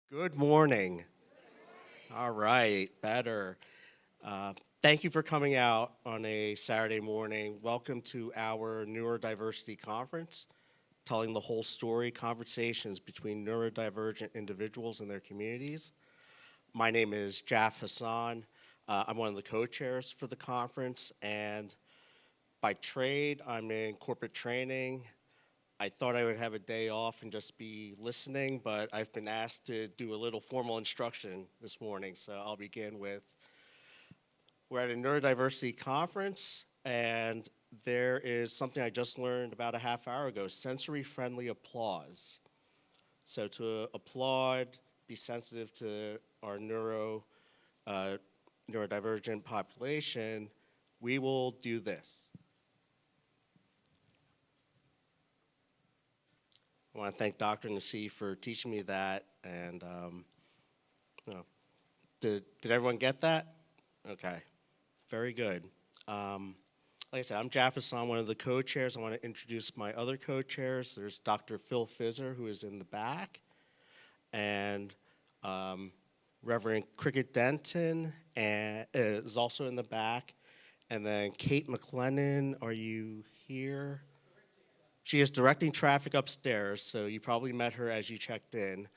Good morning. All right, better. Thank you for coming out on a Saturday morning. Welcome to our Neurodiversity Conference, telling the whole story, conversations between neurodivergent individuals and their communities. My name is Jaff Hassan. I'm one of the co-chairs for the conference, and by trade, I'm in corporate training. I thought I would have a day off and just be listening, but I've been asked to do a little formal instruction this morning, so I'll begin with, we're at a neurodiversity conference, and there is something I just learned about a half hour ago, sensory-friendly applause. So to applaud, be sensitive to our neurodivergent population, we will do this. I want to thank Dr. Naseef for teaching me that, and did everyone get that? Okay, very good. Like I said, I'm Jaff Hassan, one of the co-chairs. I want to introduce my other co-chairs. There's Dr. Phil Fizzer, who is in the back, and Reverend Cricket Denton is also in the back, and then Kate McLennan, are you here? She is directing traffic upstairs, so you probably met her as you checked in.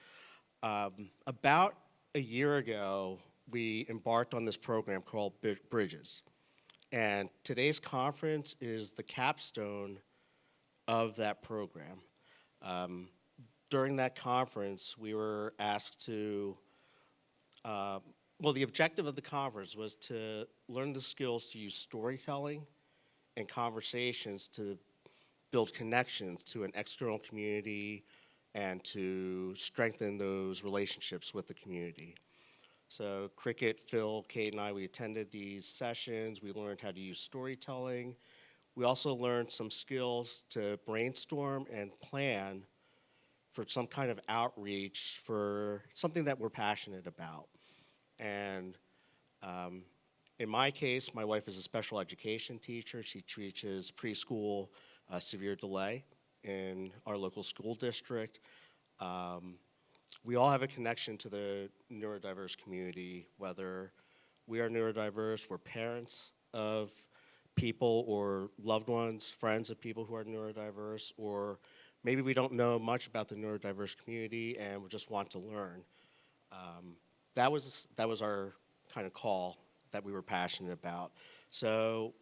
About a year ago, we embarked on this program called Bridges. And today's conference is the capstone of that program. During that conference, we were asked to, the objective of the conference was to learn the skills to use storytelling and conversations to build connections to an external community and to strengthen those relationships with the community. So Cricket, Phil, Kate, and I, we attended these sessions. We learned how to use storytelling. We also learned some skills to brainstorm and plan for some kind of outreach for something that we're passionate about. And in my case, my wife is a special education teacher. She teaches preschool severe delay in our local school district. We all have a connection to the neurodiverse community, whether we are neurodiverse, we're parents of people or loved ones, friends of people who are neurodiverse, or maybe we don't know much about the neurodiverse community and we just want to learn. That was our kind of call that we were passionate about. So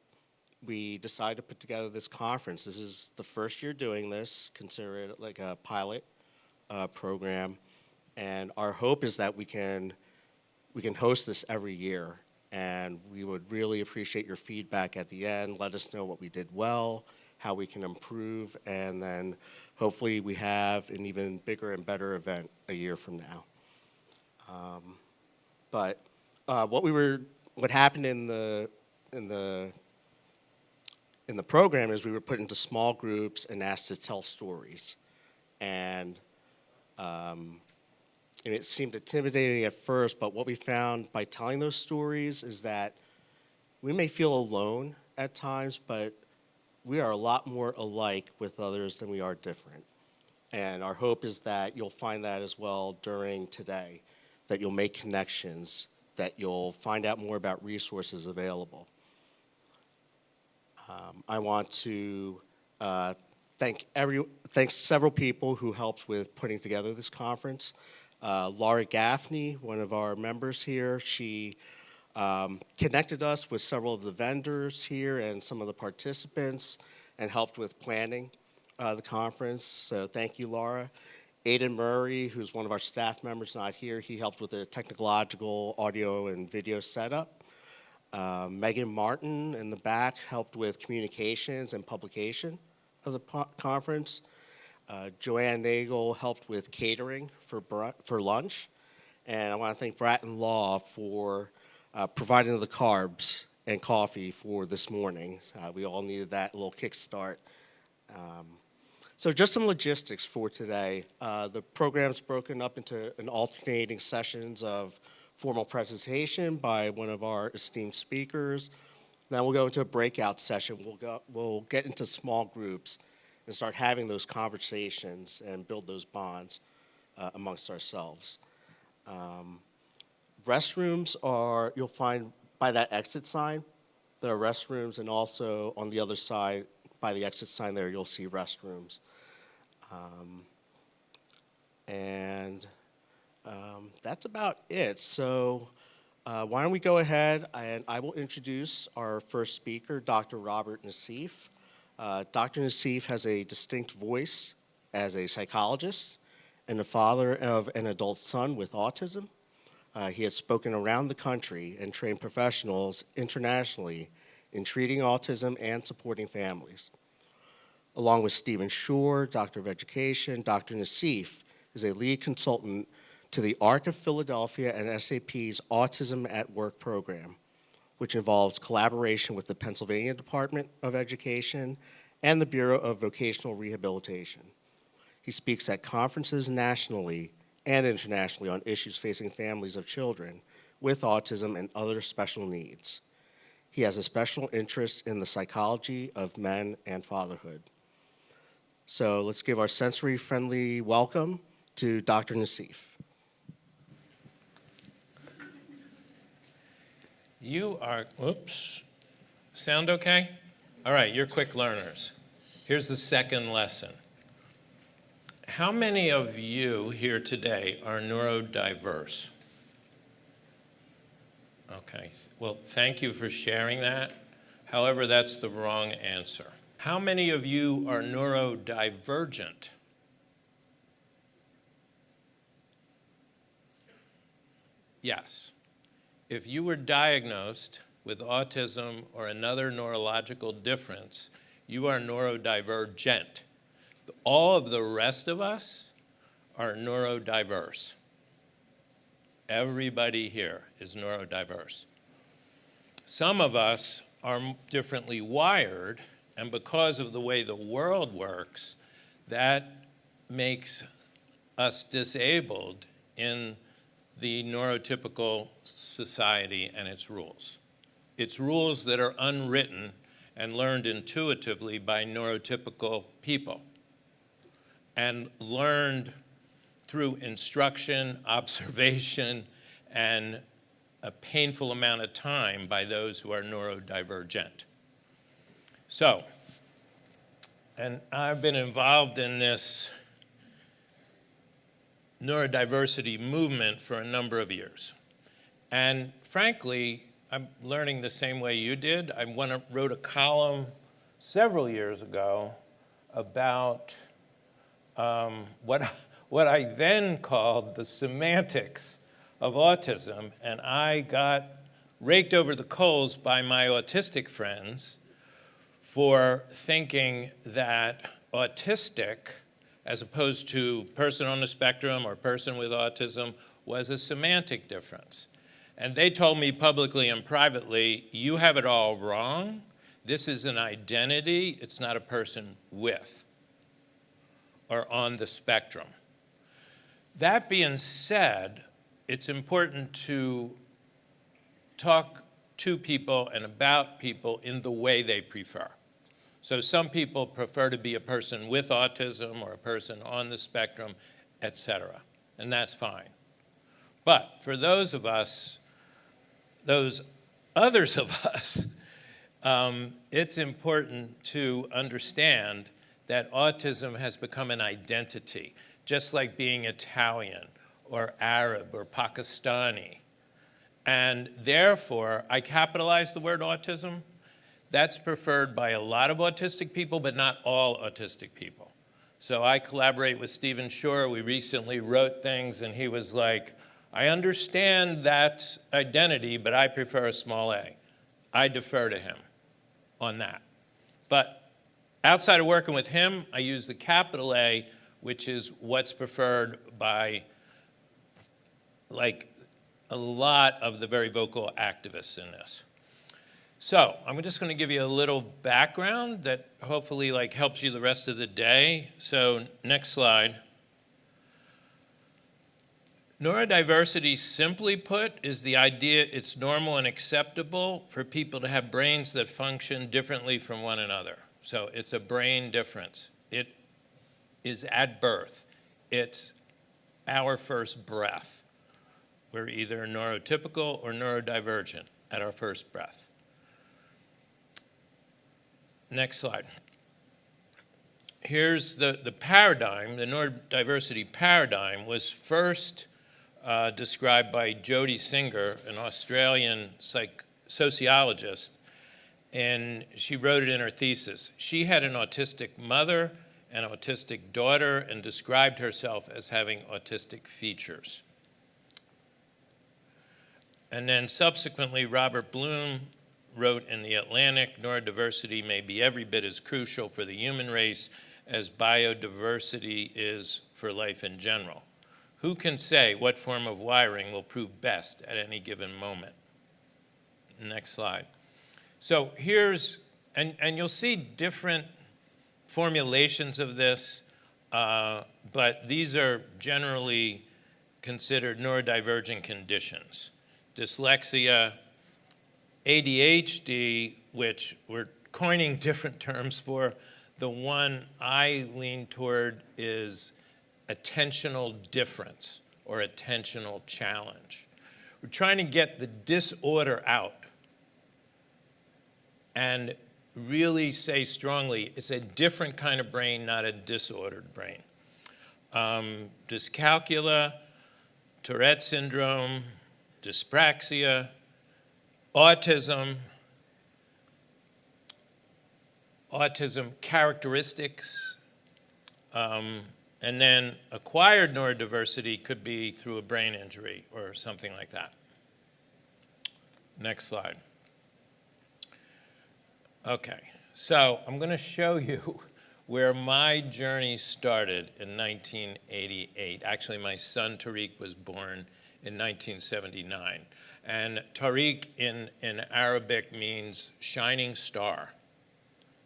we decided to put together this conference. This is the first year doing this, consider it like a pilot program. And our hope is that we can host this every year. And we would really appreciate your feedback at the end. Let us know what we did well, how we can improve, and then hopefully we have an even bigger and better event a year from now. What happened in the program is we were put into small groups and asked to tell stories. And it seemed intimidating at first, but what we found by telling those stories is that we may feel alone at times, but we are a lot more alike with others than we are different. And our hope is that you'll find that as well during today, that you'll make connections, that you'll find out more about resources available. I want to thank several people who helped with putting together this conference. Laura Gaffney, one of our members here, she connected us with several of the vendors here and some of the participants and helped with planning the conference. So thank you, Laura. Aidan Murray, who's one of our staff members, not here, he helped with the technological audio and video setup. Megan Martin in the back helped with communications and publication of the conference. Joanne Nagel helped with catering for lunch. And I want to thank Bratton Law for providing the carbs and coffee for this morning. We all needed that little kickstart. So just some logistics for today. The program's broken up into an alternating sessions of formal presentation by one of our esteemed speakers. Then we'll go into a breakout session. We'll get into small groups and start having those conversations and build those bonds amongst ourselves. Restrooms are, you'll find by that exit sign, there are restrooms, and also on the other side, by the exit sign there, you'll see restrooms. That's about it. So why don't we go ahead and I will introduce our first speaker, Dr. Robert Naseef. Dr. Naseef has a distinct voice as a psychologist and the father of an adult son with autism. He has spoken around the country and trained professionals internationally in treating autism and supporting families. Along with Stephen Shore, Doctor of Education, Dr. Naseef is a lead consultant to the ARC of Philadelphia and SAP's Autism at Work program, which involves collaboration with the Pennsylvania Department of Education and the Bureau of Vocational Rehabilitation. He speaks at conferences nationally and internationally on issues facing families of children with autism and other special needs. He has a special interest in the psychology of men and fatherhood. So let's give our sensory-friendly welcome to Dr. Naseef. You are, whoops, sound okay? All right, you're quick learners. Here's the second lesson. How many of you here today are neurodiverse? Okay, well, thank you for sharing that. However, that's the wrong answer. How many of you are neurodivergent? Yes. If you were diagnosed with autism or another neurological difference, you are neurodivergent. All of the rest of us are neurodiverse. Everybody here is neurodiverse. Some of us are differently wired, and because of the way the world works, that makes us disabled in the neurotypical society and its rules. It's rules that are unwritten and learned intuitively by neurotypical people and learned through instruction, observation, and a painful amount of time by those who are neurodivergent. So, and I've been involved in this neurodiversity movement for a number of years. And frankly, I'm learning the same way you did. I wrote a column several years ago about what I then called the semantics of autism, and I got raked over the coals by my autistic friends for thinking that autistic, as opposed to person on the spectrum or person with autism, was a semantic difference. And they told me publicly and privately, you have it all wrong. This is an identity. It's not a person with or on the spectrum. That being said, it's important to talk to people and about people in the way they prefer. So some people prefer to be a person with autism or a person on the spectrum, et cetera, and that's fine. But for those of us, those others of us, it's important to understand that autism has become an identity, just like being Italian or Arab or Pakistani. And therefore, I capitalize the word autism. That's preferred by a lot of autistic people, but not all autistic people. So I collaborate with Stephen Shore. We recently wrote things, and he was like, I understand that identity, but I prefer a small a. I defer to him on that. But outside of working with him, I use the capital A, which is what's preferred by like a lot of the very vocal activists in this. So I'm just going to give you a little background that hopefully like helps you the rest of the day. So next slide. Neurodiversity, simply put, is the idea it's normal and acceptable for people to have brains that function differently from one another. So it's a brain difference. It is at birth. It's our first breath. We're either neurotypical or neurodivergent at our first breath. Next slide. Here's the paradigm. The neurodiversity paradigm was first described by Jodie Singer, an Australian sociologist, and she wrote it in her thesis. She had an autistic mother and autistic daughter and described herself as having autistic features. And then subsequently, Robert Bloom wrote in The Atlantic, neurodiversity may be every bit as crucial for the human race as biodiversity is for life in general. Who can say what form of wiring will prove best at any given moment? Next slide. So here's, and you'll see different formulations of this, but these are generally considered neurodivergent conditions. Dyslexia, ADHD, which we're coining different terms for. The one I lean toward is attentional difference or attentional challenge. We're trying to get the disorder out and really say strongly, it's a different kind of brain, not a disordered brain. Dyscalculia, Tourette syndrome, dyspraxia, autism characteristics, and then acquired neurodiversity could be through a brain injury or something like that. Next slide. Okay, so I'm going to show you where my journey started in 1988. Actually, my son Tariq was born in 1979. And Tariq in Arabic means shining star.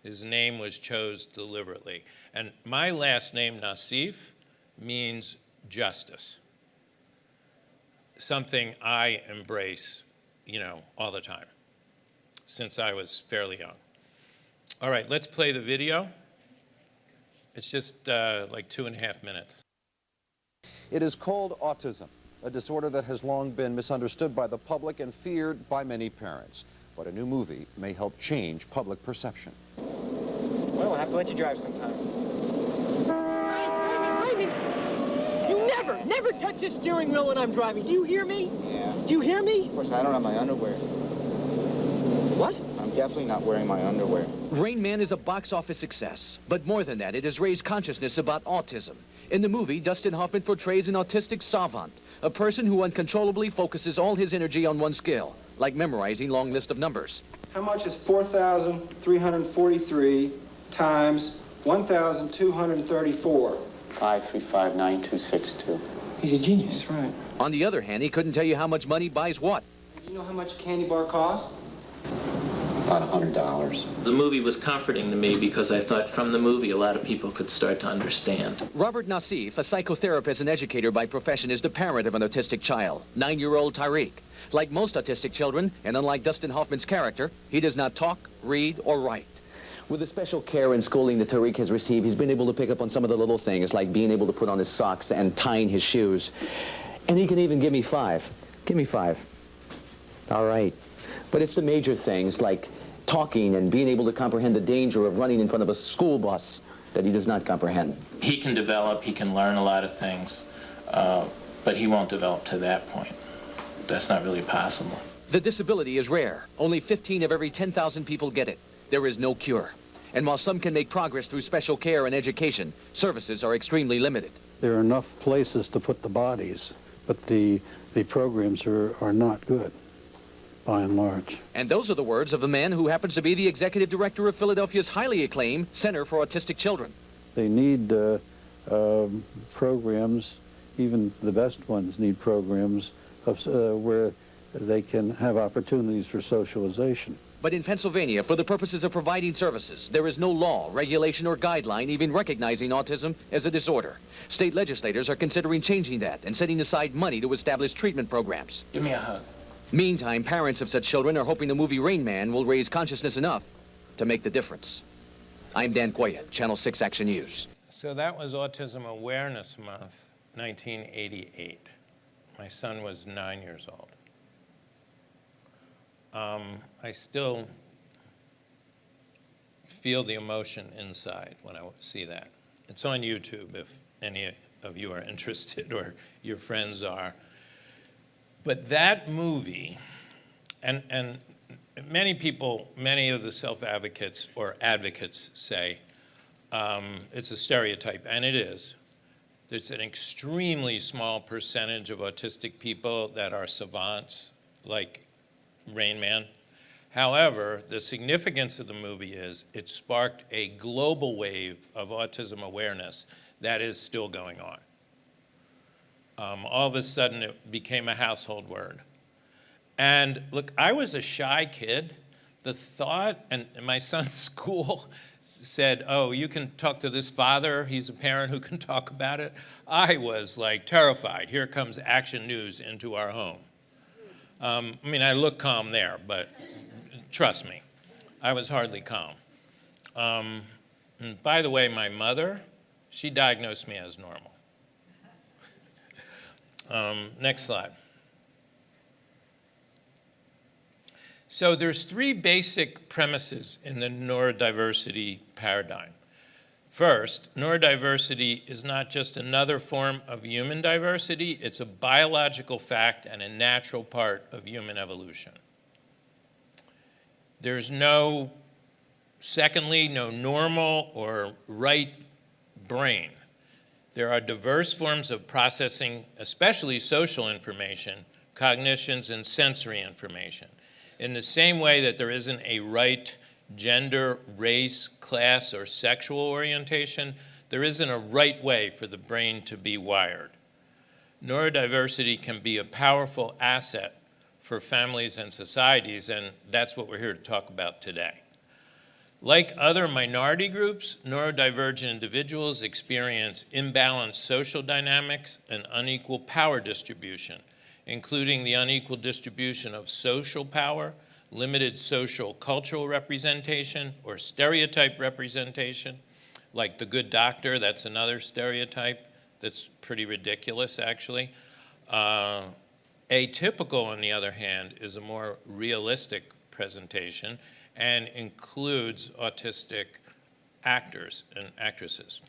His name was chosen deliberately. And my last name, Naseef, means justice. Something I embrace, all the time, since I was fairly young. All right, let's play the video. It's just like 2.5 minutes. It is called autism, a disorder that has long been misunderstood by the public and feared by many parents. But a new movie may help change public perception. Well, we'll have to let you drive sometime. Raymond! You never touch the steering wheel when I'm driving. Do you hear me? Yeah. Do you hear me? Of course, I don't have my underwear. What? I'm definitely not wearing my underwear. Rain Man is a box office success, but more than that, it has raised consciousness about autism. In the movie, Dustin Hoffman portrays an autistic savant, a person who uncontrollably focuses all his energy on one skill, like memorizing long list of numbers. How much is 4,343 times 1,234? 5359262. He's a genius, right? On the other hand, he couldn't tell you how much money buys what. Do you know how much a candy bar costs? About $100. The movie was comforting to me because I thought from the movie a lot of people could start to understand. Robert Naseef, a psychotherapist and educator by profession, is the parent of an autistic child, 9-year-old Tariq. Like most autistic children, and unlike Dustin Hoffman's character, he does not talk, read, or write. With the special care and schooling that Tariq has received, he's been able to pick up on some of the little things, like being able to put on his socks and tying his shoes. And he can even give me 5. Give me 5. All right. But it's the major things, like talking and being able to comprehend the danger of running in front of a school bus that he does not comprehend. He can develop, he can learn a lot of things, but he won't develop to that point. That's not really possible. The disability is rare. Only 15 of every 10,000 people get it. There is no cure. And while some can make progress through special care and education, services are extremely limited. There are enough places to put the bodies, but the programs are not good, by and large. And those are the words of the man who happens to be the executive director of Philadelphia's highly acclaimed Center for Autistic Children. They need programs, even the best ones need programs where they can have opportunities for socialization. But in Pennsylvania, for the purposes of providing services, there is no law, regulation, or guideline even recognizing autism as a disorder. State legislators are considering changing that and setting aside money to establish treatment programs. Give me a hug. Meantime, parents of such children are hoping the movie Rain Man will raise consciousness enough to make the difference. I'm Dan Quayle, Channel 6 Action News. So that was Autism Awareness Month, 1988. my son was 9 years old. I still feel the emotion inside when I see that. It's on YouTube if any of you are interested or your friends are. But that movie, and many people, many of the self-advocates or advocates say it's a stereotype, and it is. There's an extremely small percentage of autistic people that are savants, like Rain Man. However, the significance of the movie is it sparked a global wave of autism awareness that is still going on. All of a sudden, it became a household word. And look, I was a shy kid. The thought, and my son's school said, oh, you can talk to this father. He's a parent who can talk about it. I was like terrified. Here comes Action News into our home. I mean, I look calm there, but trust me, I was hardly calm. And by the way, my mother, she diagnosed me as normal. Next slide. So there's three basic premises in the neurodiversity paradigm. First, neurodiversity is not just another form of human diversity, it's a biological fact and a natural part of human evolution. There's secondly, no normal or right brain. There are diverse forms of processing, especially social information, cognitions, and sensory information. In the same way that there isn't a right gender, race, class, or sexual orientation, there isn't a right way for the brain to be wired. Neurodiversity can be a powerful asset for families and societies, and that's what we're here to talk about today. Like other minority groups, neurodivergent individuals experience imbalanced social dynamics and unequal power distribution, including the unequal distribution of social power, limited social cultural representation or stereotype representation, like the good doctor, that's another stereotype that's pretty ridiculous actually. Atypical, on the other hand, is a more realistic presentation and includes autistic actors and actresses.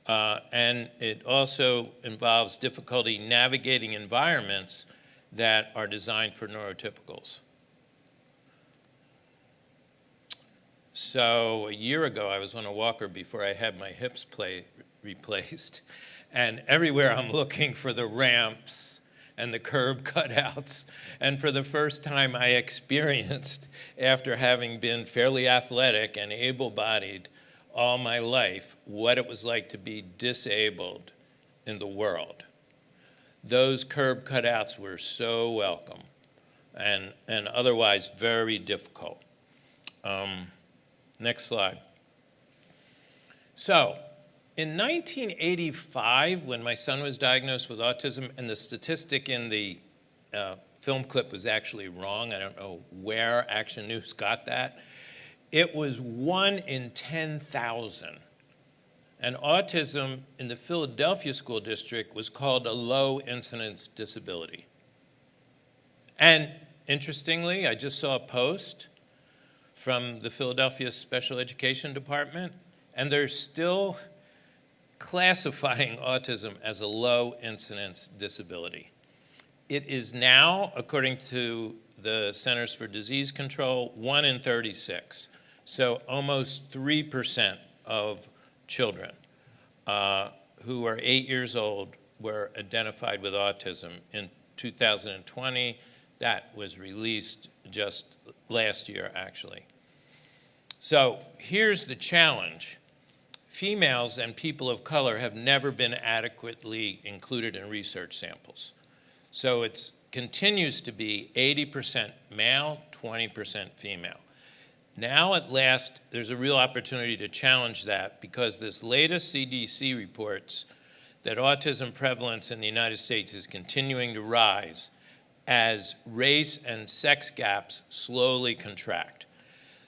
And it also involves difficulty navigating environments that are designed for neurotypicals. So a year ago, I was on a walker before I had my hips replaced, and everywhere I'm looking for the ramps and the curb cutouts. And for the first time, I experienced, after having been fairly athletic and able-bodied all my life, what it was like to be disabled in the world. Those curb cutouts were so welcome and otherwise very difficult. Next slide. So, in 1985, when my son was diagnosed with autism, and the statistic in the film clip was actually wrong, I don't know where Action News got that, it was 1 in 10,000. And autism in the Philadelphia school district was called a low incidence disability. And interestingly, I just saw a post from the Philadelphia Special Education Department, and they're still classifying autism as a low incidence disability. It is now, according to the Centers for Disease Control, 1 in 36. So almost 3% of children who are 8 years old were identified with autism in 2020. That was released just last year, actually. So here's the challenge. Females and people of color have never been adequately included in research samples. So it continues to be 80% male, 20% female. Now at last, there's a real opportunity to challenge that because this latest CDC reports that autism prevalence in the United States is continuing to rise as race and sex gaps slowly contract.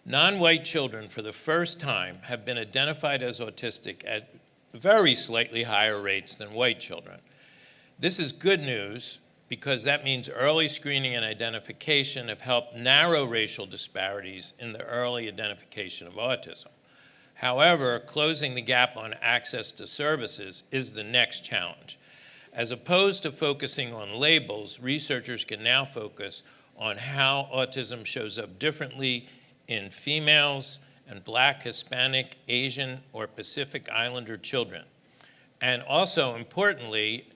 Non-white children, for the first time, have been identified as autistic at very slightly higher rates than white children. This is good news because that means early screening and identification have helped narrow racial disparities in the early identification of autism. However, closing the gap on access to services is the next challenge. As opposed to focusing on labels, researchers can now focus on how autism shows up differently in females and Black, Hispanic, Asian, or Pacific Islander children. And also, importantly,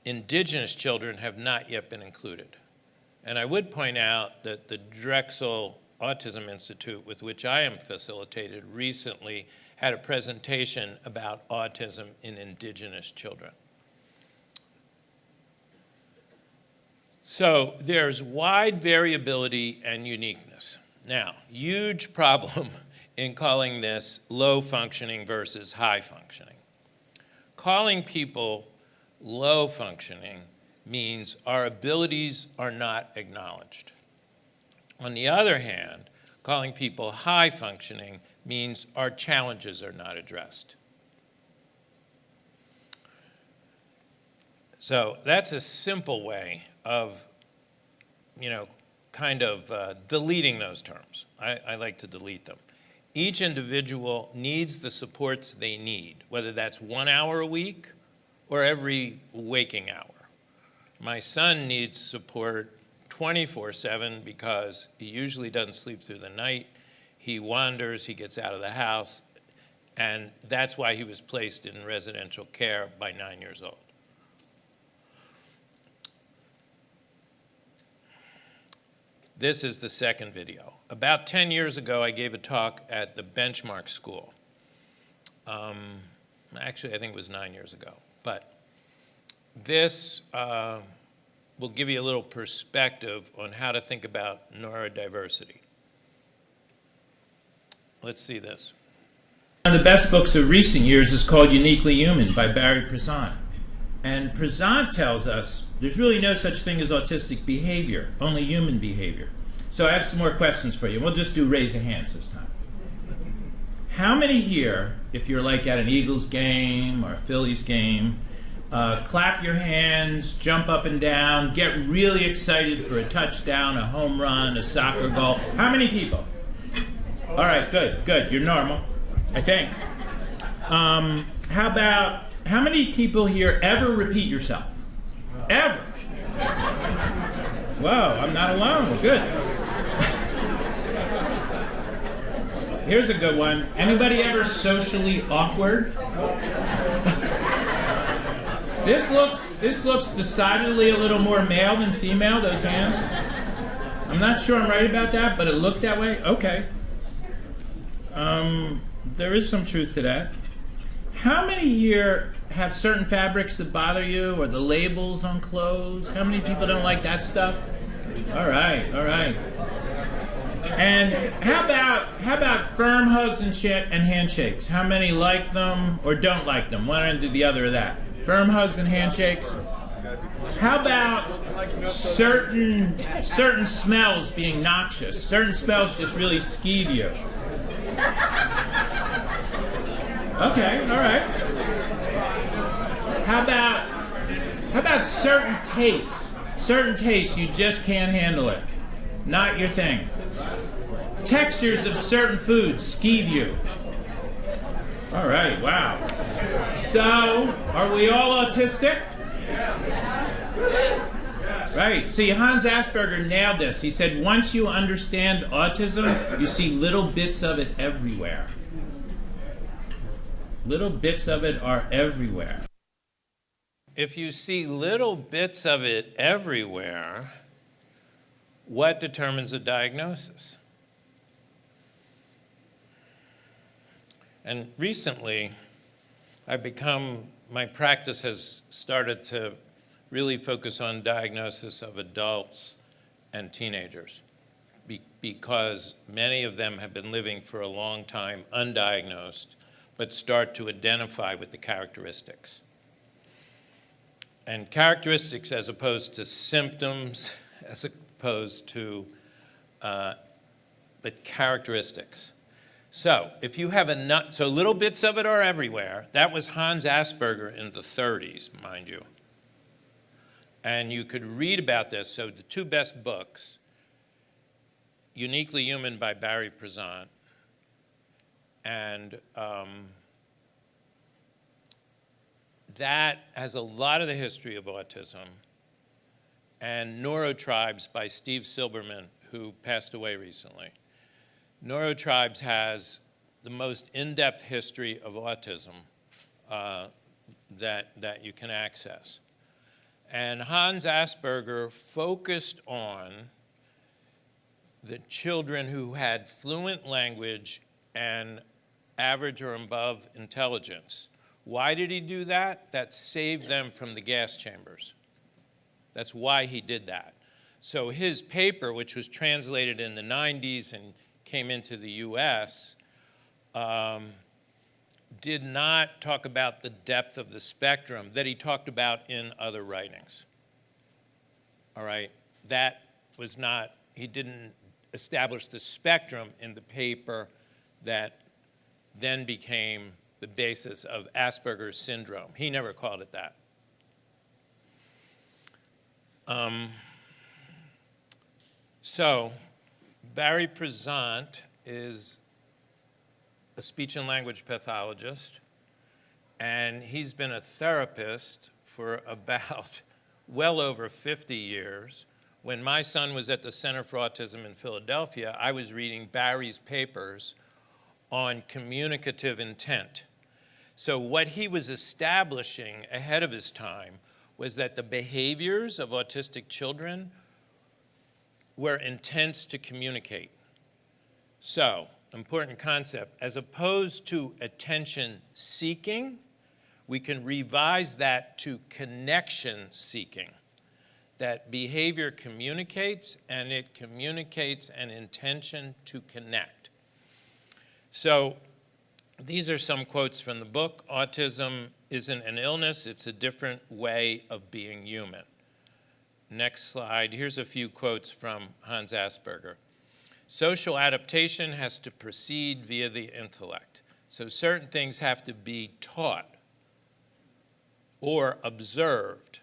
indigenous children have not yet been included. And I would point out that the Drexel Autism Institute, with which I am facilitated, recently had a presentation about autism in indigenous children. So there's wide variability and uniqueness. Now, huge problem in calling this low functioning versus high functioning. Calling people low functioning means our abilities are not acknowledged. On the other hand, calling people high functioning means our challenges are not addressed. So that's a simple way of, kind of deleting those terms. I like to delete them. Each individual needs the supports they need, whether that's 1 hour a week or every waking hour. My son needs support 24/7 because he usually doesn't sleep through the night. He wanders, he gets out of the house, and that's why he was placed in residential care by 9 years old. This is the second video. About 10 years ago, I gave a talk at the Benchmark School. Actually, I think it was 9 years ago. But this will give you a little perspective on how to think about neurodiversity. Let's see this. One of the best books of recent years is called Uniquely Human by Barry Prezant. And Prezant tells us there's really no such thing as autistic behavior, only human behavior. So I have some more questions for you. We'll just do raise of hands this time. How many here, if you're like at an Eagles game or a Phillies game, clap your hands, jump up and down, get really excited for a touchdown, a home run, a soccer goal? How many people? All right, good. You're normal, I think. How many people here ever repeat yourself? Ever? Whoa, I'm not alone. Good. Here's a good one. Anybody ever socially awkward? This looks decidedly a little more male than female, those hands. I'm not sure I'm right about that, but it looked that way. Okay. There is some truth to that. How many here have certain fabrics that bother you, or the labels on clothes? How many people don't like that stuff? All right. And how about firm hugs and handshakes? How many like them or don't like them? One end or the other of that. Firm hugs and handshakes. How about certain smells being noxious? Certain smells just really skeeve you. Okay, all right. How about certain tastes? Certain tastes, you just can't handle it. Not your thing. Textures of certain foods skeeve you. All right, wow. So, are we all autistic? Right, see, Hans Asperger nailed this. He said, once you understand autism, you see little bits of it everywhere. Little bits of it are everywhere. If you see little bits of it everywhere, what determines a diagnosis? And recently, my practice has started to really focus on diagnosis of adults and teenagers because many of them have been living for a long time undiagnosed, but start to identify with the characteristics. And characteristics as opposed to symptoms, as opposed to, but characteristics. So if you have so little bits of it are everywhere. That was Hans Asperger in the 30s, mind you. And you could read about this. So the two best books, Uniquely Human by Barry Prezant, and that has a lot of the history of autism, and Neurotribes by Steve Silberman, who passed away recently. Neurotribes has the most in-depth history of autism that you can access. And Hans Asperger focused on the children who had fluent language and average or above intelligence. Why did he do that? That saved them from the gas chambers. That's why he did that. So his paper, which was translated in the 90s and came into the US, did not talk about the depth of the spectrum that he talked about in other writings. All right, that was not, he didn't establish the spectrum in the paper that then became the basis of Asperger's syndrome. He never called it that. So Barry Prezant is a speech and language pathologist, and he's been a therapist for about well over 50 years. When my son was at the Center for Autism in Philadelphia, I was reading Barry's papers on communicative intent. So what he was establishing ahead of his time was that the behaviors of autistic children were intents to communicate. So, important concept, as opposed to attention seeking, we can revise that to connection seeking. That behavior communicates, and it communicates an intention to connect. So these are some quotes from the book. Autism isn't an illness, it's a different way of being human. Next slide, here's a few quotes from Hans Asperger. Social adaptation has to proceed via the intellect. So certain things have to be taught or observed.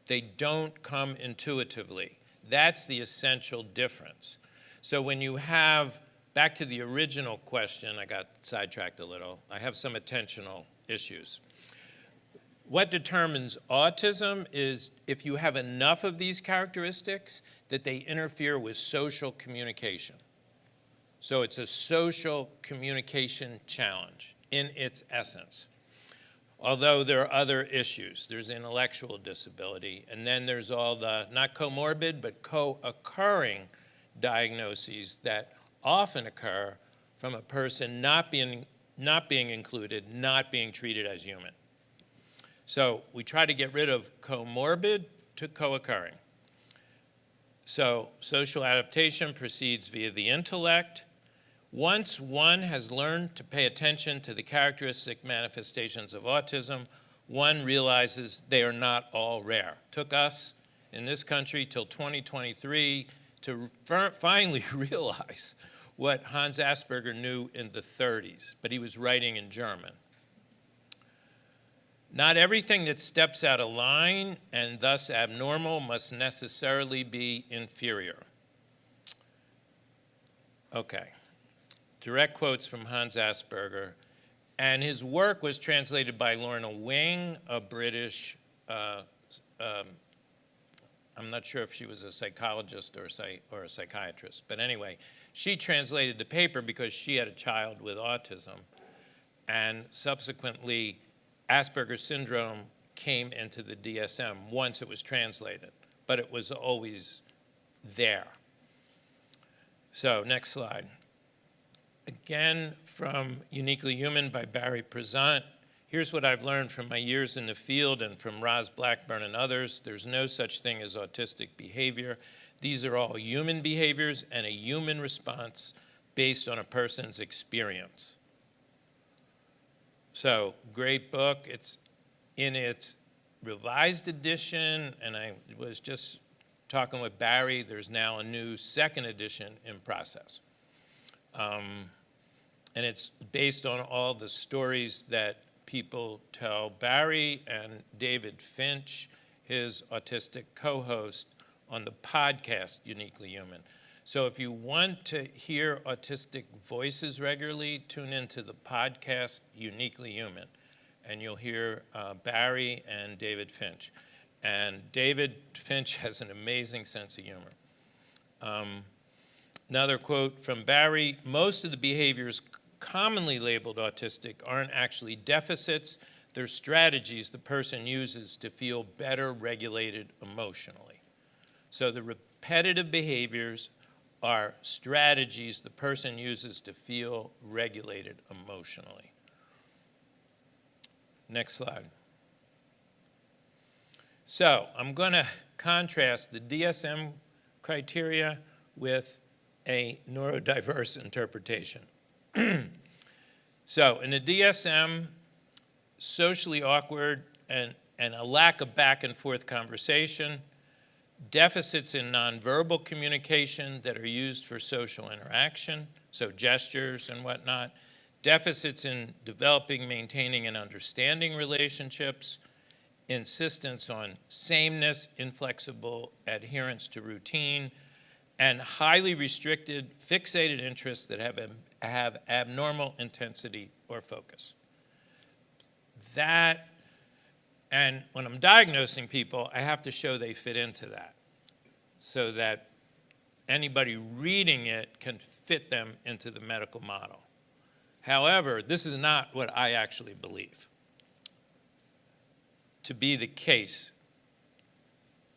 They don't come intuitively. That's the essential difference. So when you have, back to the original question, I got sidetracked a little. I have some attentional issues. What determines autism is if you have enough of these characteristics that they interfere with social communication. So it's a social communication challenge in its essence. Although there are other issues. There's intellectual disability, and then there's all the, not comorbid, but co-occurring diagnoses that often occur from a person not being included, not being treated as human. So we try to get rid of comorbid to co-occurring. So social adaptation proceeds via the intellect. Once one has learned to pay attention to the characteristic manifestations of autism, one realizes they are not all rare. Took us in this country till 2023 to finally realize what Hans Asperger knew in the 30s, but he was writing in German. Not everything that steps out of line and thus abnormal must necessarily be inferior. Okay. Direct quotes from Hans Asperger, and his work was translated by Lorna Wing, a British, I'm not sure if she was a psychologist or a psychiatrist, but anyway, she translated the paper because she had a child with autism, and subsequently Asperger's syndrome came into the DSM once it was translated, but it was always there. So next slide. Again, from Uniquely Human by Barry Prezant. Here's what I've learned from my years in the field and from Roz Blackburn and others. There's no such thing as autistic behavior. These are all human behaviors and a human response based on a person's experience. So, great book. It's in its revised edition, and I was just talking with Barry. There's now a new second edition in process. And it's based on all the stories that people tell Barry and David Finch, his autistic co-host on the podcast Uniquely Human. So if you want to hear autistic voices regularly, tune into the podcast Uniquely Human, and you'll hear Barry and David Finch. And David Finch has an amazing sense of humor. Another quote from Barry: most of the behaviors commonly labeled autistic aren't actually deficits, they're strategies the person uses to feel better regulated emotionally. So the repetitive behaviors are strategies the person uses to feel regulated emotionally. Next slide. So I'm going to contrast the DSM criteria with a neurodiverse interpretation. So in the DSM, socially awkward and a lack of back and forth conversation, deficits in nonverbal communication that are used for social interaction, so gestures and whatnot, deficits in developing, maintaining, and understanding relationships, insistence on sameness, inflexible adherence to routine, and highly restricted, fixated interests that have abnormal intensity or focus. That, and when I'm diagnosing people, I have to show they fit into that so that anybody reading it can fit them into the medical model. However, this is not what I actually believe to be the case.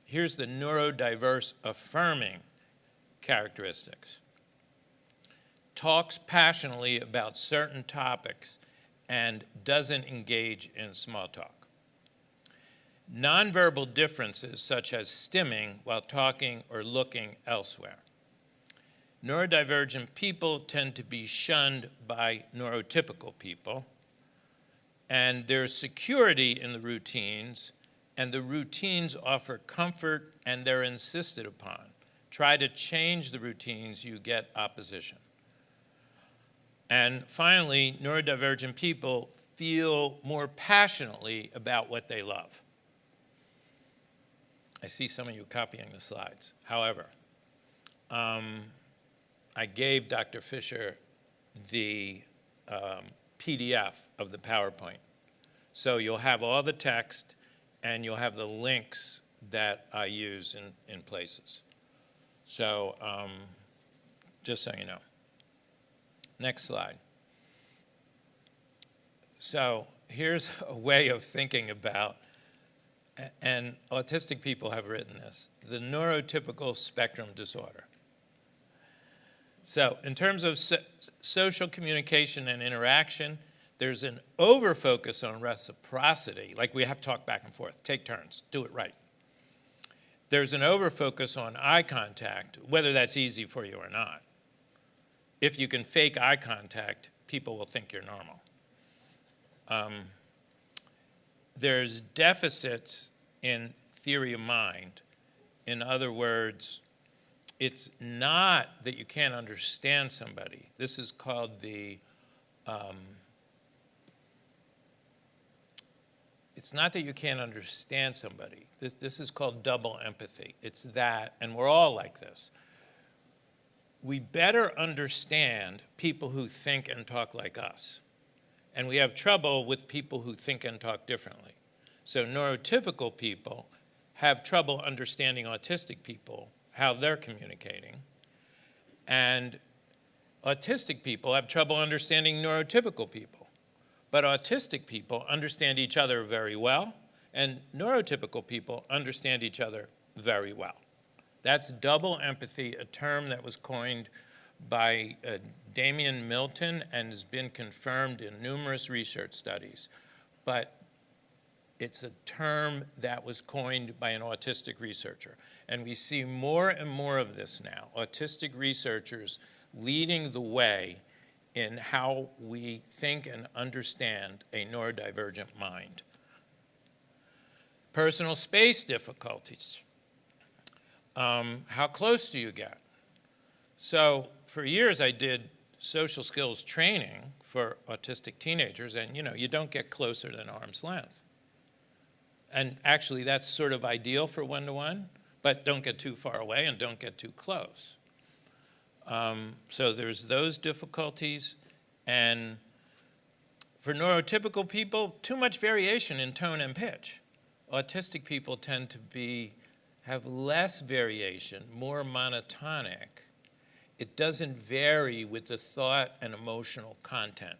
Here's the neurodiverse affirming characteristics. Talks passionately about certain topics and doesn't engage in small talk. Nonverbal differences such as stimming while talking or looking elsewhere. Neurodivergent people tend to be shunned by neurotypical people, and there's security in the routines, and the routines offer comfort and they're insisted upon. Try to change the routines, you get opposition. And finally, neurodivergent people feel more passionately about what they love. I see some of you copying the slides. However, I gave Dr. Fisher the PDF of the PowerPoint. So you'll have all the text and you'll have the links that I use in places. So just so you know. Next slide. So here's a way of thinking about, and autistic people have written this, the neurotypical spectrum disorder. So in terms of social communication and interaction, there's an over-focus on reciprocity, like we have to talk back and forth, take turns, do it right. There's an over-focus on eye contact, whether that's easy for you or not. If you can fake eye contact, people will think you're normal. There's deficits in theory of mind. In other words, it's not that you can't understand somebody. This is called the, it's not that you can't understand somebody. This is called double empathy. It's that, and we're all like this. We better understand people who think and talk like us. And we have trouble with people who think and talk differently. So neurotypical people have trouble understanding autistic people, how they're communicating. And autistic people have trouble understanding neurotypical people. But autistic people understand each other very well, and neurotypical people understand each other very well. That's double empathy, a term that was coined by Damian Milton and has been confirmed in numerous research studies. But it's a term that was coined by an autistic researcher. And we see more and more of this now, autistic researchers leading the way in how we think and understand a neurodivergent mind. Personal space difficulties. How close do you get? So for years I did social skills training for autistic teenagers, and you don't get closer than arm's length. And actually, that's sort of ideal for one-to-one, but don't get too far away and don't get too close. So there's those difficulties. And for neurotypical people, too much variation in tone and pitch. Autistic people tend to have less variation, more monotonic. It doesn't vary with the thought and emotional content.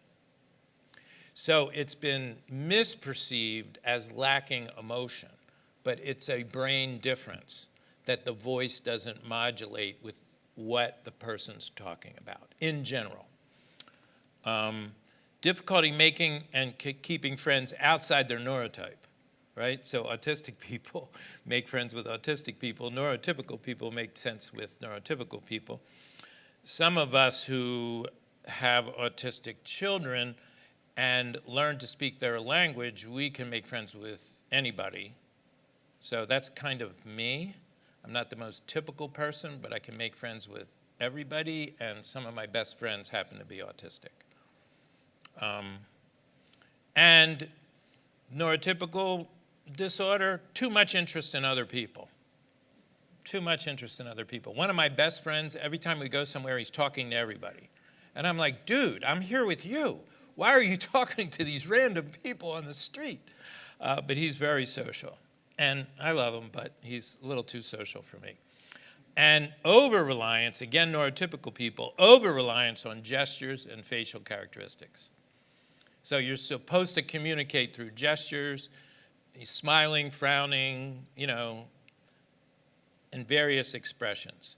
So it's been misperceived as lacking emotion, but it's a brain difference that the voice doesn't modulate with what the person's talking about in general. Difficulty making and keeping friends outside their neurotype, right? So autistic people make friends with autistic people. Neurotypical people make sense with neurotypical people. Some of us who have autistic children and learn to speak their language, we can make friends with anybody. So that's kind of me. I'm not the most typical person, but I can make friends with everybody, and some of my best friends happen to be autistic. And neurotypical disorder, too much interest in other people. Too much interest in other people. One of my best friends, every time we go somewhere, he's talking to everybody. And I'm like, dude, I'm here with you. Why are you talking to these random people on the street? But he's very social. And I love him, but he's a little too social for me. And over-reliance, again, neurotypical people, over-reliance on gestures and facial characteristics. So you're supposed to communicate through gestures, smiling, frowning, and various expressions.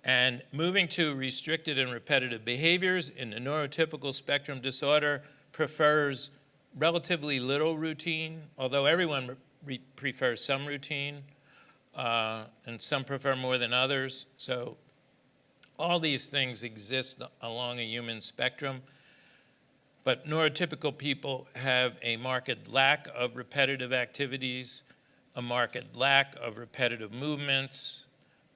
And moving to restricted and repetitive behaviors in the neurotypical spectrum disorder prefers relatively little routine, although everyone prefers some routine, and some prefer more than others. So all these things exist along a human spectrum. But neurotypical people have a marked lack of repetitive activities, a marked lack of repetitive movements.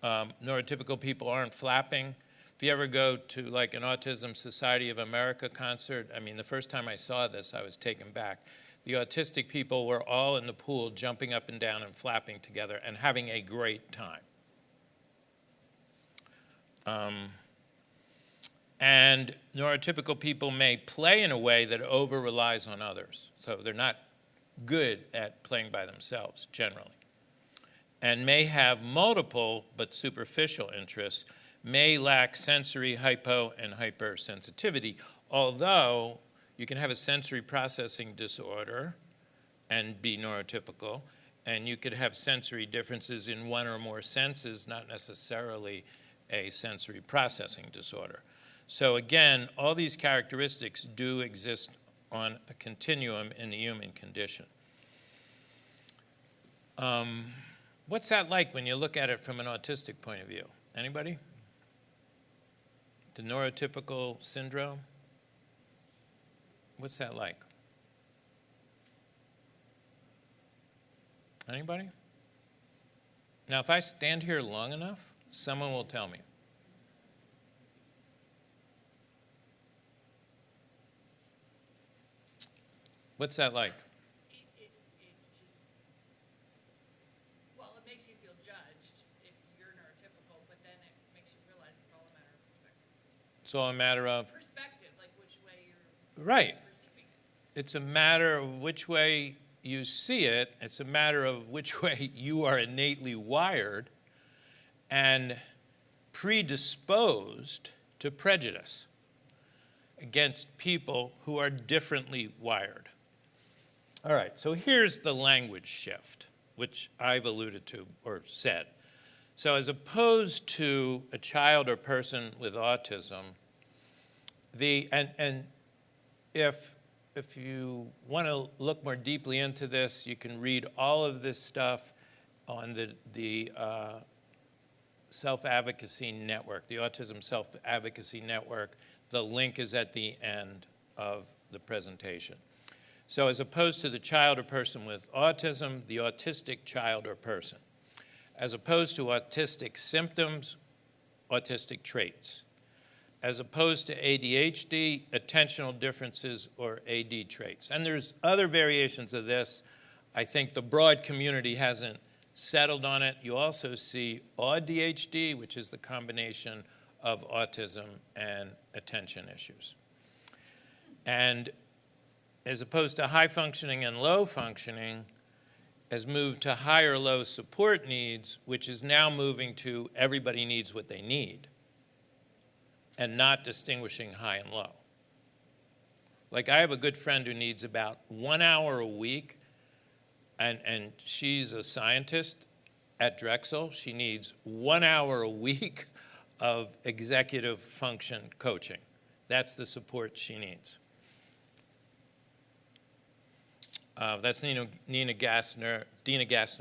Neurotypical people aren't flapping. If you ever go to like an Autism Society of America concert, I mean, the first time I saw this, I was taken back. The autistic people were all in the pool jumping up and down and flapping together and having a great time. And neurotypical people may play in a way that over-relies on others. So they're not good at playing by themselves, generally. And may have multiple but superficial interests, may lack sensory hypo and hypersensitivity, although you can have a sensory processing disorder and be neurotypical, and you could have sensory differences in one or more senses, not necessarily a sensory processing disorder. So again, all these characteristics do exist on a continuum in the human condition. What's that like when you look at it from an autistic point of view? Anybody? The neurotypical syndrome? What's that like? Anybody? Now, if I stand here long enough, someone will tell me. What's that like? It makes you feel judged if you're neurotypical, but then it makes you realize it's all a matter of perspective. It's all a matter of Perspective, like which way you're right. perceiving it. It's a matter of which way you see it. It's a matter of which way you are innately wired and predisposed to prejudice against people who are differently wired. All right, so here's the language shift, which I've alluded to or said. So as opposed to a child or person with autism, and if you want to look more deeply into this, you can read all of this stuff on the Self-Advocacy Network, the Autism Self-Advocacy Network. The link is at the end of the presentation. So as opposed to the child or person with autism, the autistic child or person. As opposed to autistic symptoms, autistic traits. As opposed to ADHD, attentional differences or AD traits. And there's other variations of this. I think the broad community hasn't settled on it. You also see ADHD, which is the combination of autism and attention issues. And as opposed to high functioning and low functioning, has moved to higher low support needs, which is now moving to everybody needs what they need and not distinguishing high and low. Like, I have a good friend who needs about 1 hour a week, and she's a scientist at Drexel. She needs 1 hour a week of executive function coaching. That's the support she needs. That's Dina Gassner,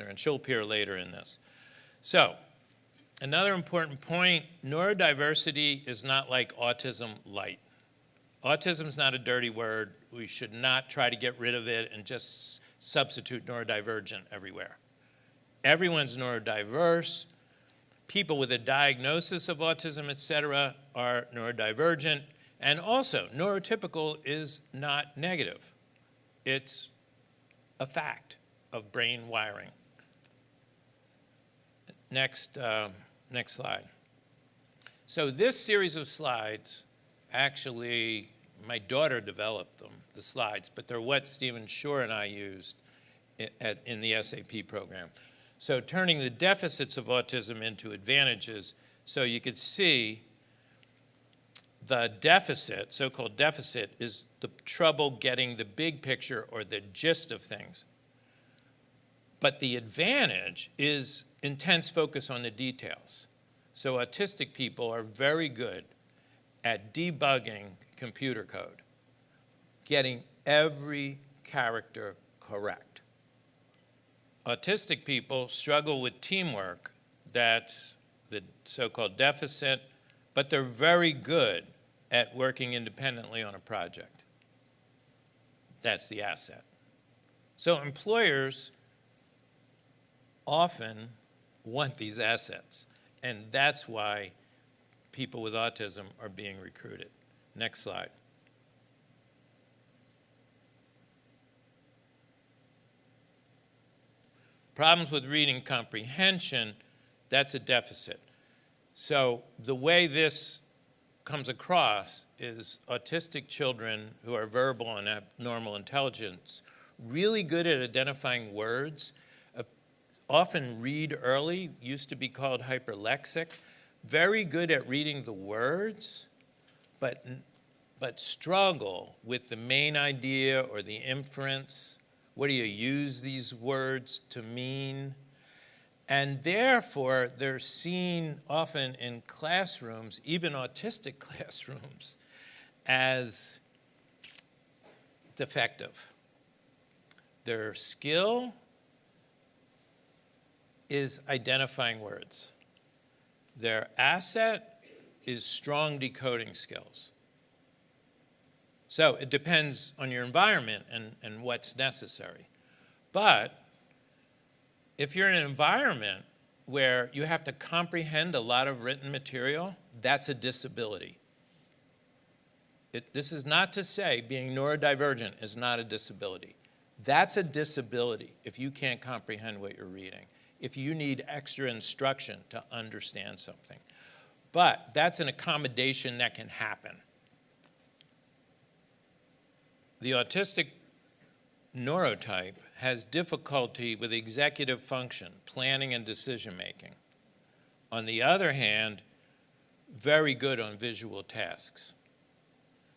and she'll appear later in this. So, another important point, neurodiversity is not like autism light. Autism is not a dirty word. We should not try to get rid of it and just substitute neurodivergent everywhere. Everyone's neurodiverse. People with a diagnosis of autism, et cetera, are neurodivergent. And also, neurotypical is not negative. It's a fact of brain wiring. Next slide. So this series of slides, actually, my daughter developed them, the slides, but they're what Stephen Shore and I used in the SAP program. So turning the deficits of autism into advantages, so you could see the deficit, so-called deficit, is the trouble getting the big picture or the gist of things. But the advantage is intense focus on the details. So autistic people are very good at debugging computer code, getting every character correct. Autistic people struggle with teamwork, that's the so-called deficit, but they're very good at working independently on a project. That's the asset. So employers often want these assets, and that's why people with autism are being recruited. Next slide. Problems with reading comprehension, that's a deficit. So the way this comes across is autistic children who are verbal and have normal intelligence, really good at identifying words, often read early, used to be called hyperlexic, very good at reading the words, but struggle with the main idea or the inference. What do you use these words to mean? And therefore, they're seen often in classrooms, even autistic classrooms, as defective. Their skill is identifying words. Their asset is strong decoding skills. So it depends on your environment and what's necessary. But if you're in an environment where you have to comprehend a lot of written material, that's a disability. This is not to say being neurodivergent is not a disability. That's a disability if you can't comprehend what you're reading, if you need extra instruction to understand something. But that's an accommodation that can happen. The autistic neurotype has difficulty with executive function, planning and decision making. On the other hand, very good on visual tasks.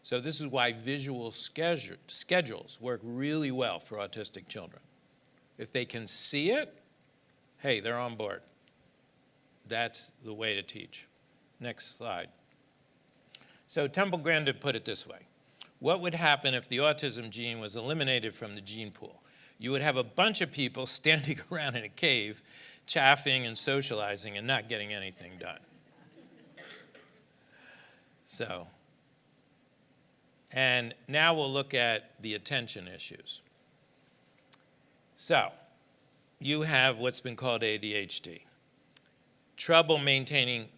So this is why visual schedules work really well for autistic children. If they can see it, hey, they're on board. That's the way to teach. Next slide. So Temple Grandin put it this way. What would happen if the autism gene was eliminated from the gene pool? You would have a bunch of people standing around in a cave, chaffing and socializing and not getting anything done. So, and now we'll look at the attention issues. So, you have what's been called ADHD. Trouble maintaining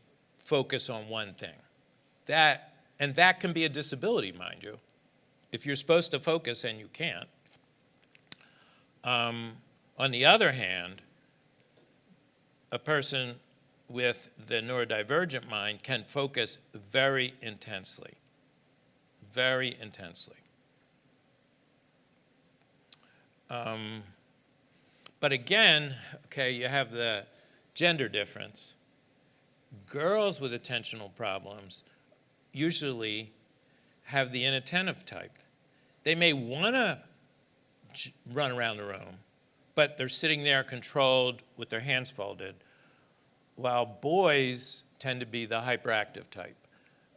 focus on one thing. That can be a disability, mind you, if you're supposed to focus and you can't. On the other hand, a person with the neurodivergent mind can focus very intensely, very intensely. But again, okay, you have the gender difference. Girls with attentional problems usually have the inattentive type. They may want to run around the room, but they're sitting there controlled with their hands folded, while boys tend to be the hyperactive type.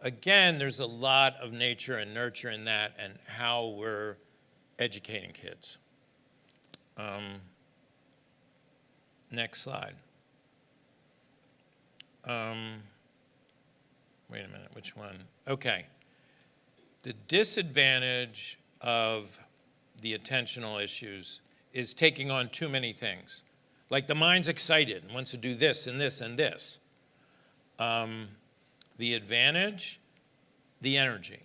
Again, there's a lot of nature and nurture in that and how we're educating kids. Next slide. Wait a minute, which one? Okay. The disadvantage of the attentional issues is taking on too many things. Like the mind's excited and wants to do this and this and this. The advantage, the energy,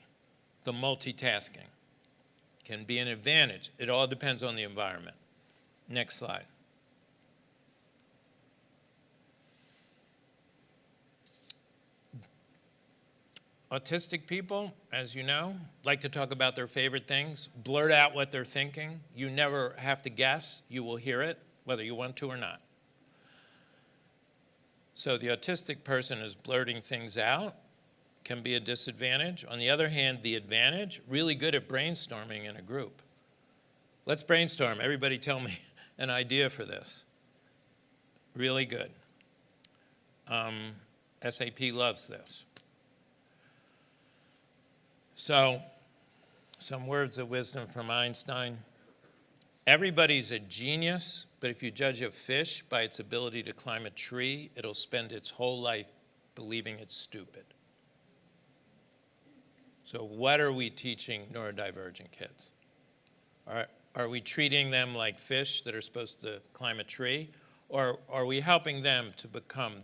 the multitasking can be an advantage. It all depends on the environment. Next slide. Autistic people, as you know, like to talk about their favorite things, blurt out what they're thinking. You never have to guess. You will hear it, whether you want to or not. So the autistic person is blurting things out, can be a disadvantage. On the other hand, the advantage, really good at brainstorming in a group. Let's brainstorm. Everybody tell me an idea for this. Really good. SAP loves this. So, some words of wisdom from Einstein. Everybody's a genius, but if you judge a fish by its ability to climb a tree, it'll spend its whole life believing it's stupid. So what are we teaching neurodivergent kids? Are we treating them like fish that are supposed to climb a tree? Or are we helping them to become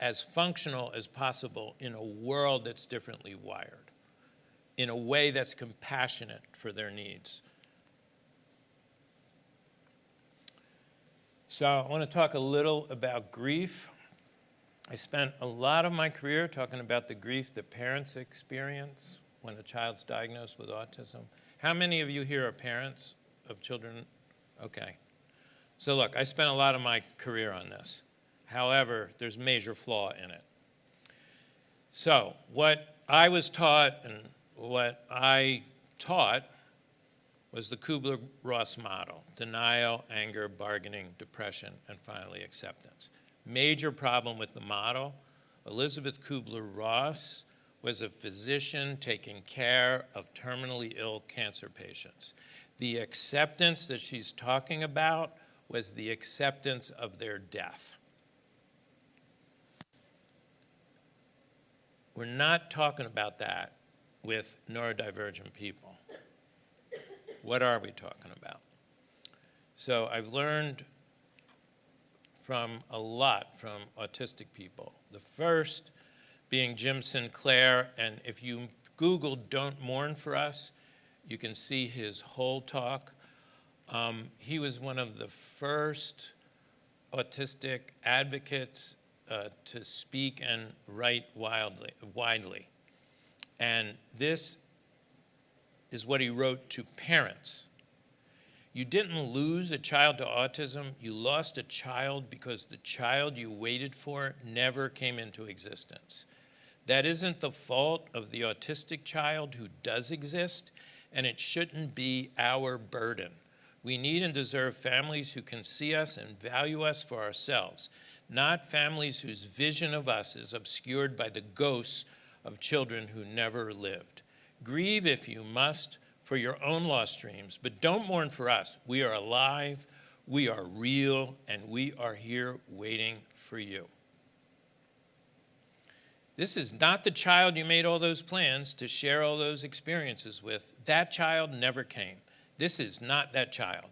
as functional as possible in a world that's differently wired, in a way that's compassionate for their needs? So I want to talk a little about grief. I spent a lot of my career talking about the grief that parents experience when a child's diagnosed with autism. How many of you here are parents of children? Okay. So look, I spent a lot of my career on this. However, there's major flaw in it. So what I was taught and what I taught was the Kubler-Ross model: denial, anger, bargaining, depression, and finally acceptance. Major problem with the model: Elizabeth Kubler-Ross was a physician taking care of terminally ill cancer patients. The acceptance that she's talking about was the acceptance of their death. We're not talking about that with neurodivergent people. What are we talking about? So I've learned a lot from autistic people. The first being Jim Sinclair, and if you Google "Don't Mourn for Us," you can see his whole talk. He was one of the first autistic advocates to speak and write widely. And this is what he wrote to parents. You didn't lose a child to autism, you lost a child because the child you waited for never came into existence. That isn't the fault of the autistic child who does exist, and it shouldn't be our burden. We need and deserve families who can see us and value us for ourselves, not families whose vision of us is obscured by the ghosts of children who never lived. Grieve if you must for your own lost dreams, but don't mourn for us. We are alive, we are real, and we are here waiting for you. This is not the child you made all those plans to share all those experiences with. That child never came. This is not that child.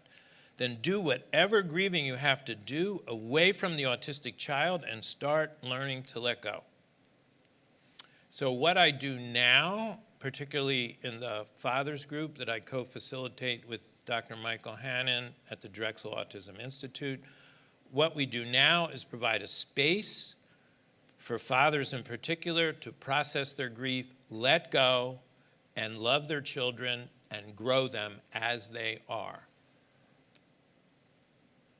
Then do whatever grieving you have to do away from the autistic child and start learning to let go. So what I do now, particularly in the fathers group that I co-facilitate with Dr. Michael Hannon at the Drexel Autism Institute. What we do now is provide a space for fathers in particular to process their grief, let go, and love their children and grow them as they are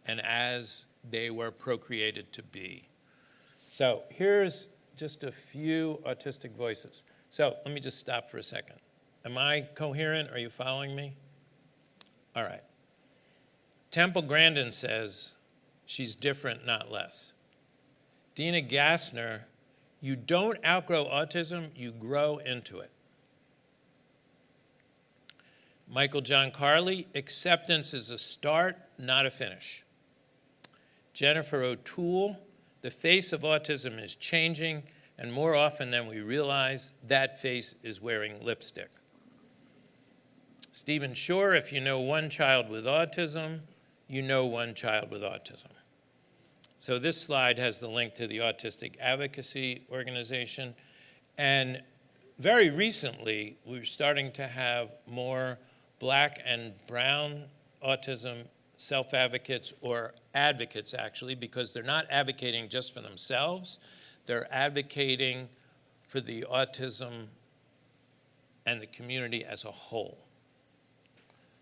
and as they were procreated to be. So here's just a few autistic voices. So let me just stop for a second. Am I coherent? Are you following me? All right. Temple Grandin says, she's different, not less. Dina Gassner, you don't outgrow autism, you grow into it. Michael John Carley, acceptance is a start, not a finish. Jennifer O'Toole, the face of autism is changing, and more often than we realize, that face is wearing lipstick. Stephen Shore, if you know one child with autism, you know one child with autism. So this slide has the link to the Autistic Advocacy Organization. And very recently, we're starting to have more Black and brown autism self-advocates, or advocates actually, because they're not advocating just for themselves, they're advocating for the autism and the community as a whole.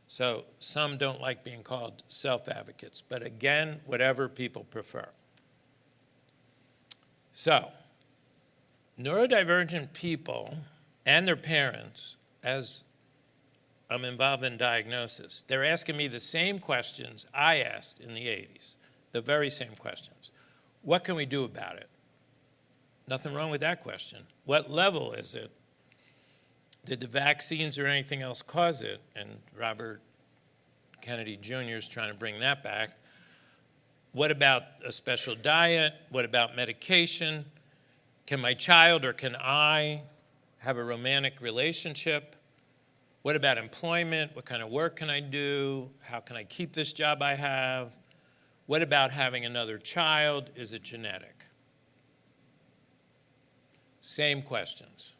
So some don't like being called self-advocates, but again, whatever people prefer. So, neurodivergent people and their parents, as I'm involved in diagnosis, they're asking me the same questions I asked in the 80s, the very same questions. What can we do about it? Nothing wrong with that question. What level is it? Did the vaccines or anything else cause it? And Robert Kennedy Jr. is trying to bring that back. What about a special diet? What about medication? Can my child or can I have a romantic relationship? What about employment? What kind of work can I do? How can I keep this job I have? What about having another child? Is it genetic? Same questions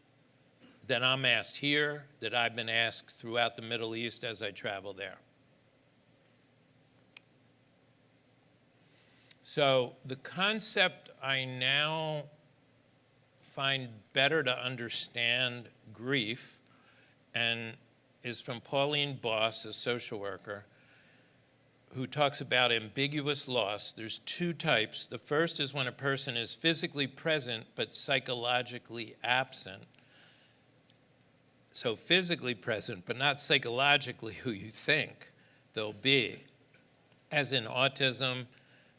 that I'm asked here, that I've been asked throughout the Middle East as I travel there. So the concept I now find better to understand grief and is from Pauline Boss, a social worker, who talks about ambiguous loss. There's two types. The first is when a person is physically present but psychologically absent. So physically present but not psychologically who you think they'll be, as in autism,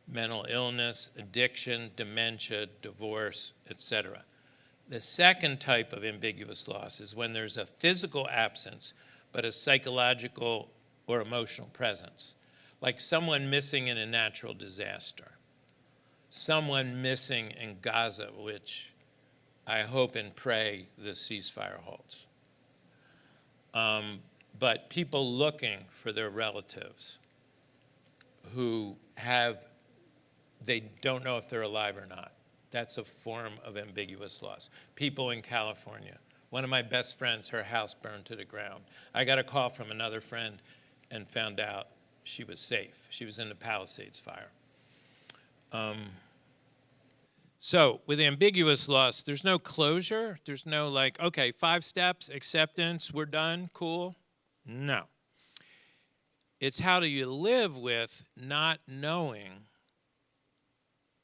mental illness, addiction, dementia, divorce, etc. The second type of ambiguous loss is when there's a physical absence but a psychological or emotional presence, like someone missing in a natural disaster, someone missing in Gaza, which I hope and pray the ceasefire holds. But people looking for their relatives who they don't know if they're alive or not. That's a form of ambiguous loss. People in California. One of my best friends, her house burned to the ground. I got a call from another friend and found out she was safe. She was in the Palisades fire. So with ambiguous loss, there's no closure. There's no like, okay, 5 steps, acceptance, we're done, cool. No. It's how do you live with not knowing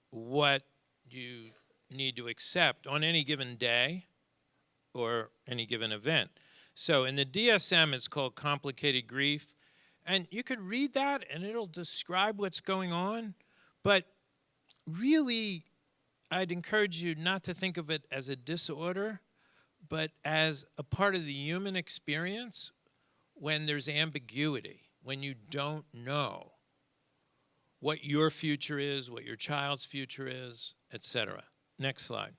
what you need to accept on any given day or any given event. So in the DSM, it's called complicated grief. And you could read that and it'll describe what's going on. But really, I'd encourage you not to think of it as a disorder, but as a part of the human experience when there's ambiguity, when you don't know what your future is, what your child's future is, etc. Next slide.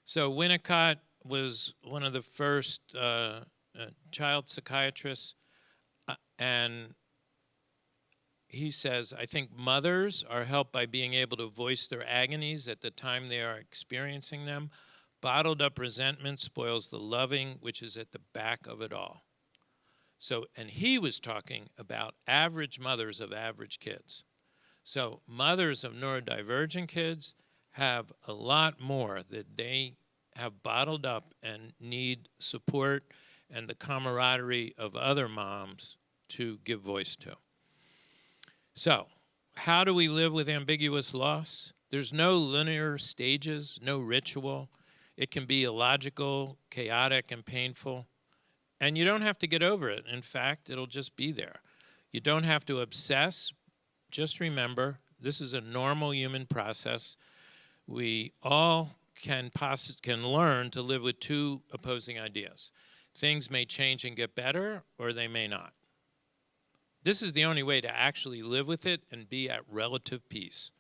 So Winnicott was one of the first child psychiatrists, and he says, I think mothers are helped by being able to voice their agonies at the time they are experiencing them, Bottled up resentment spoils the loving which is at the back of it all. So, and he was talking about average mothers of average kids. So mothers of neurodivergent kids have a lot more that they have bottled up and need support and the camaraderie of other moms to give voice to. So, how do we live with ambiguous loss? There's no linear stages, no ritual. It can be illogical, chaotic, and painful. And you don't have to get over it. In fact, it'll just be there. You don't have to obsess. Just remember, this is a normal human process. We all can learn to live with two opposing ideas. Things may change and get better, or they may not. This is the only way to actually live with it and be at relative peace.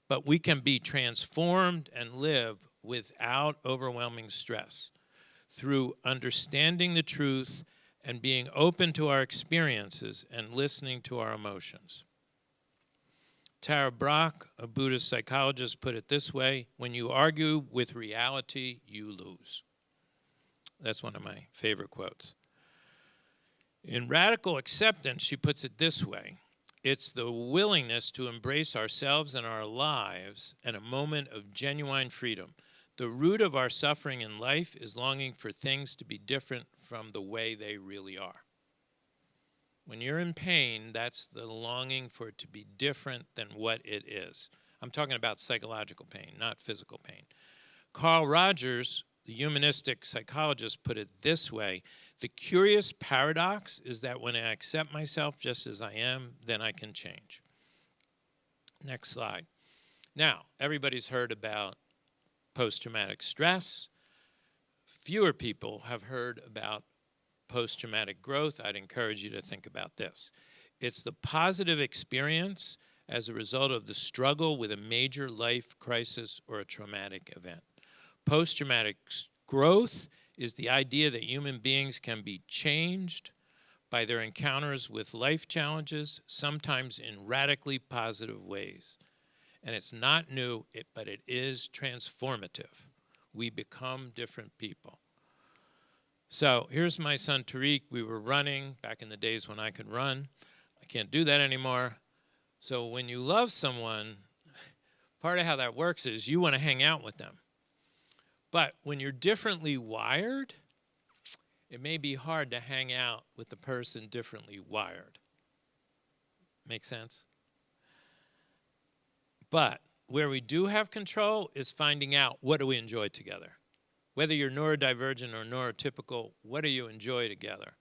But we can be transformed and live without overwhelming stress through understanding the truth and being open to our experiences and listening to our emotions. Tara Brach, a Buddhist psychologist, put it this way: when you argue with reality, you lose. That's one of my favorite quotes. In Radical Acceptance, she puts it this way: it's the willingness to embrace ourselves and our lives in a moment of genuine freedom. The root of our suffering in life is longing for things to be different from the way they really are. When you're in pain, that's the longing for it to be different than what it is. I'm talking about psychological pain, not physical pain. Carl Rogers, the humanistic psychologist, put it this way: the curious paradox is that when I accept myself just as I am, then I can change. Next slide. Now, everybody's heard about post-traumatic stress. Fewer people have heard about post-traumatic growth. I'd encourage you to think about this. It's the positive experience as a result of the struggle with a major life crisis or a traumatic event. Post-traumatic growth is the idea that human beings can be changed by their encounters with life challenges, sometimes in radically positive ways. And it's not new, but it is transformative. We become different people. So here's my son Tariq. We were running back in the days when I could run. I can't do that anymore. So when you love someone, part of how that works is you want to hang out with them. But when you're differently wired, it may be hard to hang out with the person differently wired. Make sense? But where we do have control is finding out, what do we enjoy together? Whether you're neurodivergent or neurotypical, what do you enjoy together?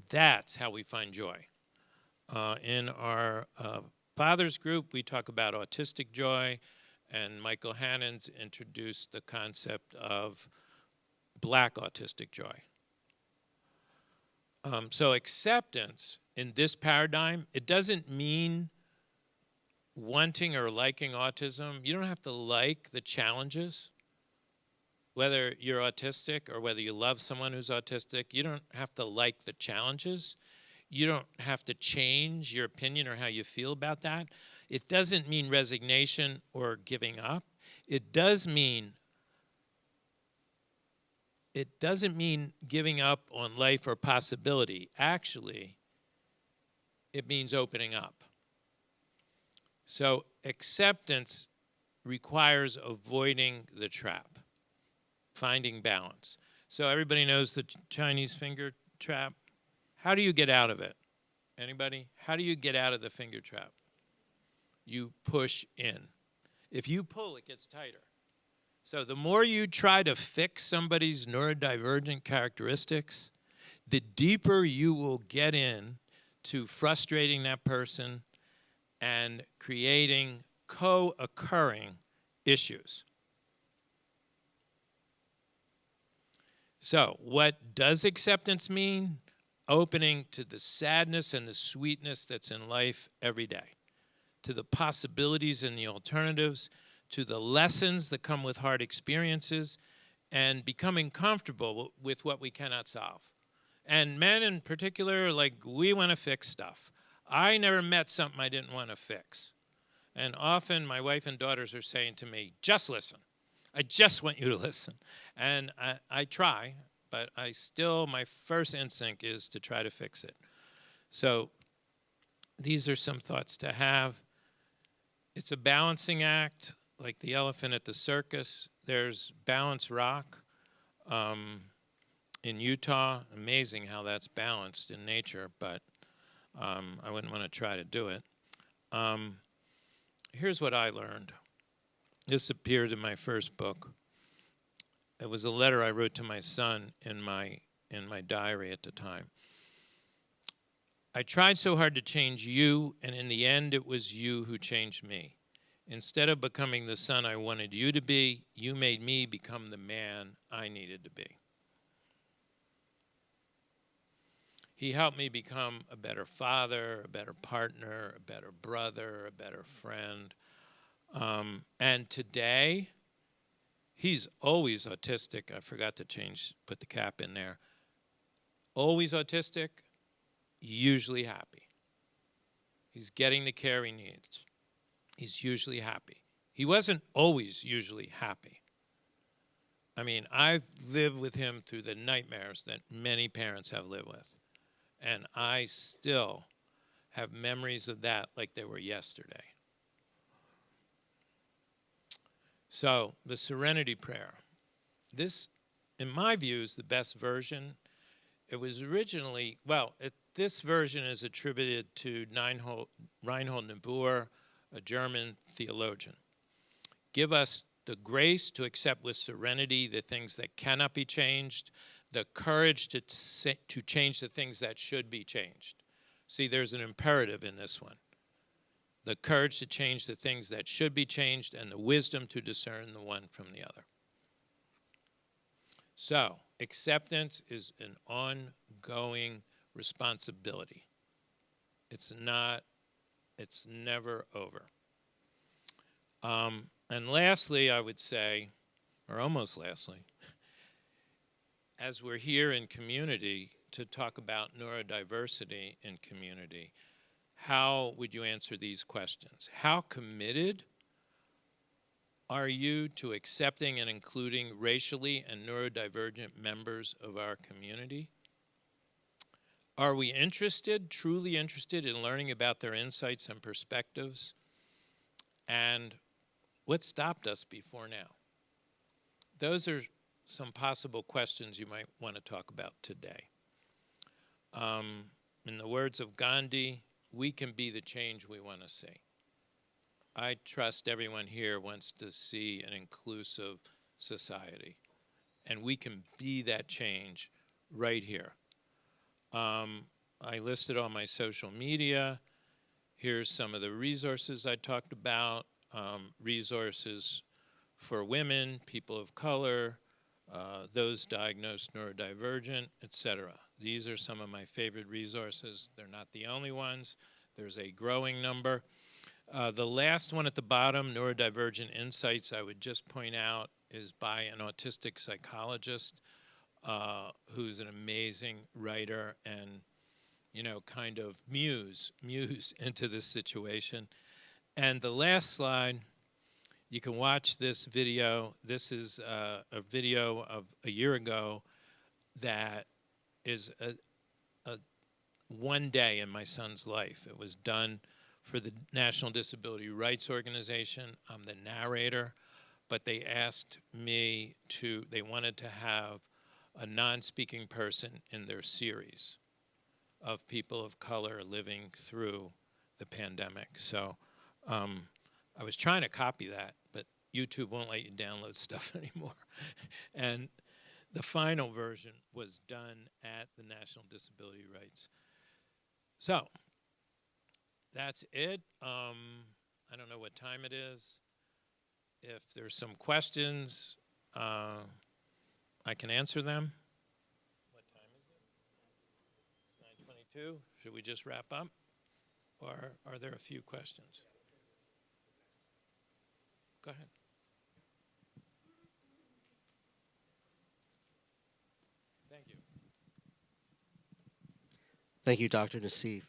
That's how we find joy. In our fathers group, we talk about autistic joy, and Michael Hannon's introduced the concept of Black autistic joy. So acceptance in this paradigm, it doesn't mean wanting or liking autism. You don't have to like the challenges. Whether you're autistic or whether you love someone who's autistic, you don't have to like the challenges. You don't have to change your opinion or how you feel about that. It doesn't mean resignation or giving up. It doesn't mean giving up on life or possibility. Actually, it means opening up. So acceptance requires avoiding the trap, finding balance. So everybody knows the Chinese finger trap. How do you get out of it? Anybody? How do you get out of the finger trap? You push in. If you pull, it gets tighter. So the more you try to fix somebody's neurodivergent characteristics, the deeper you will get in to frustrating that person and creating co-occurring issues. So what does acceptance mean? Opening to the sadness and the sweetness that's in life every day, to the possibilities and the alternatives, to the lessons that come with hard experiences, and becoming comfortable with what we cannot solve. And men in particular, like, we want to fix stuff. I never met something I didn't want to fix. And often my wife and daughters are saying to me, just listen. I just want you to listen. And I try, but I still, my first instinct is to try to fix it. So these are some thoughts to have. It's a balancing act, like the elephant at the circus. There's Balance Rock in Utah. Amazing how that's balanced in nature, but I wouldn't want to try to do it. Here's what I learned. This appeared in my first book. It was a letter I wrote to my son in my diary at the time. I tried so hard to change you, and in the end, it was you who changed me. Instead of becoming the son I wanted you to be, you made me become the man I needed to be. He helped me become a better father, a better partner, a better brother, a better friend. And today, he's always autistic. I forgot to put the cap in there. Always autistic, usually happy. He's getting the care he needs. He's usually happy. He wasn't always usually happy. I mean, I've lived with him through the nightmares that many parents have lived with. And I still have memories of that like they were yesterday. So, the Serenity Prayer. This, in my view, is the best version. It was originally, this version is attributed to Reinhold Niebuhr, a German theologian. Give us the grace to accept with serenity the things that cannot be changed, the courage to change the things that should be changed. See, there's an imperative in this one. The courage to change the things that should be changed and the wisdom to discern the one from the other. So, acceptance is an ongoing responsibility. It's never over. And lastly, I would say, or almost lastly, as we're here in community to talk about neurodiversity in community, how would you answer these questions? How committed are you to accepting and including racially and neurodivergent members of our community? Are we interested, truly interested in learning about their insights and perspectives? And what stopped us before now? Those are some possible questions you might want to talk about today. In the words of Gandhi, we can be the change we want to see. I trust everyone here wants to see an inclusive society, and we can be that change right here. I listed on my social media. Here's some of the resources I talked about, resources for women, people of color, those diagnosed neurodivergent, etc. These are some of my favorite resources. They're not the only ones. There's a growing number. The last one at the bottom, Neurodivergent Insights, I would just point out, is by an autistic psychologist who's an amazing writer and, kind of muse into this situation. And the last slide, you can watch this video. This is a video of a year ago that is a one day in my son's life. It was done for the National Disability Rights Organization. I'm the narrator, but they asked me they wanted to have a non-speaking person in their series of people of color living through the pandemic. So I was trying to copy that, but YouTube won't let you download stuff anymore. And the final version was done at the National Disability Rights. So that's it. I don't know what time it is. If there's some questions, I can answer them. What time is it? It's 9:22. Should we just wrap up? Or are there a few questions? Go ahead. Thank you. Thank you, Dr. Naseef.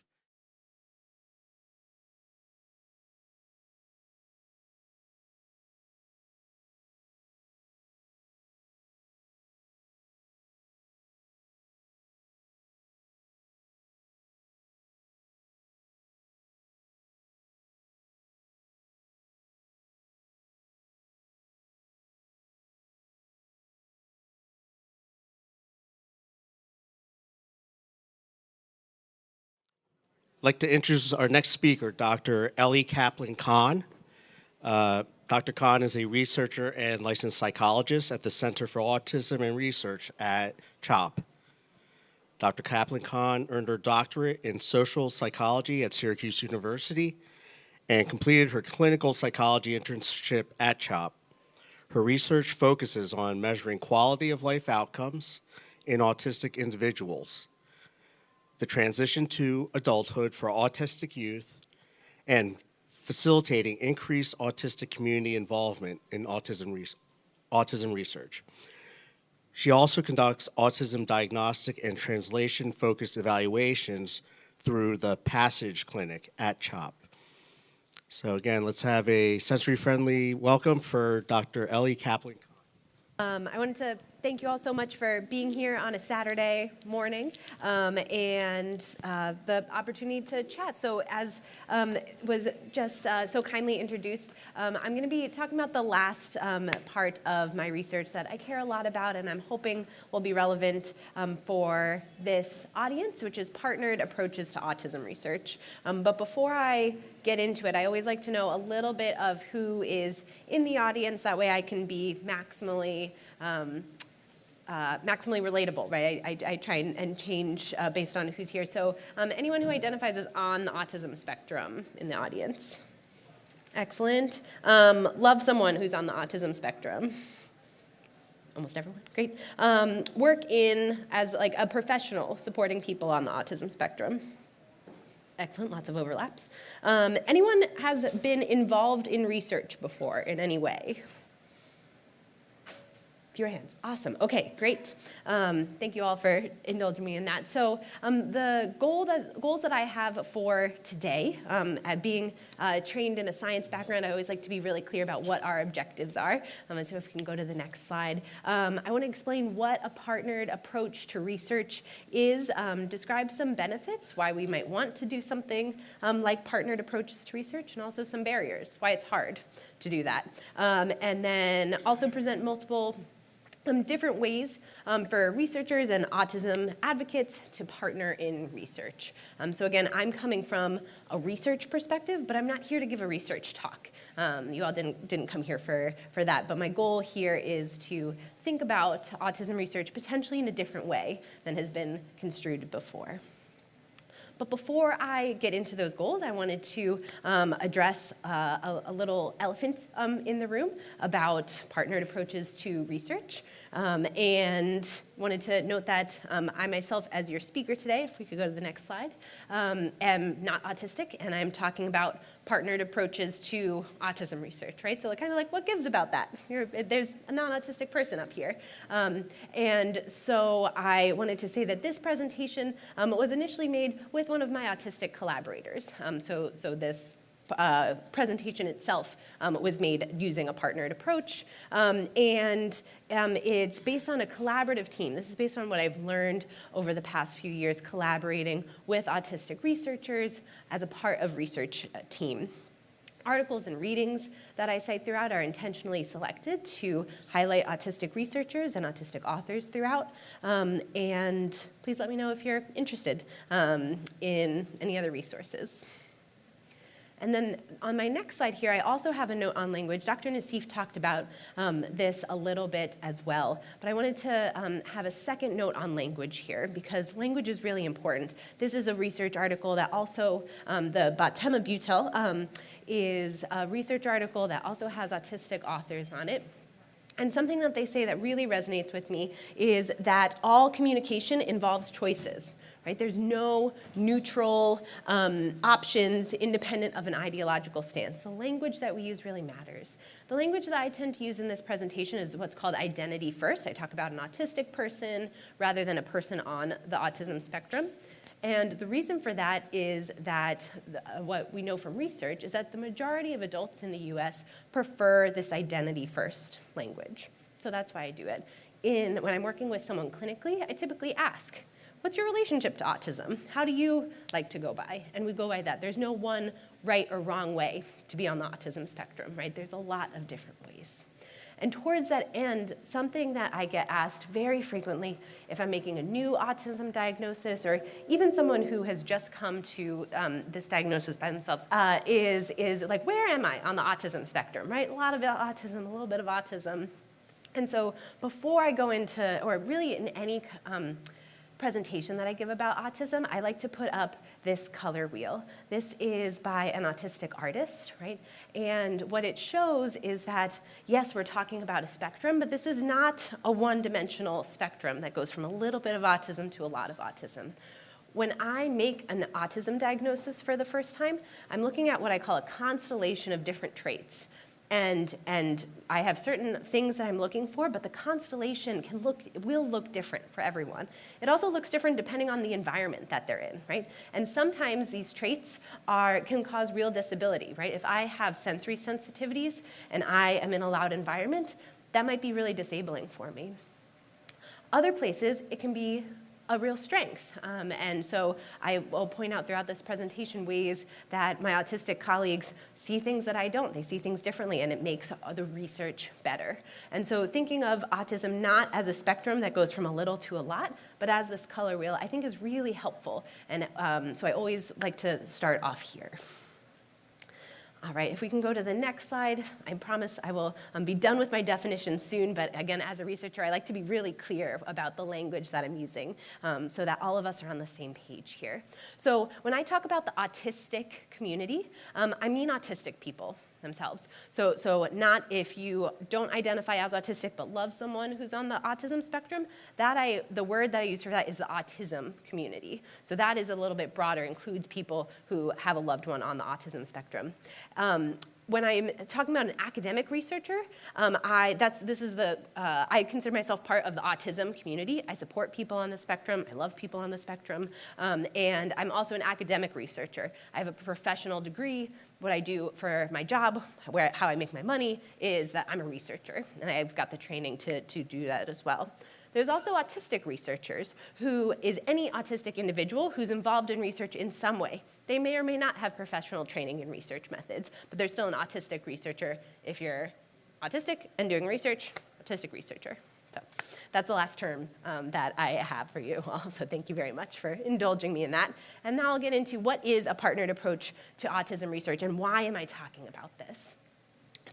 like to introduce our next speaker, Dr. Ellie Kaplan-Kahn. Dr. Kahn is a researcher and licensed psychologist at the Center for Autism and Research at CHOP. Dr. Kaplan-Kahn earned her doctorate in social psychology at Syracuse University and completed her clinical psychology internship at CHOP. Her research focuses on measuring quality of life outcomes in autistic individuals, the transition to adulthood for autistic youth, and facilitating increased autistic community involvement in autism research. She also conducts autism diagnostic and translation-focused evaluations through the Passage Clinic at CHOP. So again, let's have a sensory-friendly welcome for Dr. Ellie Kaplan-Kahn. I wanted to thank you all so much for being here on a Saturday morning and the opportunity to chat. So as was just so kindly introduced, I'm going to be talking about the last part of my research that I care a lot about and I'm hoping will be relevant for this audience, which is partnered approaches to autism research. But before I get into it, I always like to know a little bit of who is in the audience. That way I can be maximally relatable, right? I try and change based on who's here. So anyone who identifies as on the autism spectrum in the audience? Excellent. Love someone who's on the autism spectrum. Almost everyone, great. Work as like a professional supporting people on the autism spectrum. Excellent, lots of overlaps. Anyone has been involved in research before in any way? Fewer hands, awesome, okay, great. Thank you all for indulging me in that. So the goals that I have for today, at being trained in a science background, I always like to be really clear about what our objectives are. And so if we can go to the next slide. I want to explain what a partnered approach to research is, describe some benefits, why we might want to do something like partnered approaches to research, and also some barriers, why it's hard to do that. And then also present multiple different ways for researchers and autism advocates to partner in research. So again, I'm coming from a research perspective, but I'm not here to give a research talk. You all didn't come here for that, but my goal here is to think about autism research potentially in a different way than has been construed before. But before I get into those goals, I wanted to address a little elephant in the room about partnered approaches to research. And wanted to note that I myself, as your speaker today, if we could go to the next slide, am not autistic, and I'm talking about partnered approaches to autism research, right? So kind of like, what gives about that? There's a non-autistic person up here. And so I wanted to say that this presentation was initially made with one of my autistic collaborators. So this presentation itself was made using a partnered approach, and it's based on a collaborative team. This is based on what I've learned over the past few years collaborating with autistic researchers as a part of research team. Articles and readings that I cite throughout are intentionally selected to highlight autistic researchers and autistic authors throughout, and please let me know if you're interested in any other resources. And then on my next slide here, I also have a note on language. Dr. Naseef talked about this a little bit as well, but I wanted to have a second note on language here because language is really important. This is a research article that also, the Batema Butel is a research article that also has autistic authors on it. And something that they say that really resonates with me is that all communication involves choices. Right? There's no neutral options independent of an ideological stance. The language that we use really matters. The language that I tend to use in this presentation is what's called identity first. I talk about an autistic person rather than a person on the autism spectrum. And the reason for that is that what we know from research is that the majority of adults in the US prefer this identity first language. So that's why I do it. When I'm working with someone clinically, I typically ask, what's your relationship to autism? How do you like to go by? And we go by that. There's no one right or wrong way to be on the autism spectrum, right? There's a lot of different ways. And towards that end, something that I get asked very frequently if I'm making a new autism diagnosis, or even someone who has just come to this diagnosis by themselves, is like, where am I on the autism spectrum, right? A lot of autism, a little bit of autism. And so before I go into, or really in any presentation that I give about autism, I like to put up this color wheel. This is by an autistic artist, right? And what it shows is that, yes, we're talking about a spectrum, but this is not a one-dimensional spectrum that goes from a little bit of autism to a lot of autism. When I make an autism diagnosis for the first time, I'm looking at what I call a constellation of different traits. And I have certain things that I'm looking for, but the constellation will look different for everyone. It also looks different depending on the environment that they're in, right? And sometimes these traits can cause real disability, right? If I have sensory sensitivities and I am in a loud environment, that might be really disabling for me. Other places, it can be a real strength. And so I will point out throughout this presentation ways that my autistic colleagues see things that I don't. They see things differently, and it makes the research better. And so thinking of autism not as a spectrum that goes from a little to a lot, but as this color wheel, I think is really helpful. And so I always like to start off here. All right, if we can go to the next slide, I promise I will be done with my definition soon, but again, as a researcher, I like to be really clear about the language that I'm using so that all of us are on the same page here. So when I talk about the autistic community, I mean autistic people themselves. So not if you don't identify as autistic but love someone who's on the autism spectrum. The word that I use for that is the autism community. So that is a little bit broader, includes people who have a loved one on the autism spectrum. When I'm talking about an academic researcher, I consider myself part of the autism community. I support people on the spectrum. I love people on the spectrum. And I'm also an academic researcher. I have a professional degree. What I do for my job, how I make my money, is that I'm a researcher. And I've got the training to do that as well. There's also autistic researchers, who is any autistic individual who's involved in research in some way. They may or may not have professional training in research methods, but they're still an autistic researcher. If you're autistic and doing research, autistic researcher. So that's the last term that I have for you all. So thank you very much for indulging me in that. And now I'll get into what is a partnered approach to autism research and why am I talking about this.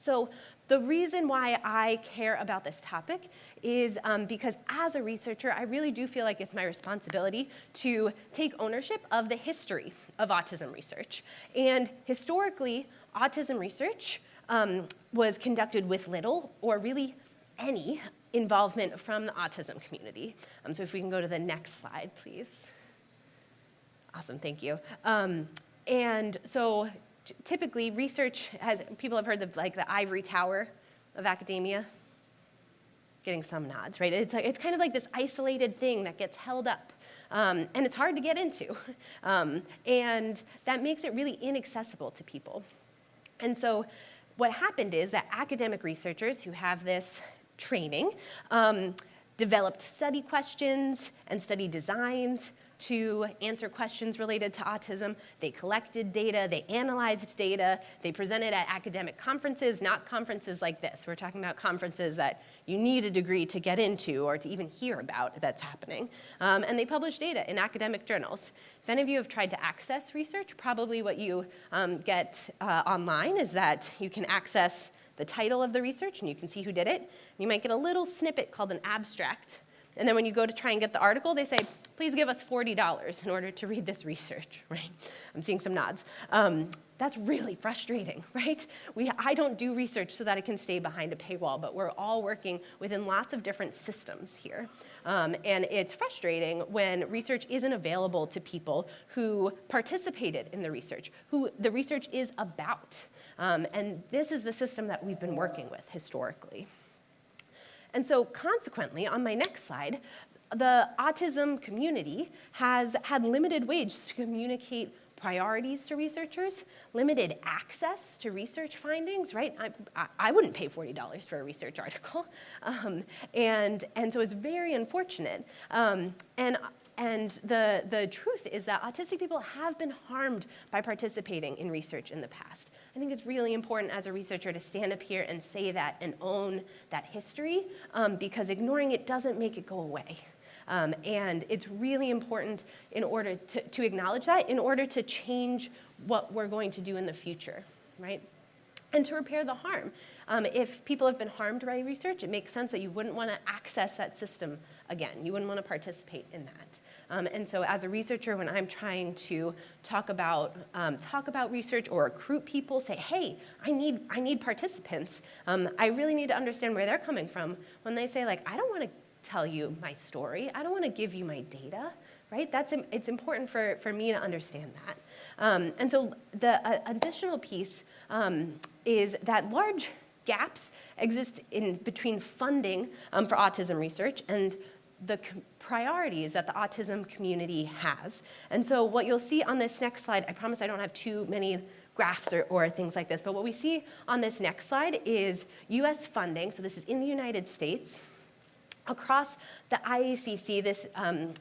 So the reason why I care about this topic is because as a researcher, I really do feel like it's my responsibility to take ownership of the history of autism research. And historically, autism research was conducted with little or really any involvement from the autism community. So if we can go to the next slide, please. Awesome, thank you. And so typically research people have heard of like the ivory tower of academia. Getting some nods, right? It's kind of like this isolated thing that gets held up. And it's hard to get into. And that makes it really inaccessible to people. And so what happened is that academic researchers who have this training developed study questions and study designs to answer questions related to autism. They collected data, they analyzed data, they presented at academic conferences, not conferences like this. We're talking about conferences that you need a degree to get into or to even hear about that's happening. And they published data in academic journals. If any of you have tried to access research, probably what you get online is that you can access the title of the research and you can see who did it. You might get a little snippet called an abstract. And then when you go to try and get the article, they say, please give us $40 in order to read this research, right? I'm seeing some nods. That's really frustrating, right? I don't do research so that it can stay behind a paywall, but we're all working within lots of different systems here. And it's frustrating when research isn't available to people who participated in the research, who the research is about. And this is the system that we've been working with historically. And so consequently, on my next slide, the autism community has had limited ways to communicate priorities to researchers, limited access to research findings, right? I wouldn't pay $40 for a research article. And so it's very unfortunate. And the truth is that autistic people have been harmed by participating in research in the past. I think it's really important as a researcher to stand up here and say that and own that history, because ignoring it doesn't make it go away. And it's really important in order to acknowledge that in order to change what we're going to do in the future, right? And to repair the harm. If people have been harmed by research, it makes sense that you wouldn't want to access that system again. You wouldn't want to participate in that. And so as a researcher, when I'm trying to talk about research or recruit people, say, hey, I need participants, I really need to understand where they're coming from when they say, like, I don't want to tell you my story. I don't want to give you my data, right? It's important for me to understand that. And so the additional piece is that large gaps exist in between funding for autism research and the priorities that the autism community has. And so what you'll see on this next slide, I promise I don't have too many graphs or things like this, but what we see on this next slide is US funding, so this is in the United States. Across the IACC, this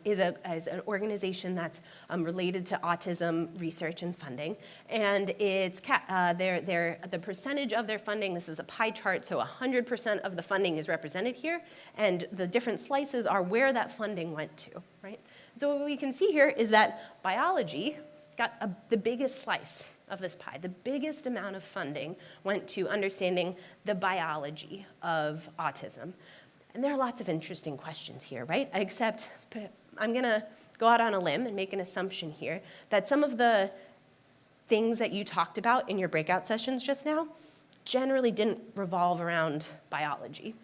is an organization that's related to autism research and funding, and it's the percentage of their funding. This is a pie chart, so 100% of the funding is represented here, and the different slices are where that funding went to, right? So what we can see here is that biology got the biggest slice of this pie. The biggest amount of funding went to understanding the biology of autism. And there are lots of interesting questions here, right? Except I'm going to go out on a limb and make an assumption here that some of the things that you talked about in your breakout sessions just now generally didn't revolve around biology.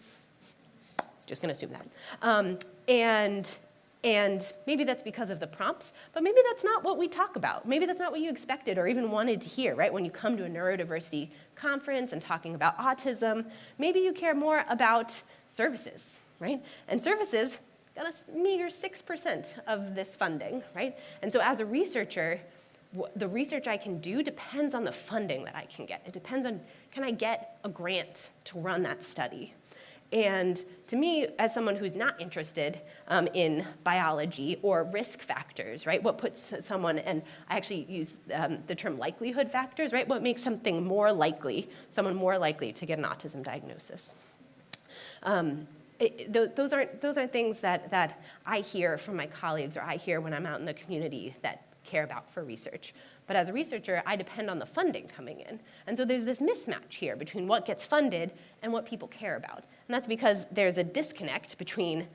Just going to assume that. And maybe that's because of the prompts, but maybe that's not what we talk about. Maybe that's not what you expected or even wanted to hear, right? When you come to a neurodiversity conference and talking about autism, maybe you care more about services, right? And services got a meager 6% of this funding, right? And so as a researcher, the research I can do depends on the funding that I can get. It depends on, can I get a grant to run that study? And to me, as someone who's not interested in biology or risk factors, right, what puts someone, and I actually use the term likelihood factors, right, what makes someone more likely to get an autism diagnosis? Those aren't things that I hear from my colleagues or I hear when I'm out in the community that care about for research. But as a researcher, I depend on the funding coming in. And so there's this mismatch here between what gets funded and what people care about. And that's because there's a disconnect between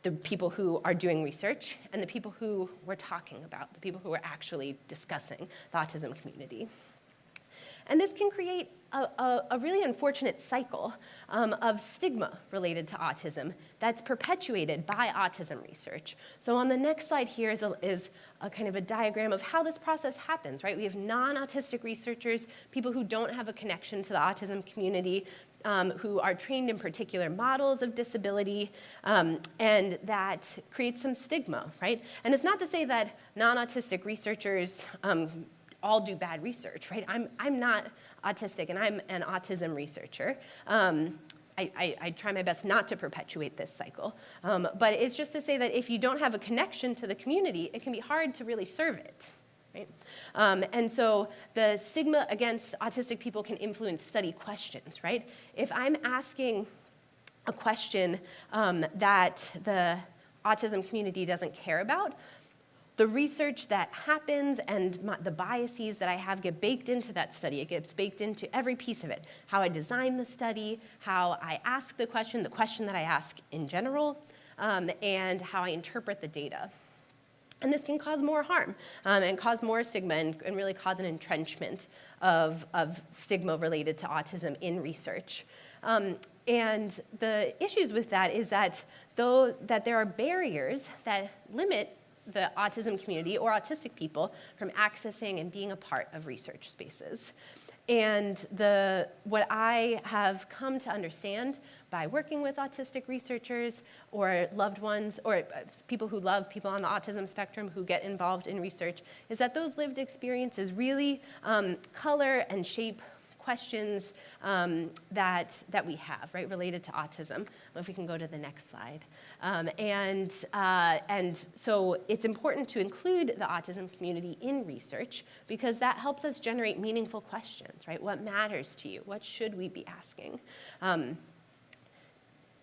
the people who are doing research and the people who we're talking about, the people who are actually discussing the autism community. And this can create a really unfortunate cycle of stigma related to autism that's perpetuated by autism research. So on the next slide here is a kind of a diagram of how this process happens, right? We have non-autistic researchers, people who don't have a connection to the autism community, who are trained in particular models of disability, and that creates some stigma, right? And it's not to say that non-autistic researchers all do bad research, right? I'm not autistic, and I'm an autism researcher. I try my best not to perpetuate this cycle. But it's just to say that if you don't have a connection to the community, it can be hard to really serve it, right? And so the stigma against autistic people can influence study questions, right? If I'm asking a question that the autism community doesn't care about, the research that happens and the biases that I have get baked into that study. It gets baked into every piece of it. How I design the study, how I ask the question that I ask in general, and how I interpret the data. And this can cause more harm and cause more stigma and really cause an entrenchment of stigma related to autism in research. And the issues with that is that there are barriers that limit the autism community or autistic people from accessing and being a part of research spaces. And what I have come to understand by working with autistic researchers or loved ones or people who love people on the autism spectrum who get involved in research is that those lived experiences really color and shape questions that we have, right, related to autism. If we can go to the next slide. And so it's important to include the autism community in research because that helps us generate meaningful questions, right? What matters to you? What should we be asking?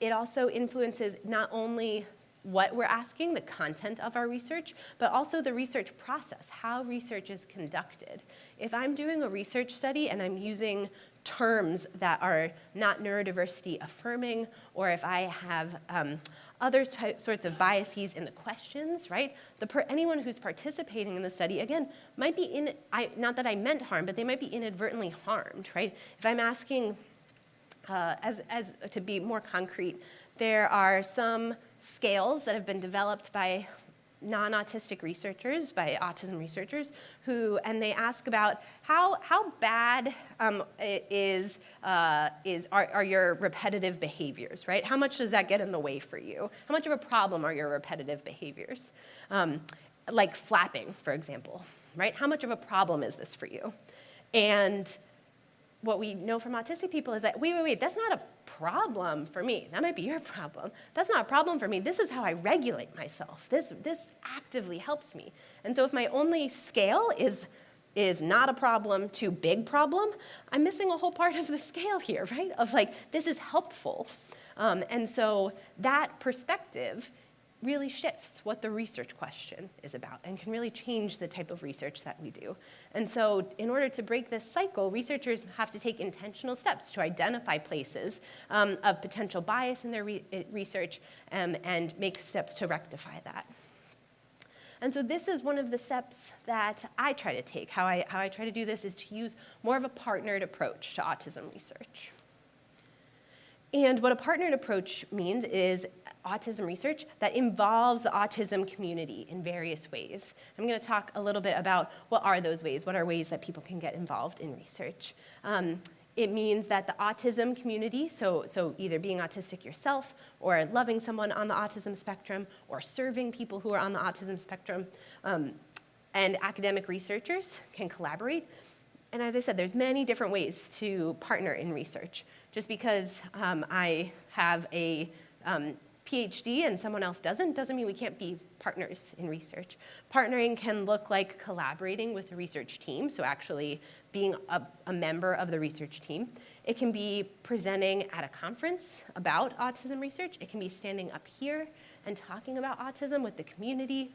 It also influences not only what we're asking, the content of our research, but also the research process, how research is conducted. If I'm doing a research study and I'm using terms that are not neurodiversity affirming, or if I have other sorts of biases in the questions, right? Anyone who's participating in the study, again, might be, not that I meant harm, but they might be inadvertently harmed, right? If I'm asking, to be more concrete, there are some scales that have been developed by non-autistic researchers, by autism researchers, and they ask about how bad are your repetitive behaviors, right? How much does that get in the way for you? How much of a problem are your repetitive behaviors? Like flapping, for example, right? How much of a problem is this for you? And what we know from autistic people is that, wait, that's not a problem for me. That might be your problem. That's not a problem for me. This is how I regulate myself. This actively helps me. And so if my only scale is not a problem to big problem, I'm missing a whole part of the scale here, right? Of like, this is helpful. And so that perspective really shifts what the research question is about and can really change the type of research that we do. And so in order to break this cycle, researchers have to take intentional steps to identify places of potential bias in their research and make steps to rectify that. And so this is one of the steps that I try to take. How I try to do this is to use more of a partnered approach to autism research. And what a partnered approach means is autism research that involves the autism community in various ways. I'm going to talk a little bit about what are those ways, what are ways that people can get involved in research. It means that the autism community, so either being autistic yourself or loving someone on the autism spectrum or serving people who are on the autism spectrum, and academic researchers can collaborate. And as I said, there's many different ways to partner in research. Just because I have a PhD and someone else doesn't mean we can't be partners in research. Partnering can look like collaborating with the research team, so actually being a member of the research team. It can be presenting at a conference about autism research. It can be standing up here and talking about autism with the community.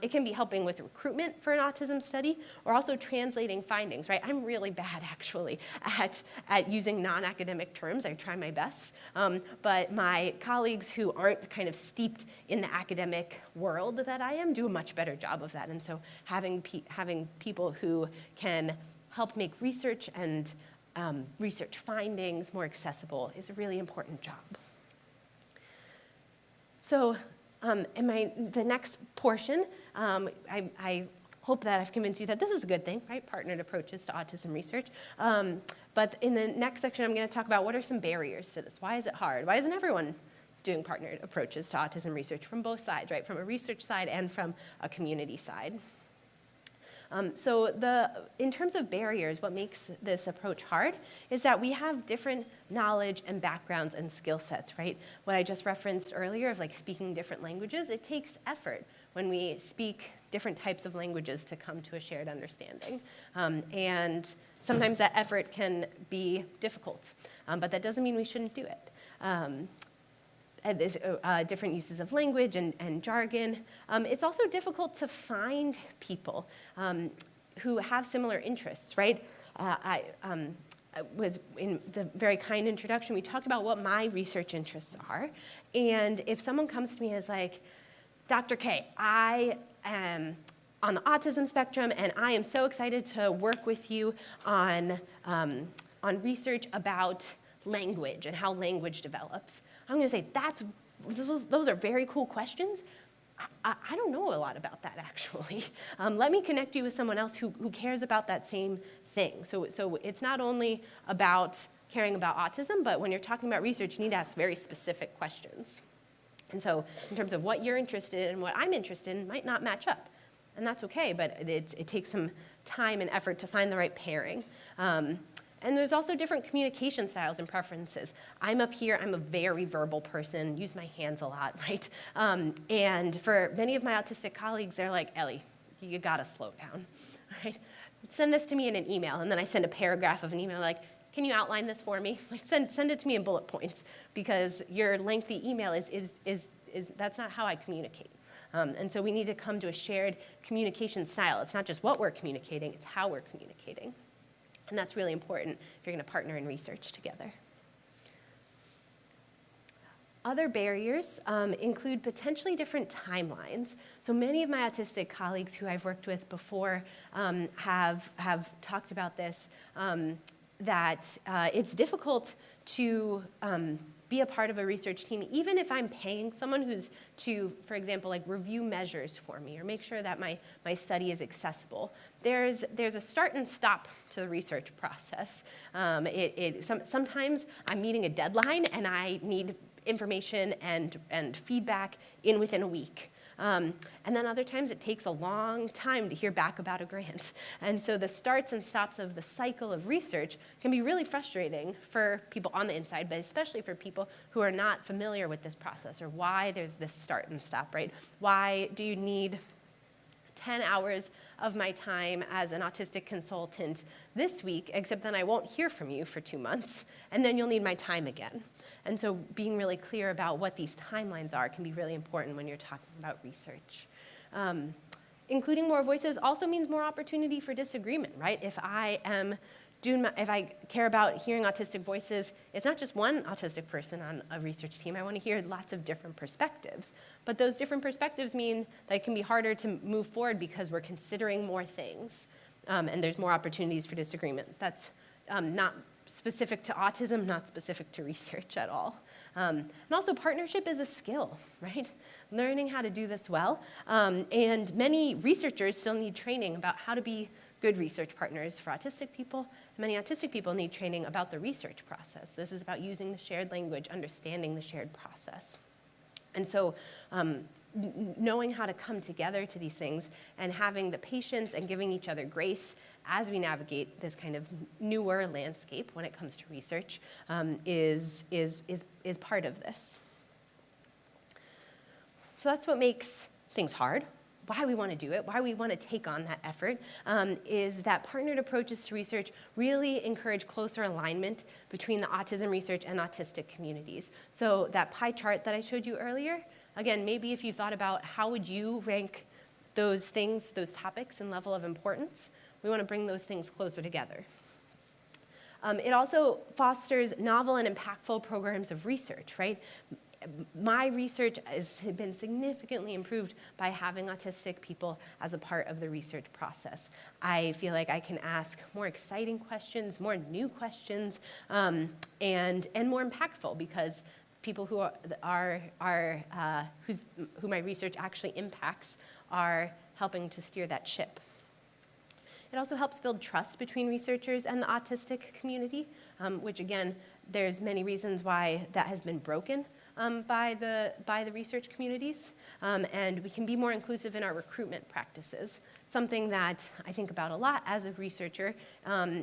It can be helping with recruitment for an autism study, or also translating findings, right? I'm really bad, actually, at using non-academic terms. I try my best. But my colleagues who aren't kind of steeped in the academic world that I am do a much better job of that. And so having people who can help make research and research findings more accessible is a really important job. So in the next portion, I hope that I've convinced you that this is a good thing, right? Partnered approaches to autism research. But in the next section, I'm going to talk about what are some barriers to this. Why is it hard? Why isn't everyone doing partnered approaches to autism research from both sides, right? From a research side and from a community side. In terms of barriers, what makes this approach hard is that we have different knowledge and backgrounds and skill sets, right? What I just referenced earlier of like speaking different languages, it takes effort when we speak different types of languages to come to a shared understanding. And sometimes that effort can be difficult, but that doesn't mean we shouldn't do it. Different uses of language and jargon. It's also difficult to find people who have similar interests, right? I was in the very kind introduction, we talked about what my research interests are. And if someone comes to me as like, Dr. K, I am on the autism spectrum and I am so excited to work with you on research about language and how language develops. I'm going to say, those are very cool questions. I don't know a lot about that, actually. Let me connect you with someone else who cares about that same thing. So it's not only about caring about autism, but when you're talking about research, you need to ask very specific questions. And so in terms of what you're interested in and what I'm interested in might not match up. And that's okay, but it takes some time and effort to find the right pairing. And there's also different communication styles and preferences. I'm up here, I'm a very verbal person, use my hands a lot, right? And for many of my autistic colleagues, they're like, Ellie, you gotta slow down, right? Send this to me in an email, and then I send a paragraph of an email like, can you outline this for me? Like send it to me in bullet points, because your lengthy email is that's not how I communicate. And so we need to come to a shared communication style. It's not just what we're communicating, it's how we're communicating. And that's really important if you're going to partner in research together. Other barriers include potentially different timelines. So many of my autistic colleagues who I've worked with before have talked about this, that it's difficult to be a part of a research team, even if I'm paying someone who's to, for example, like review measures for me or make sure that my study is accessible. There's a start and stop to the research process. Sometimes I'm meeting a deadline and I need information and feedback within a week. And then other times it takes a long time to hear back about a grant. And so the starts and stops of the cycle of research can be really frustrating for people on the inside, but especially for people who are not familiar with this process or why there's this start and stop, right? Why do you need 10 hours of my time as an autistic consultant this week, except then I won't hear from you for 2 months, and then you'll need my time again. And so being really clear about what these timelines are can be really important when you're talking about research. Including more voices also means more opportunity for disagreement, right? If I care about hearing autistic voices, it's not just one autistic person on a research team. I want to hear lots of different perspectives. But those different perspectives mean that it can be harder to move forward because we're considering more things, and there's more opportunities for disagreement. That's not specific to autism, not specific to research at all. And also partnership is a skill, right? Learning how to do this well. And many researchers still need training about how to be good research partners for autistic people. Many autistic people need training about the research process. This is about using the shared language, understanding the shared process. And so knowing how to come together to these things and having the patience and giving each other grace as we navigate this kind of newer landscape when it comes to research is part of this. So that's what makes things hard. Why we want to do it, why we want to take on that effort, is that partnered approaches to research really encourage closer alignment between the autism research and autistic communities. So that pie chart that I showed you earlier, again, maybe if you thought about how would you rank those things, those topics in level of importance, we want to bring those things closer together. It also fosters novel and impactful programs of research, right? My research has been significantly improved by having autistic people as a part of the research process. I feel like I can ask more exciting questions, more new questions, and more impactful because people who who my research actually impacts are helping to steer that ship. It also helps build trust between researchers and the autistic community, which again, there's many reasons why that has been broken by the research communities, and we can be more inclusive in our recruitment practices. Something that I think about a lot as a researcher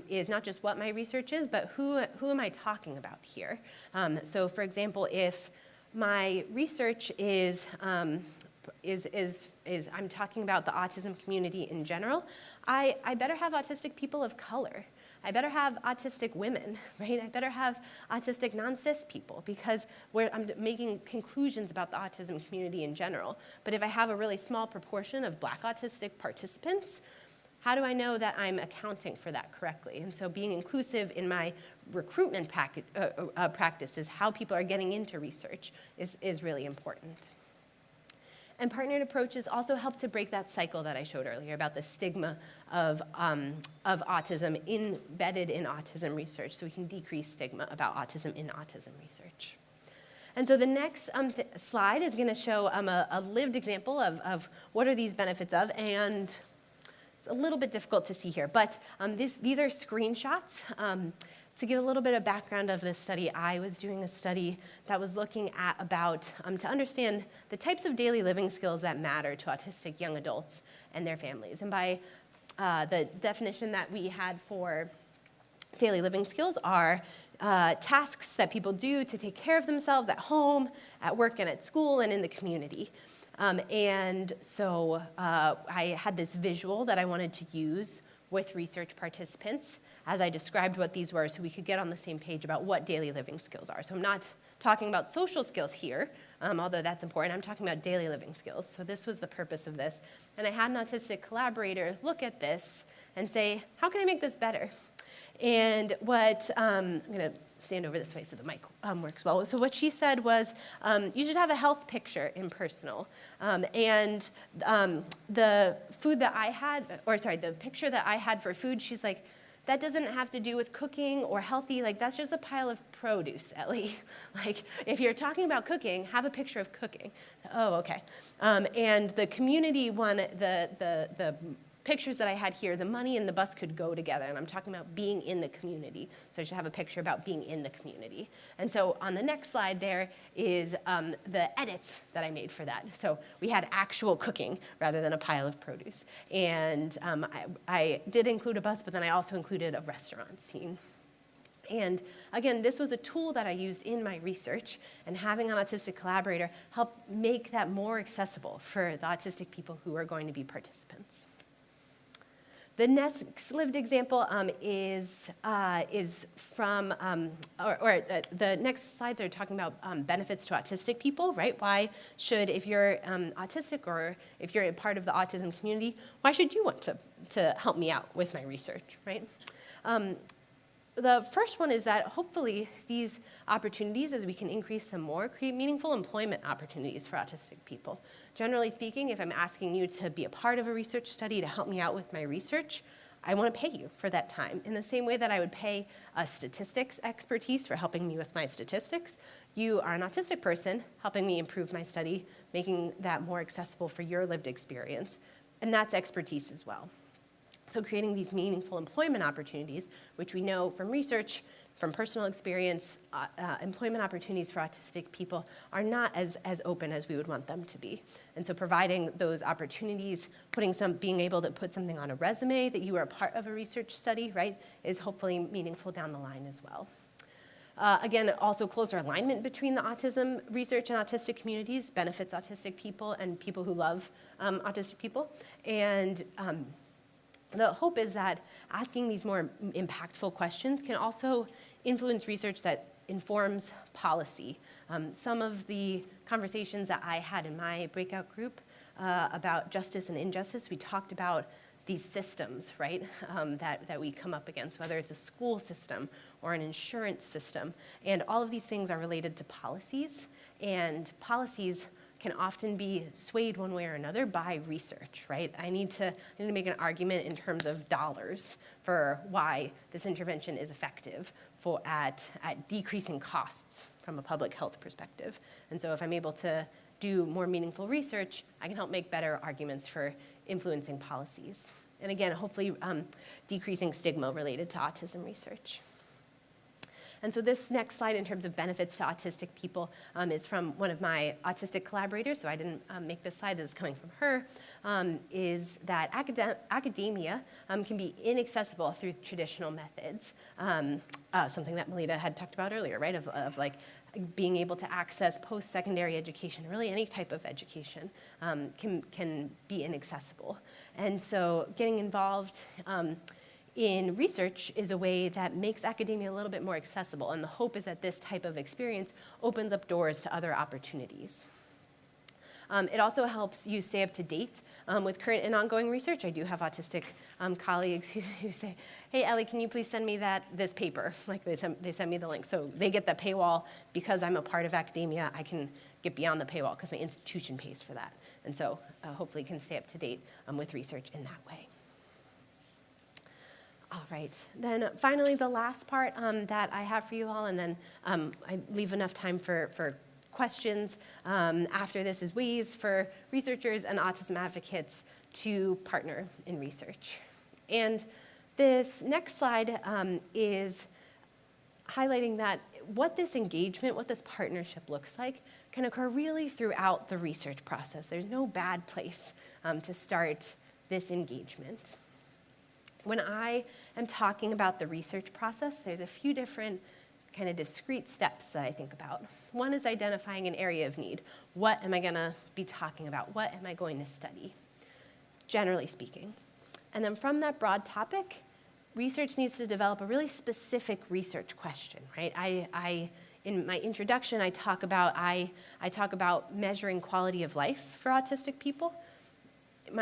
is not just what my research is, but who am I talking about here? So for example, if my research is I'm talking about the autism community in general, I better have autistic people of color. I better have autistic women, right? I better have autistic non-cis people because I'm making conclusions about the autism community in general. But if I have a really small proportion of Black autistic participants, how do I know that I'm accounting for that correctly? And so being inclusive in my recruitment practices, how people are getting into research is really important. And partnered approaches also help to break that cycle that I showed earlier about the stigma of autism embedded in autism research, so we can decrease stigma about autism in autism research. And so the next slide is going to show a lived example of what are these benefits of, and it's a little bit difficult to see here, but these are screenshots. To give a little bit of background of this study, I was doing a study that was looking at to understand the types of daily living skills that matter to autistic young adults and their families. And by the definition that we had for daily living skills are tasks that people do to take care of themselves at home, at work, and at school, and in the community. And so I had this visual that I wanted to use with research participants as I described what these were so we could get on the same page about what daily living skills are. So I'm not talking about social skills here, although that's important. I'm talking about daily living skills. So this was the purpose of this. And I had an autistic collaborator look at this and say, how can I make this better? And what, I'm going to stand over this way so the mic works well. So what she said was, you should have a health picture in personal. And the food that I had, or sorry, the picture that I had for food, she's like, that doesn't have to do with cooking or healthy, like that's just a pile of produce, Ellie. Like if you're talking about cooking, have a picture of cooking. Oh, okay. And the community one, the pictures that I had here, the money and the bus could go together, and I'm talking about being in the community. So I should have a picture about being in the community. And so on the next slide there is the edits that I made for that. So we had actual cooking rather than a pile of produce. And I did include a bus, but then I also included a restaurant scene. And again, this was a tool that I used in my research, and having an autistic collaborator helped make that more accessible for the autistic people who are going to be participants. The next lived example is from, the next slides are talking about benefits to autistic people, right? Why should, if you're autistic or if you're a part of the autism community, why should you want to help me out with my research, right? The first one is that hopefully these opportunities, as we can increase them more, create meaningful employment opportunities for autistic people. Generally speaking, if I'm asking you to be a part of a research study to help me out with my research, I want to pay you for that time. In the same way that I would pay a statistics expertise for helping me with my statistics, you are an autistic person helping me improve my study, making that more accessible for your lived experience, and that's expertise as well. So creating these meaningful employment opportunities, which we know from research, from personal experience, employment opportunities for autistic people are not as open as we would want them to be. And so providing those opportunities, being able to put something on a resume that you are a part of a research study, right, is hopefully meaningful down the line as well. Again, also closer alignment between the autism research and autistic communities benefits autistic people and people who love autistic people. And the hope is that asking these more impactful questions can also influence research that informs policy. Some of the conversations that I had in my breakout group about justice and injustice, we talked about these systems, right, that we come up against, whether it's a school system or an insurance system. And all of these things are related to policies, and policies can often be swayed one way or another by research, right? I need to make an argument in terms of dollars for why this intervention is effective at decreasing costs from a public health perspective. And so if I'm able to do more meaningful research, I can help make better arguments for influencing policies. And again, hopefully decreasing stigma related to autism research. And so this next slide in terms of benefits to autistic people is from one of my autistic collaborators, so I didn't make this slide, this is coming from her, is that academia can be inaccessible through traditional methods, something that Melita had talked about earlier, right, of like being able to access post-secondary education, really any type of education can be inaccessible. And so getting involved in research is a way that makes academia a little bit more accessible, and the hope is that this type of experience opens up doors to other opportunities. It also helps you stay up to date with current and ongoing research. I do have autistic colleagues who say, hey, Ellie, can you please send me this paper? Like they send me the link. So they get the paywall. Because I'm a part of academia, I can get beyond the paywall because my institution pays for that. And so hopefully can stay up to date with research in that way. All right, then finally the last part that I have for you all, and then I leave enough time for questions after this, is ways for researchers and autism advocates to partner in research. And this next slide is highlighting that what this engagement, what this partnership looks like can occur really throughout the research process. There's no bad place to start this engagement. When I am talking about the research process, there's a few different kind of discrete steps that I think about. One is identifying an area of need. What am I going to be talking about? What am I going to study, generally speaking? And then from that broad topic, research needs to develop a really specific research question, right? In my introduction, I talk about measuring quality of life for autistic people.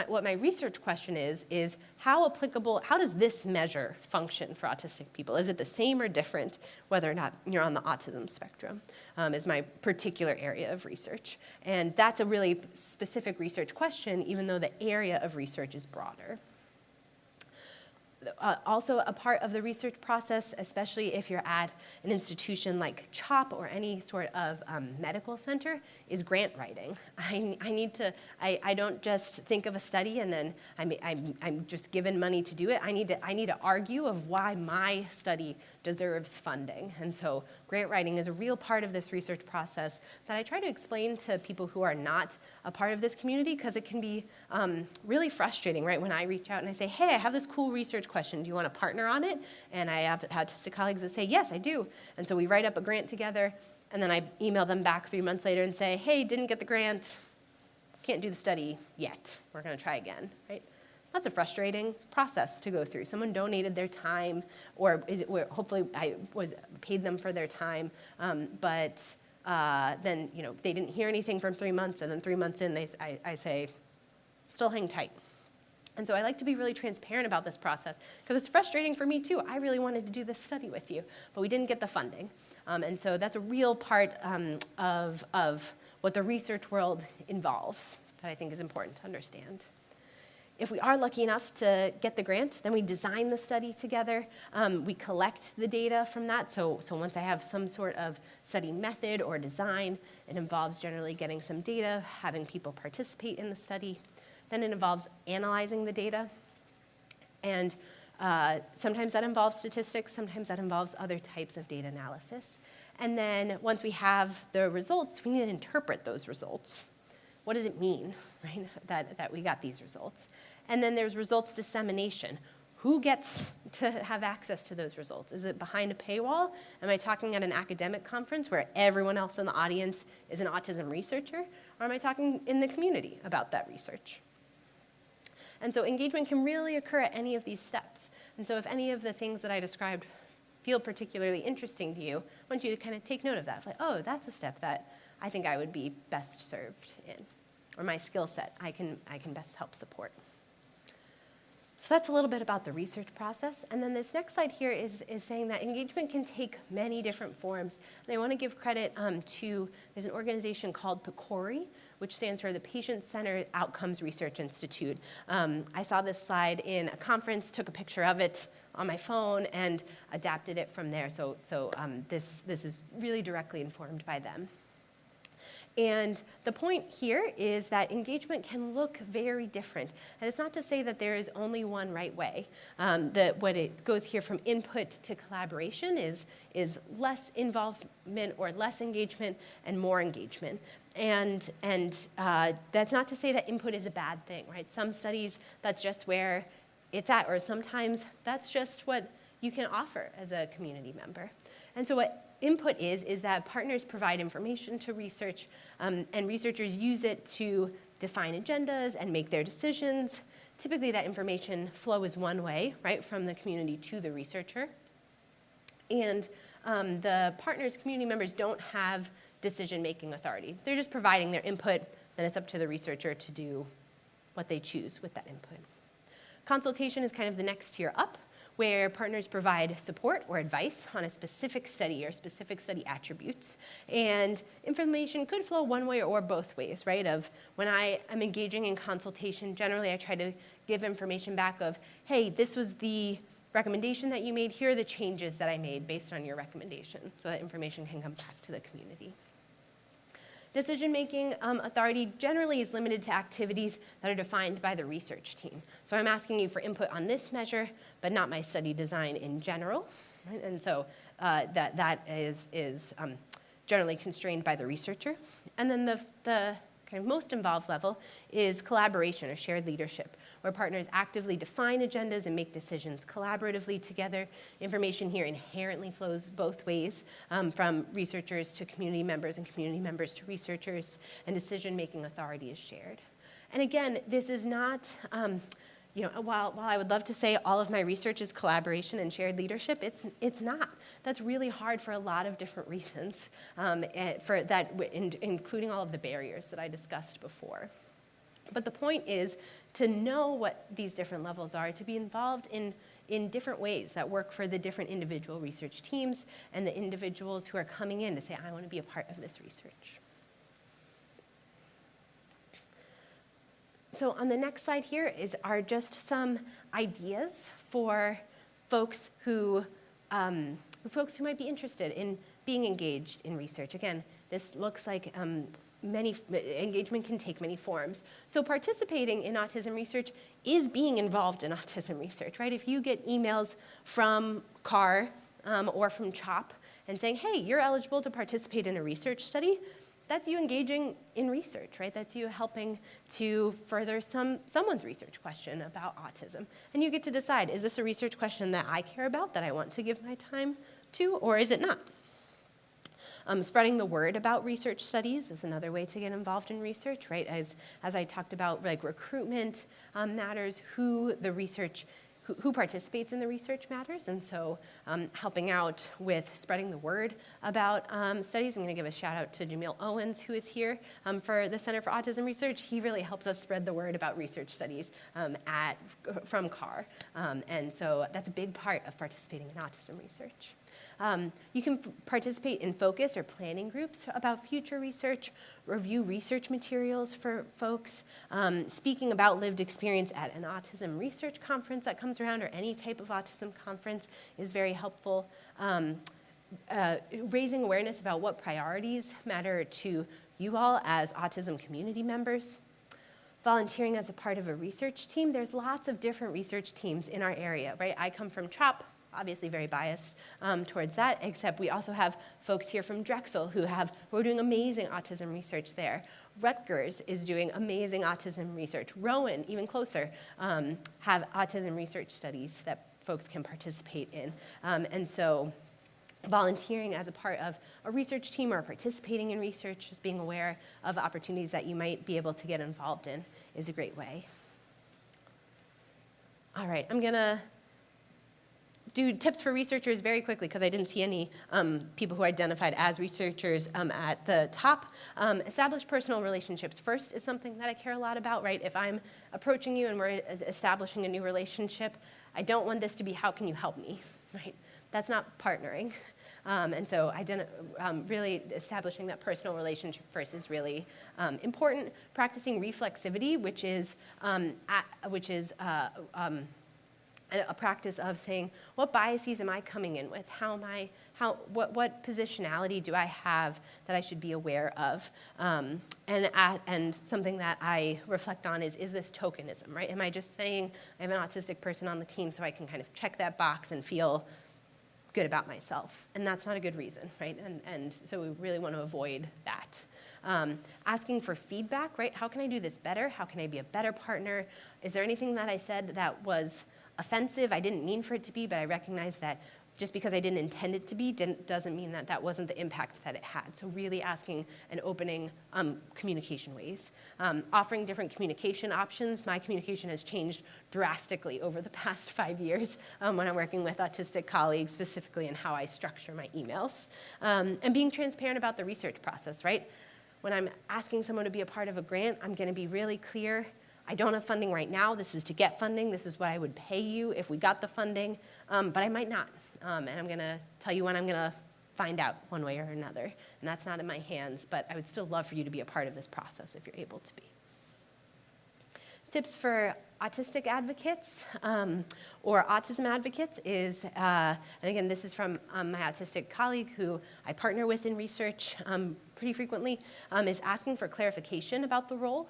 What my research question is how applicable, how does this measure function for autistic people? Is it the same or different whether or not you're on the autism spectrum, is my particular area of research. And that's a really specific research question, even though the area of research is broader. Also a part of the research process, especially if you're at an institution like CHOP or any sort of medical center, is grant writing. I don't just think of a study and then I'm just given money to do it. I need to argue of why my study deserves funding. And so grant writing is a real part of this research process that I try to explain to people who are not a part of this community, because it can be really frustrating, right? When I reach out and I say, hey, I have this cool research question. Do you want to partner on it? And I have autistic colleagues that say, yes, I do. And so we write up a grant together, and then I email them back 3 months later and say, hey, didn't get the grant. Can't do the study yet. We're going to try again, right? That's a frustrating process to go through. Someone donated their time, or hopefully I paid them for their time, but then they didn't hear anything for 3 months, and then 3 months in, I say, still hang tight. And so I like to be really transparent about this process, because it's frustrating for me too. I really wanted to do this study with you, but we didn't get the funding. And so that's a real part of what the research world involves that I think is important to understand. If we are lucky enough to get the grant, then we design the study together. We collect the data from that. So once I have some sort of study method or design, it involves generally getting some data, having people participate in the study. Then it involves analyzing the data. And sometimes that involves statistics, sometimes that involves other types of data analysis. And then once we have the results, we need to interpret those results. What does it mean, right, that we got these results? And then there's results dissemination. Who gets to have access to those results? Is it behind a paywall? Am I talking at an academic conference where everyone else in the audience is an autism researcher? Or am I talking in the community about that research? And so engagement can really occur at any of these steps. And so if any of the things that I described feel particularly interesting to you, I want you to kind of take note of that. Like, oh, that's a step that I think I would be best served in, or my skill set I can best help support. So that's a little bit about the research process. And then this next slide here is saying that engagement can take many different forms. And I want to give credit to, there's an organization called PCORI, which stands for the Patient-Centered Outcomes Research Institute. I saw this slide in a conference, took a picture of it on my phone, and adapted it from there. So this is really directly informed by them. And the point here is that engagement can look very different. And it's not to say that there is only one right way. What it goes here from input to collaboration is less involvement or less engagement and more engagement. And that's not to say that input is a bad thing, right? Some studies, that's just where it's at, or sometimes that's just what you can offer as a community member. And so what input is that partners provide information to research, and researchers use it to define agendas and make their decisions. Typically, that information flow is one way, right, from the community to the researcher. And the partners, community members, don't have decision-making authority. They're just providing their input, then it's up to the researcher to do what they choose with that input. Consultation is kind of the next tier up, where partners provide support or advice on a specific study or specific study attributes. And information could flow one way or both ways, right? Of when I am engaging in consultation, generally I try to give information back of, hey, this was the recommendation that you made, here are the changes that I made based on your recommendation, so that information can come back to the community. Decision-making authority generally is limited to activities that are defined by the research team. So I'm asking you for input on this measure, but not my study design in general. Right? And so that is generally constrained by the researcher. And then the kind of most involved level is collaboration or shared leadership, where partners actively define agendas and make decisions collaboratively together. Information here inherently flows both ways, from researchers to community members and community members to researchers, and decision-making authority is shared. And again, this is not, while I would love to say all of my research is collaboration and shared leadership, it's not. That's really hard for a lot of different reasons, including all of the barriers that I discussed before. But the point is to know what these different levels are, to be involved in different ways that work for the different individual research teams and the individuals who are coming in to say, I want to be a part of this research. So on the next slide here are just some ideas for folks who might be interested in being engaged in research. Again, this looks like engagement can take many forms. So participating in autism research is being involved in autism research, right? If you get emails from CAR or from CHOP and saying, hey, you're eligible to participate in a research study, that's you engaging in research, right? That's you helping to further someone's research question about autism. And you get to decide, is this a research question that I care about, that I want to give my time to, or is it not? Spreading the word about research studies is another way to get involved in research, right? As I talked about, like recruitment matters, who participates in the research matters, and so helping out with spreading the word about studies. I'm going to give a shout out to Jamil Owens, who is here for the Center for Autism Research. He really helps us spread the word about research studies from CAR, and so that's a big part of participating in autism research. You can participate in focus or planning groups about future research, review research materials for folks, speaking about lived experience at an autism research conference that comes around, or any type of autism conference is very helpful. Raising awareness about what priorities matter to you all as autism community members. Volunteering as a part of a research team. There's lots of different research teams in our area, right? I come from CHOP, obviously very biased towards that, except we also have folks here from Drexel who are doing amazing autism research there. Rutgers is doing amazing autism research. Rowan, even closer, have autism research studies that folks can participate in. And so volunteering as a part of a research team or participating in research, just being aware of opportunities that you might be able to get involved in is a great way. All right, I'm gonna do tips for researchers very quickly because I didn't see any people who identified as researchers at the top. Establish personal relationships first is something that I care a lot about, right? If I'm approaching you and we're establishing a new relationship, I don't want this to be, how can you help me, right? That's not partnering. And so really establishing that personal relationship first is really important. Practicing reflexivity, which is a practice of saying, what biases am I coming in with? What positionality do I have that I should be aware of? And something that I reflect on is this tokenism, right? Am I just saying I have an autistic person on the team so I can kind of check that box and feel good about myself? And that's not a good reason, right? And so we really want to avoid that. Asking for feedback, right? How can I do this better? How can I be a better partner? Is there anything that I said that was offensive? I didn't mean for it to be, but I recognize that just because I didn't intend it to be doesn't mean that that wasn't the impact that it had. So really asking and opening communication ways. Offering different communication options. My communication has changed drastically over the past 5 years when I'm working with autistic colleagues, specifically in how I structure my emails. And being transparent about the research process, right? When I'm asking someone to be a part of a grant, I'm going to be really clear. I don't have funding right now. This is to get funding. This is what I would pay you if we got the funding, but I might not. And I'm going to tell you when I'm going to find out one way or another. And that's not in my hands, but I would still love for you to be a part of this process if you're able to be. Tips for autistic advocates or autism advocates is, and again, this is from my autistic colleague who I partner with in research pretty frequently, is asking for clarification about the role.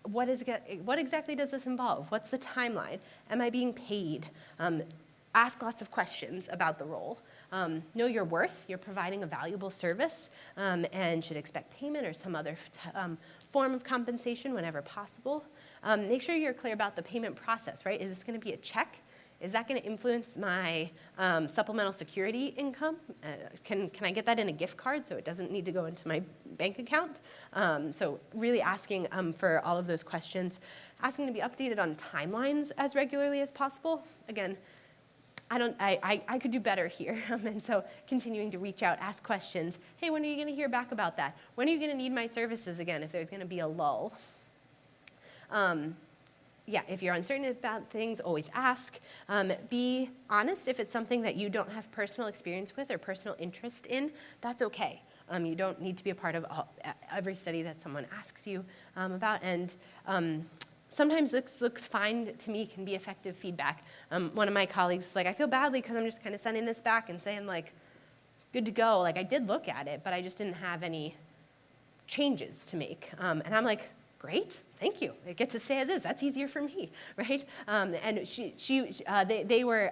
What exactly does this involve? What's the timeline? Am I being paid? Ask lots of questions about the role. know your worth. You're providing a valuable service and should expect payment or some other form of compensation whenever possible. Make sure you're clear about the payment process, right? Is this going to be a check? Is that going to influence my supplemental security income? Can I get that in a gift card so it doesn't need to go into my bank account? So really asking for all of those questions. Asking to be updated on timelines as regularly as possible. Again, I could do better here. And so continuing to reach out, ask questions. Hey, when are you going to hear back about that? When are you going to need my services again if there's going to be a lull? Yeah, if you're uncertain about things, always ask. Be honest if it's something that you don't have personal experience with or personal interest in. That's okay. You don't need to be a part of every study that someone asks you about. And sometimes this looks fine to me, can be effective feedback. One of my colleagues was like, I feel badly because I'm just kind of sending this back and saying like, good to go. Like I did look at it, but I just didn't have any changes to make. And I'm like, great, thank you. It gets to stay as is. That's easier for me, right? And they were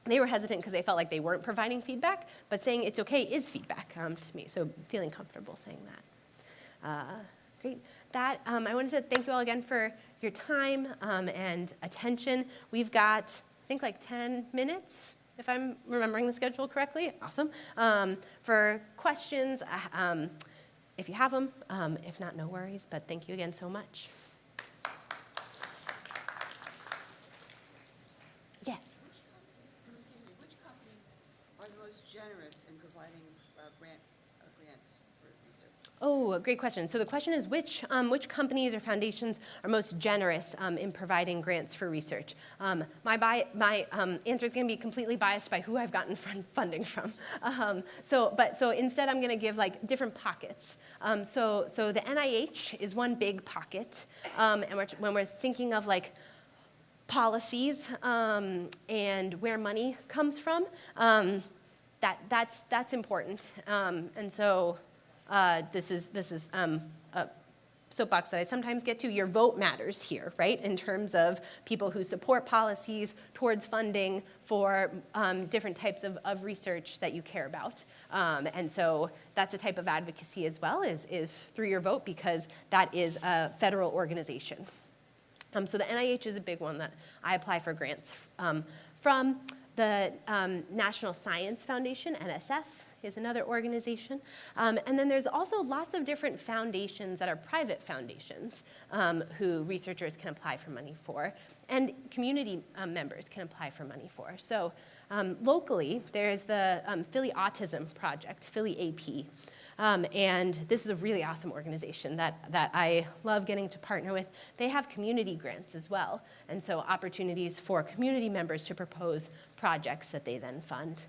hesitant because they felt like they weren't providing feedback, but saying it's okay is feedback to me. So feeling comfortable saying that. Great. I wanted to thank you all again for your time and attention. We've got, I think, like 10 minutes, if I'm remembering the schedule correctly. Awesome. For questions, if you have them. If not, no worries. But thank you again so much. Yes. Which companies are the most generous in providing grants for research? Oh, great question. So the question is, which companies or foundations are most generous in providing grants for research? My answer is going to be completely biased by who I've gotten funding from. So instead, I'm going to give like different pockets. So the NIH is one big pocket, and when we're thinking of like policies and where money comes from, that's important. And so. This is a soapbox that I sometimes get to. Your vote matters here, right? In terms of people who support policies towards funding for different types of research that you care about. And so that's a type of advocacy as well, is through your vote, because that is a federal organization. So the NIH is a big one that I apply for grants from. The National Science Foundation, NSF, is another organization. And then there's also lots of different foundations that are private foundations who researchers can apply for money for, and community members can apply for money for. So locally, there's the Philly Autism Project, Philly AP. And this is a really awesome organization that I love getting to partner with. They have community grants as well, and so opportunities for community members to propose projects that they then fund.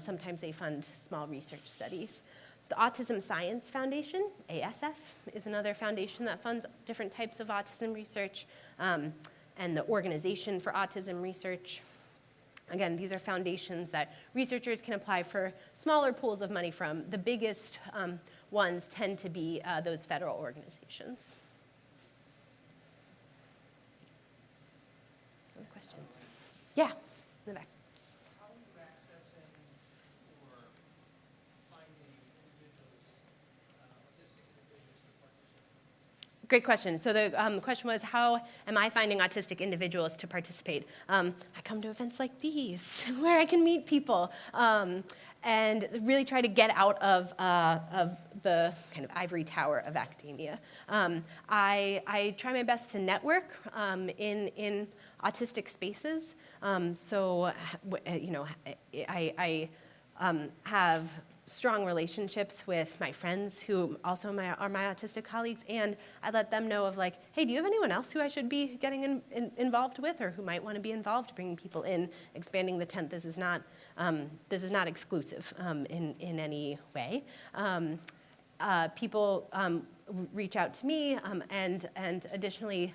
Sometimes they fund small research studies. The Autism Science Foundation, ASF, is another foundation that funds different types of autism research, and the Organization for Autism Research. Again, these are foundations that researchers can apply for smaller pools of money from. The biggest ones tend to be those federal organizations. Other questions? Yeah, in the back. How are you accessing or finding individuals, autistic individuals to participate? Great question. So the question was, how am I finding autistic individuals to participate? I come to events like these where I can meet people and really try to get out of the kind of ivory tower of academia. I try my best to network in autistic spaces. I have strong relationships with my friends who also are my autistic colleagues, and I let them know of like, hey, do you have anyone else who I should be getting involved with, or who might want to be involved, bringing people in, expanding the tent. This is not exclusive in any way. People reach out to me, and additionally,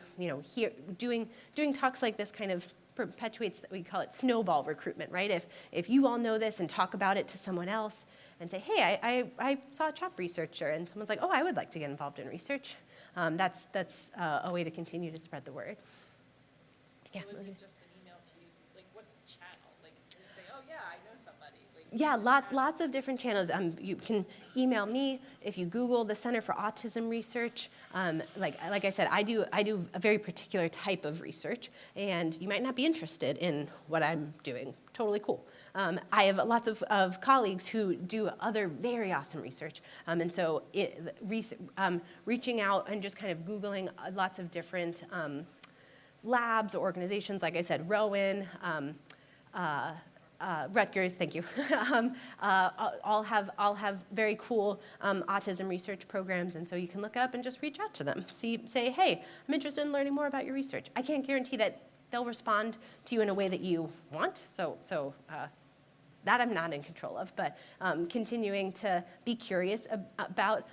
doing talks like this kind of perpetuates, we call it snowball recruitment, right? If you all know this and talk about it to someone else and say, hey, I saw a CHOP researcher, and someone's like, oh, I would like to get involved in research. That's a way to continue to spread the word. Yeah. So is it just an email to you? Like, what's the channel? Like, you say, oh yeah, I know somebody. Like, Yeah, lots of different channels. You can email me if you Google the Center for Autism Research. Like I said, I do a very particular type of research, and you might not be interested in what I'm doing. Totally cool. I have lots of colleagues who do other very awesome research, and so reaching out and just kind of Googling lots of different labs, organizations, like I said, Rowan. Rutgers, thank you. All have very cool autism research programs, and so you can look it up and just reach out to them. Say, hey, I'm interested in learning more about your research. I can't guarantee that they'll respond to you in a way that you want, so that I'm not in control of, but continuing to be curious about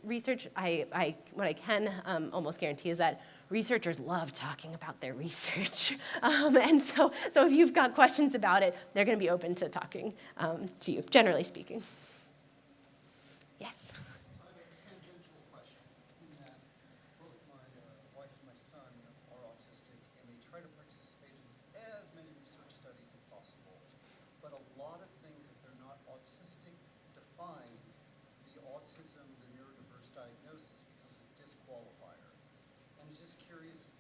research, what I can almost guarantee is that researchers love talking about their research. And so if you've got questions about it, they're going to be open to talking to you, generally speaking. Yes? I have a tangential question in that both my wife and my son are autistic, and they try to participate in as many research studies as possible. But a lot of things, if they're not autistic defined, the autism, the neurodiverse diagnosis becomes a disqualifier. And I'm just curious,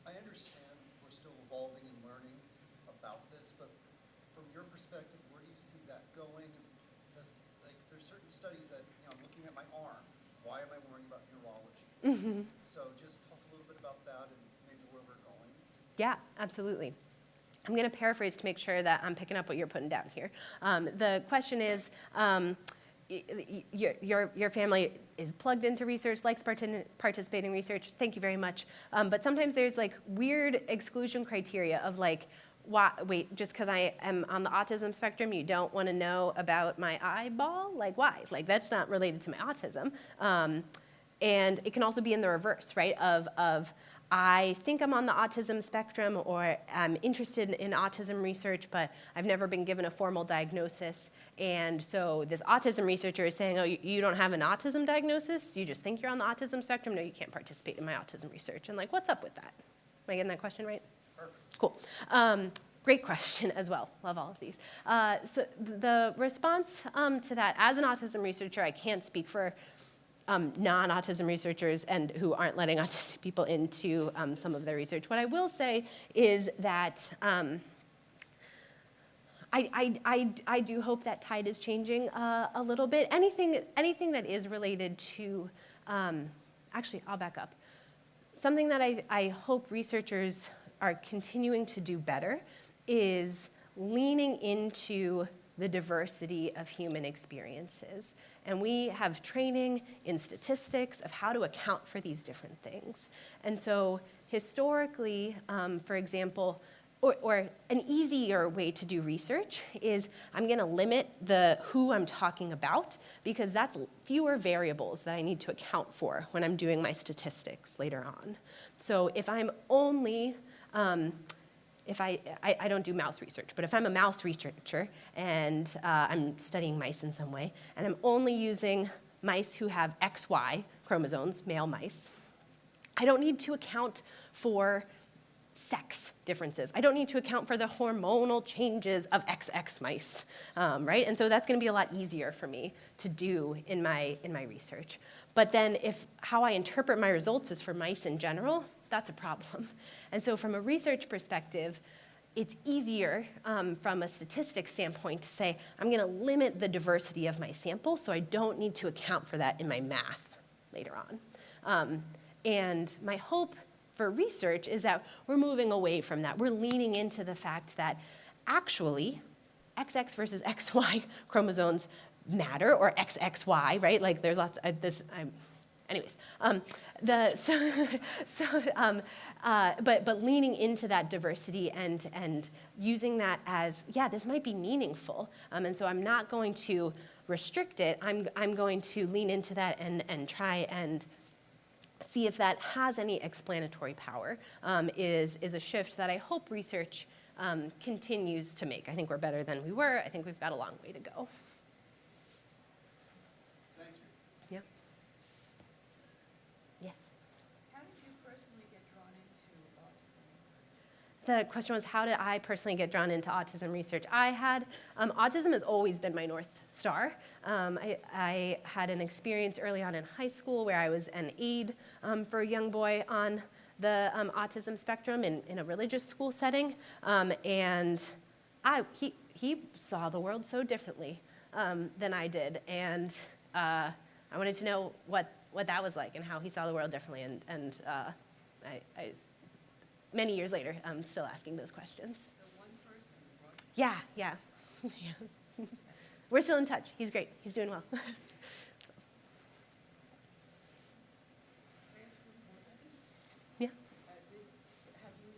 I understand we're still evolving and learning about this, but from your perspective, where do you see that going? There's certain studies that, I'm looking at my arm. Why am I worrying about neurology? Mm-hmm. So just talk a little bit about that and maybe where we're going. Yeah, absolutely. I'm going to paraphrase to make sure that I'm picking up what you're putting down here. The question is, your family is plugged into research, likes participating in research. Thank you very much. But sometimes there's like weird exclusion criteria of like, wait, just because I am on the autism spectrum, you don't want to know about my eyeball? Like, why? Like, that's not related to my autism. And it can also be in the reverse, right? Of I think I'm on the autism spectrum, or I'm interested in autism research, but I've never been given a formal diagnosis. And so this autism researcher is saying, oh, you don't have an autism diagnosis? You just think you're on the autism spectrum? No, you can't participate in my autism research. And like, what's up with that? Am I getting that question right? Perfect. Cool. Great question as well. Love all of these. So the response to that, as an autism researcher, I can't speak for non-autism researchers and who aren't letting autistic people into some of their research. What I will say is that I do hope that tide is changing a little bit. Anything that is related to, actually, I'll back up. Something that I hope researchers are continuing to do better is leaning into the diversity of human experiences. And we have training in statistics of how to account for these different things. And so historically, for example, or an easier way to do research is I'm going to limit the who I'm talking about, because that's fewer variables that I need to account for when I'm doing my statistics later on. So if I'm only if I don't do mouse research, but if I'm a mouse researcher and I'm studying mice in some way, and I'm only using mice who have XY chromosomes, male mice, I don't need to account for sex differences. I don't need to account for the hormonal changes of XX mice, right? And so that's going to be a lot easier for me to do in my research. But then if how I interpret my results is for mice in general, that's a problem. And so from a research perspective, it's easier from a statistics standpoint to say, I'm going to limit the diversity of my sample so I don't need to account for that in my math later on. And my hope for research is that we're moving away from that. We're leaning into the fact that actually XX versus XY chromosomes matter, or XXY, right? Like there's lots of this. Anyways, but leaning into that diversity and using that as, yeah, this might be meaningful, and so I'm not going to restrict it. I'm going to lean into that and try and see if that has any explanatory power. Is a shift that I hope research continues to make. I think we're better than we were. I think we've got a long way to go. Thank you. Yeah. Yes. How did you personally get drawn into autism research? the question was, how did I personally get drawn into autism research? Autism has always been my North Star. I had an experience early on in high school where I was an aide for a young boy on the autism spectrum in a religious school setting. And he saw the world so differently than I did. And I wanted to know what that was like and how he saw the world differently. And I many years later, I'm still asking those questions. So one person, Yeah. Yeah. We're still in touch. He's great. He's doing well. Yeah. have you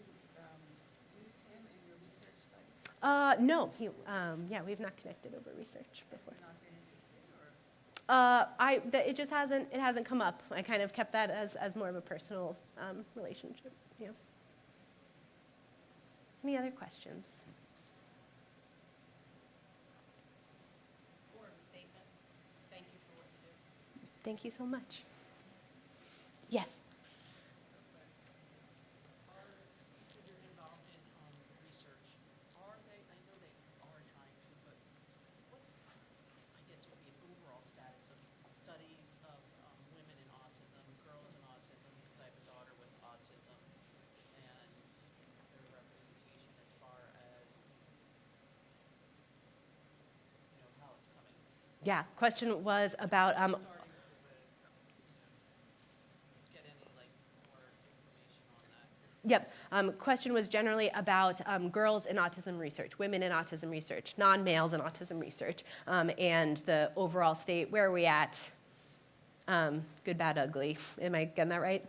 used him in your research studies? No. We've not connected over research before. Not been interested, or? It just hasn't come up. I kind of kept that as more of a personal relationship. Yeah. Any other questions? Or a statement. Thank you for what you do. Thank you so much. Yes. Are people who are involved in research, I know they are trying to, but what's, I guess would be an overall status of studies of women in autism, girls in autism, because I have a daughter with autism, and their representation as far as, how it's coming. Yeah. Question was about. Starting to get any, more information on that. Yep. Question was generally about girls in autism research, women in autism research, non-males in autism research, and the overall state. Where are we at? Good, bad, ugly. Am I getting that right?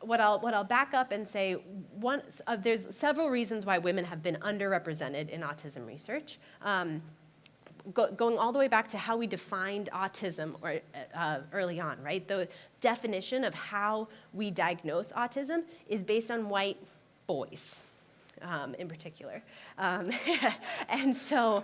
What I'll back up and say, there's several reasons why women have been underrepresented in autism research. Going all the way back to how we defined autism early on, right? The definition of how we diagnose autism is based on white boys, in particular, and so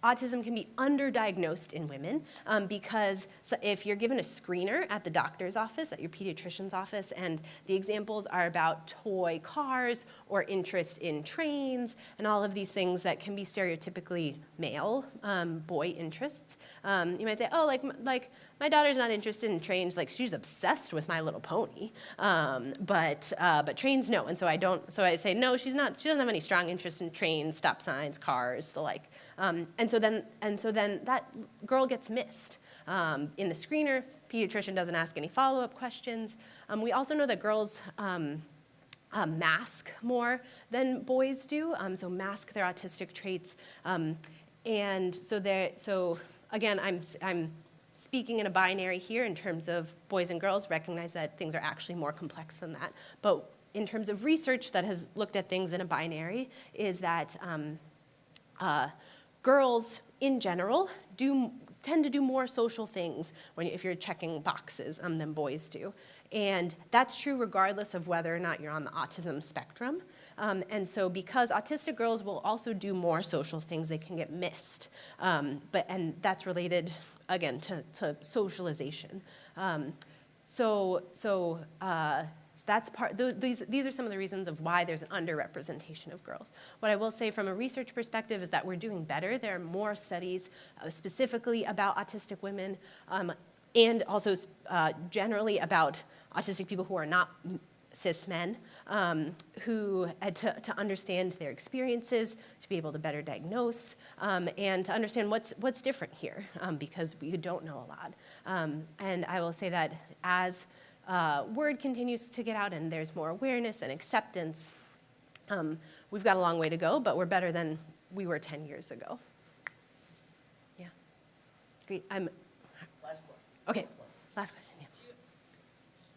autism can be underdiagnosed in women because if you're given a screener at the doctor's office, at your pediatrician's office, and the examples are about toy cars or interest in trains and all of these things that can be stereotypically male boy interests, you might say, oh, like my daughter's not interested in trains, like she's obsessed with My Little Pony, but trains, no. And so I say, no, she doesn't have any strong interest in trains, stop signs, cars, the like. And so then that girl gets missed. In the screener, pediatrician doesn't ask any follow-up questions. We also know that girls mask more than boys do, so mask their autistic traits. And so again, I'm speaking in a binary here in terms of boys and girls, recognize that things are actually more complex than that. But in terms of research that has looked at things in a binary, is that girls in general tend to do more social things if you're checking boxes than boys do. And that's true regardless of whether or not you're on the autism spectrum. And so because autistic girls will also do more social things, they can get missed. And that's related, again, to socialization. That's these are some of the reasons of why there's an underrepresentation of girls. What I will say from a research perspective is that we're doing better. There are more studies specifically about autistic women and also generally about autistic people who are not cis men, to understand their experiences, to be able to better diagnose, and to understand what's different here, because we don't know a lot. And I will say that as word continues to get out and there's more awareness and acceptance, we've got a long way to go, but we're better than we were 10 years ago. Yeah. Great. Last question. Okay. Last question. Yeah.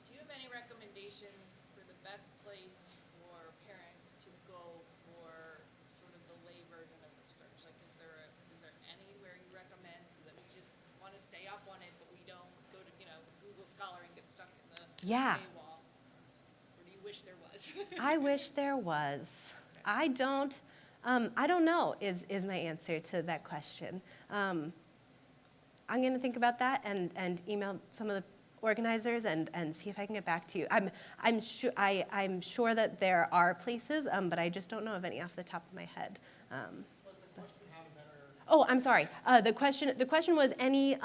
Do you have any recommendations for the best place for parents to go for sort of the lay version of research? Like, is there anywhere you recommend so that we just want to stay up on it, but we don't go to Google Scholar and get stuck in the paywall? Or do you wish there was? I wish there was. I don't know is my answer to that question. I'm going to think about that and email some of the organizers and see if I can get back to you. I'm sure that there are places, but I just don't know of any off the top of my head. Oh, I'm sorry. The question was any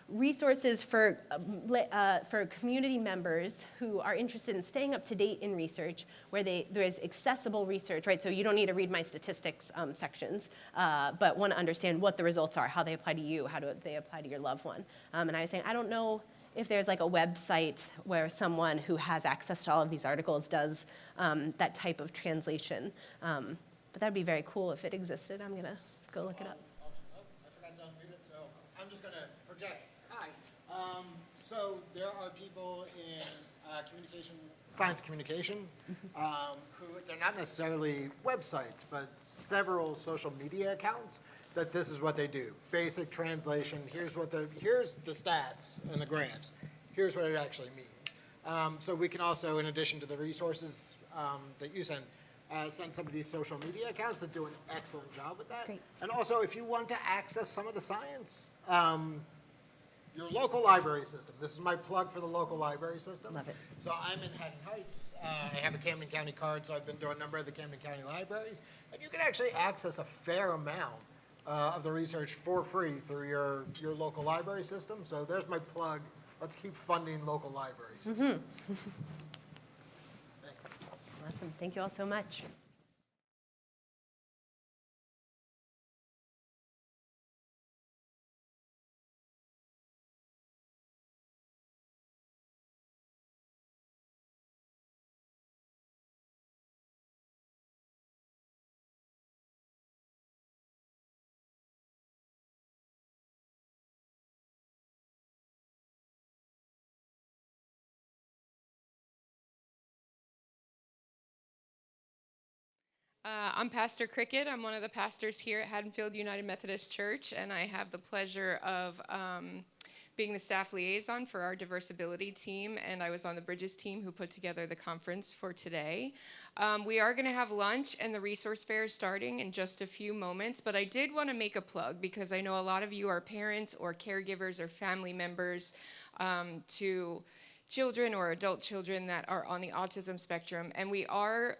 resources for community members who are interested in staying up to date in research, where there is accessible research, right? So you don't need to read my statistics sections, but want to understand what the results are, how they apply to you, how do they apply to your loved one. And I was saying, I don't know if there's like a website where someone who has access to all of these articles does that type of translation. But that'd be very cool if it existed. I'm gonna go look it up. I forgot to unmute it, so I'm just gonna project. Hi. So there are people in science communication, who they're not necessarily websites, but several social media accounts that this is what they do. Basic translation, here's the stats and the graphs. Here's what it actually means. So we can also, in addition to the resources that you send some of these social media accounts that do an excellent job with that. And also, if you want to access some of the science, your local library system. This is my plug for the local library system. Love it. So I'm in Haddon Heights. I have a Camden County card, so I've been to a number of the Camden County libraries. And you can actually access a fair amount of the research for free through your local library system. So there's my plug. Let's keep funding local library systems. Awesome. Thank you all so much. I'm Pastor Cricket. I'm one of the pastors here at Haddonfield United Methodist Church, and I have the pleasure of being the staff liaison for our Diversibility team, and I was on the Bridges team who put together the conference for today. We are going to have lunch, and the resource fair is starting in just a few moments, but I did want to make a plug because I know a lot of you are parents or caregivers or family members to children or adult children that are on the autism spectrum. And we are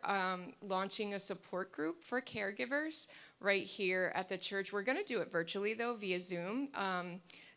launching a support group for caregivers right here at the church. We're going to do it virtually, though, via Zoom.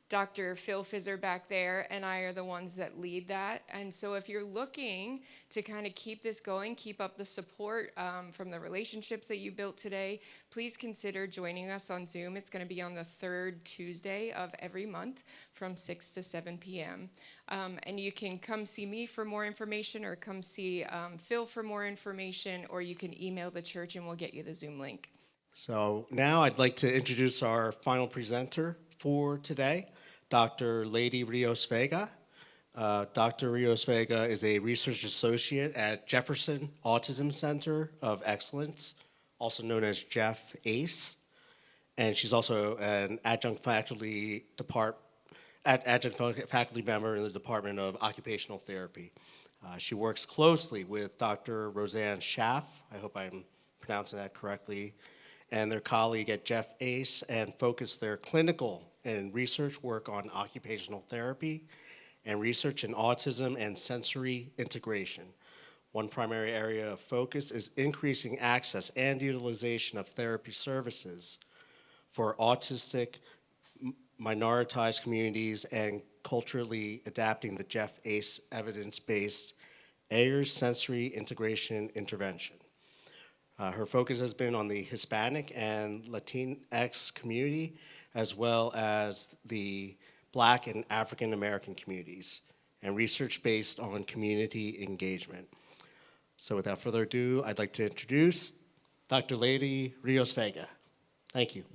Dr. Phil Fizzer back there and I are the ones that lead that. And so if you're looking to kind of keep this going, keep up the support from the relationships that you built today, please consider joining us on Zoom. It's going to be on the third Tuesday of every month from 6 to 7 p.m. And you can come see me for more information or come see Phil for more information, or you can email the church and we'll get you the Zoom link. So now I'd like to introduce our final presenter for today, Dr. Lady Rios-Vega. Dr. Rios-Vega is a research associate at Jefferson Autism Center of Excellence, also known as Jeff ACE. And she's also an adjunct faculty member in the Department of Occupational Therapy. She works closely with Dr. Roseanne Schaff, I hope I'm pronouncing that correctly, and their colleague at Jeff ACE, and focus their clinical and research work on occupational therapy and research in autism and sensory integration. One primary area of focus is increasing access and utilization of therapy services for autistic, minoritized communities and culturally adapting the Jeff ACE evidence-based Ayers sensory integration intervention. Her focus has been on the Hispanic and Latinx community, as well as the Black and African American communities, and research based on community engagement. So without further ado, I'd like to introduce Dr. Lady Rios-Vega. Thank you.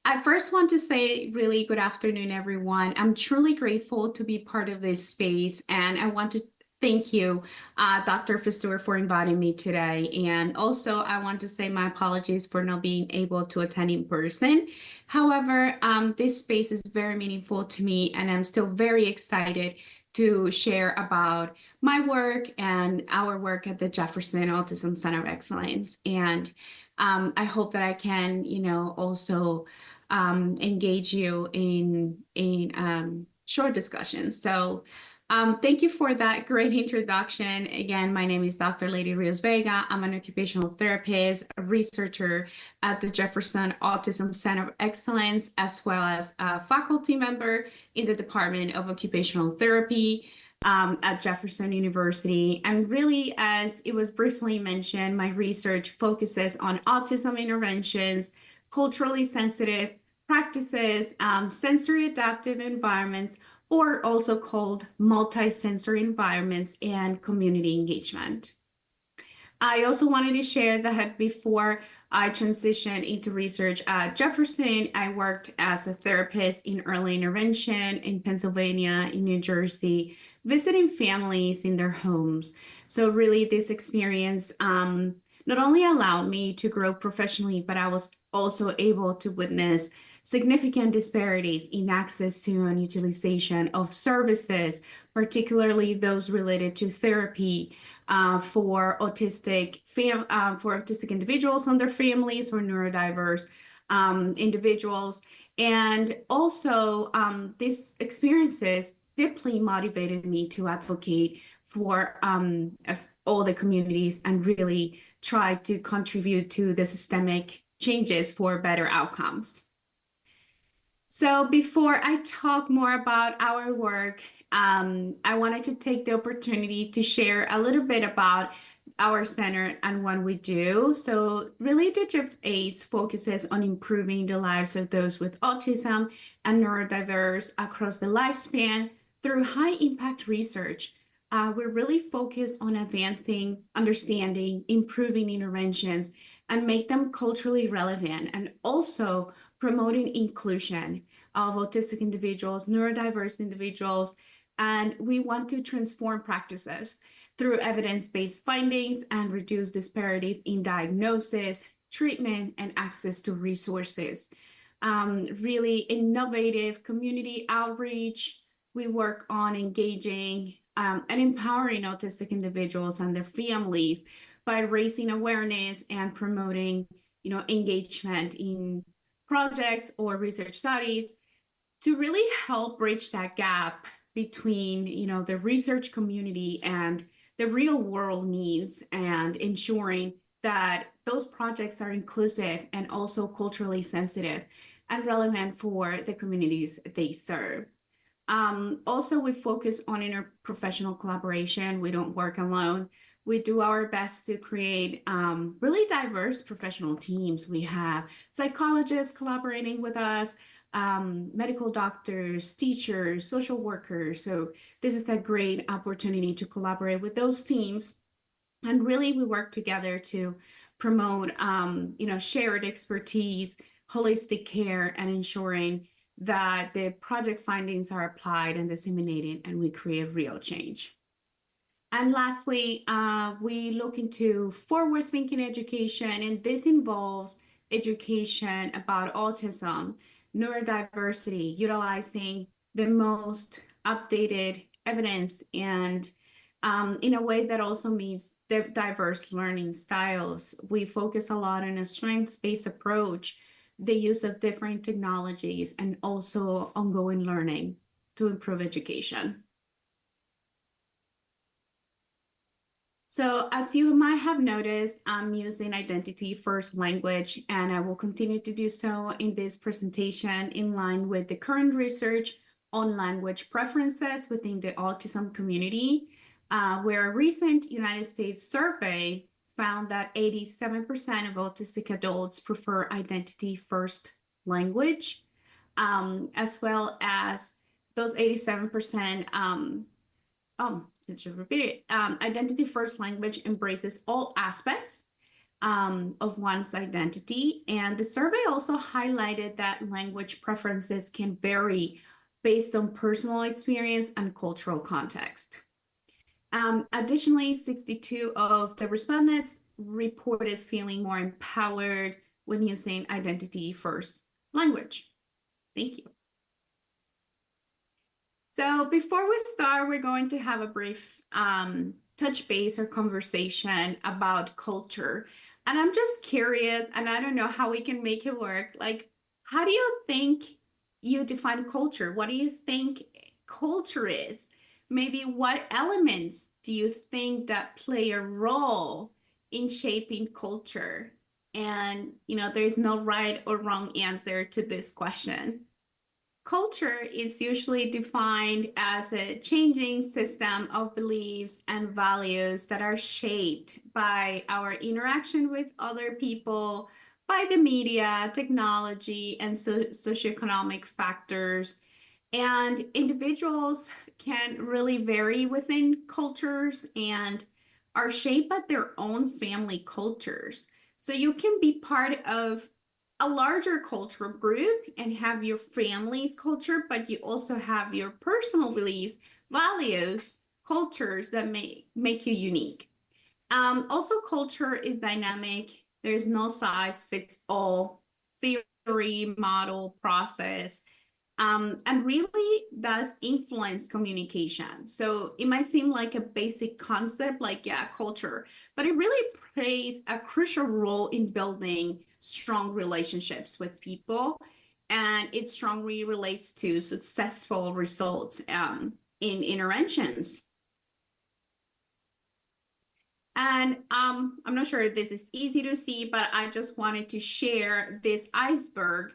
I first want to say really good afternoon, everyone. I'm truly grateful to be part of this space, and I want to thank you, Dr. Fizzer, for inviting me today. And also, I want to say my apologies for not being able to attend in person. However, this space is very meaningful to me, and I'm still very excited to share about my work and our work at the Jefferson Autism Center of Excellence. And I hope that I can, also engage you in short discussions. So thank you for that great introduction. Again, my name is Dr. Lady Rios-Vega. I'm an occupational therapist, a researcher at the Jefferson Autism Center of Excellence, as well as a faculty member in the Department of Occupational Therapy at Jefferson University. And really, as it was briefly mentioned, my research focuses on autism interventions, culturally sensitive practices, sensory adaptive environments, or also called multi-sensory environments, and community engagement. I also wanted to share that before I transitioned into research at Jefferson, I worked as a therapist in early intervention in Pennsylvania, in New Jersey, visiting families in their homes. So really this experience not only allowed me to grow professionally, but I was also able to witness significant disparities in access to and utilization of services, particularly those related to therapy for autistic individuals and their families, or neurodiverse individuals. And also these experiences deeply motivated me to advocate for all the communities and really try to contribute to the systemic changes for better outcomes. So before I talk more about our work, I wanted to take the opportunity to share a little bit about our center and what we do. So really, the JFACE focuses on improving the lives of those with autism and neurodiverse across the lifespan through high-impact research. We're really focused on advancing understanding, improving interventions, and make them culturally relevant, and also promoting inclusion of autistic individuals, neurodiverse individuals, and we want to transform practices through evidence-based findings and reduce disparities in diagnosis, treatment, and access to resources. Really innovative community outreach. We work on engaging and empowering autistic individuals and their families by raising awareness and promoting, engagement in projects or research studies to really help bridge that gap between, the research community and the real world needs, and ensuring that those projects are inclusive and also culturally sensitive and relevant for the communities they serve. Also, we focus on interprofessional collaboration. We don't work alone. We do our best to create really diverse professional teams. We have psychologists collaborating with us, medical doctors, teachers, social workers. So this is a great opportunity to collaborate with those teams. And really, we work together to promote, shared expertise, holistic care, and ensuring that the project findings are applied and disseminated, and we create real change. And lastly, we look into forward-thinking education, and this involves education about autism, neurodiversity, utilizing the most updated evidence, and in a way that also meets the diverse learning styles. We focus a lot on a strengths-based approach, the use of different technologies, and also ongoing learning to improve education. So as you might have noticed, I'm using identity first language, and I will continue to do so in this presentation in line with the current research on language preferences within the autism community, where a recent United States survey found that 87% of autistic adults prefer identity first language, as well as those 87%, identity first language embraces all aspects of one's identity. And the survey also highlighted that language preferences can vary based on personal experience and cultural context. Additionally, 62% of the respondents reported feeling more empowered when using identity first language. Thank you. So before we start, we're going to have a brief touch base or conversation about culture. And I'm just curious, and I don't know how we can make it work. Like, how do you think you define culture? What do you think culture is? Maybe what elements do you think that play a role in shaping culture? And, there's no right or wrong answer to this question. Culture is usually defined as a changing system of beliefs and values that are shaped by our interaction with other people, by the media, technology, and socioeconomic factors. And individuals can really vary within cultures and are shaped by their own family cultures. So you can be part of a larger cultural group and have your family's culture, but you also have your personal beliefs, values, cultures that make you unique. Also, culture is dynamic. There's no size fits all theory, model, process, and really does influence communication. So it might seem like a basic concept, like, culture, but it really plays a crucial role in building strong relationships with people, and it strongly relates to successful results in interventions. And I'm not sure if this is easy to see, but I just wanted to share this iceberg.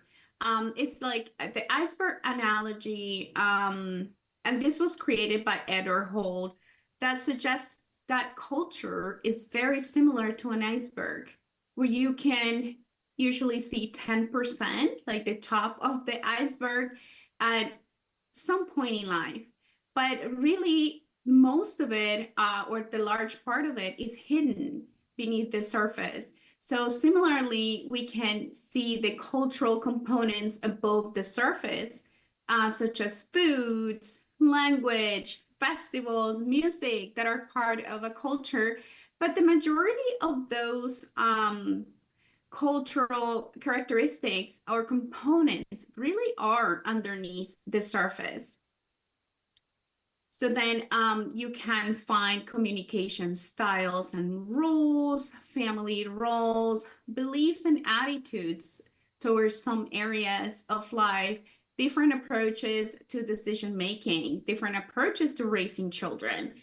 It's like the iceberg analogy, and this was created by Edward Holt, that suggests that culture is very similar to an iceberg, where you can usually see 10%, like the top of the iceberg, at some point in life. But really, most of it, or the large part of it, is hidden beneath the surface. So similarly, we can see the cultural components above the surface, such as foods, language, festivals, music, that are part of a culture. But the majority of those cultural characteristics or components really are underneath the surface. So then you can find communication styles and rules, family roles, beliefs and attitudes towards some areas of life, different approaches to decision making, different approaches to raising children,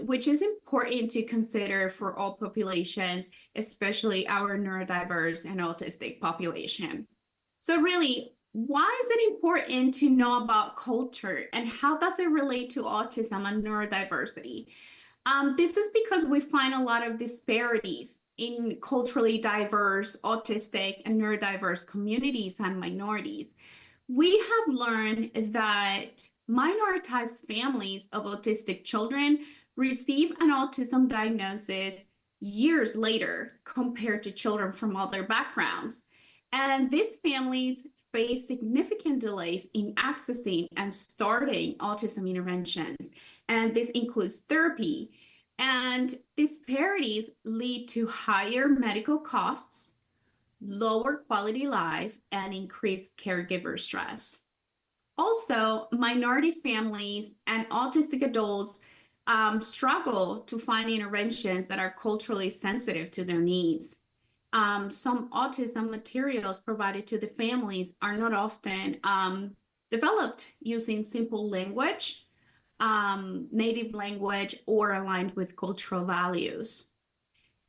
which is important to consider for all populations, especially our neurodiverse and autistic population. So really, why is it important to know about culture, and how does it relate to autism and neurodiversity? This is because we find a lot of disparities in culturally diverse, autistic, and neurodiverse communities and minorities. We have learned that minoritized families of autistic children receive an autism diagnosis years later compared to children from other backgrounds. And these families face significant delays in accessing and starting autism interventions. And this includes therapy. And disparities lead to higher medical costs, lower quality life, and increased caregiver stress. Also, minority families and autistic adults struggle to find interventions that are culturally sensitive to their needs. Some autism materials provided to the families are not often developed using simple language, native language, or aligned with cultural values.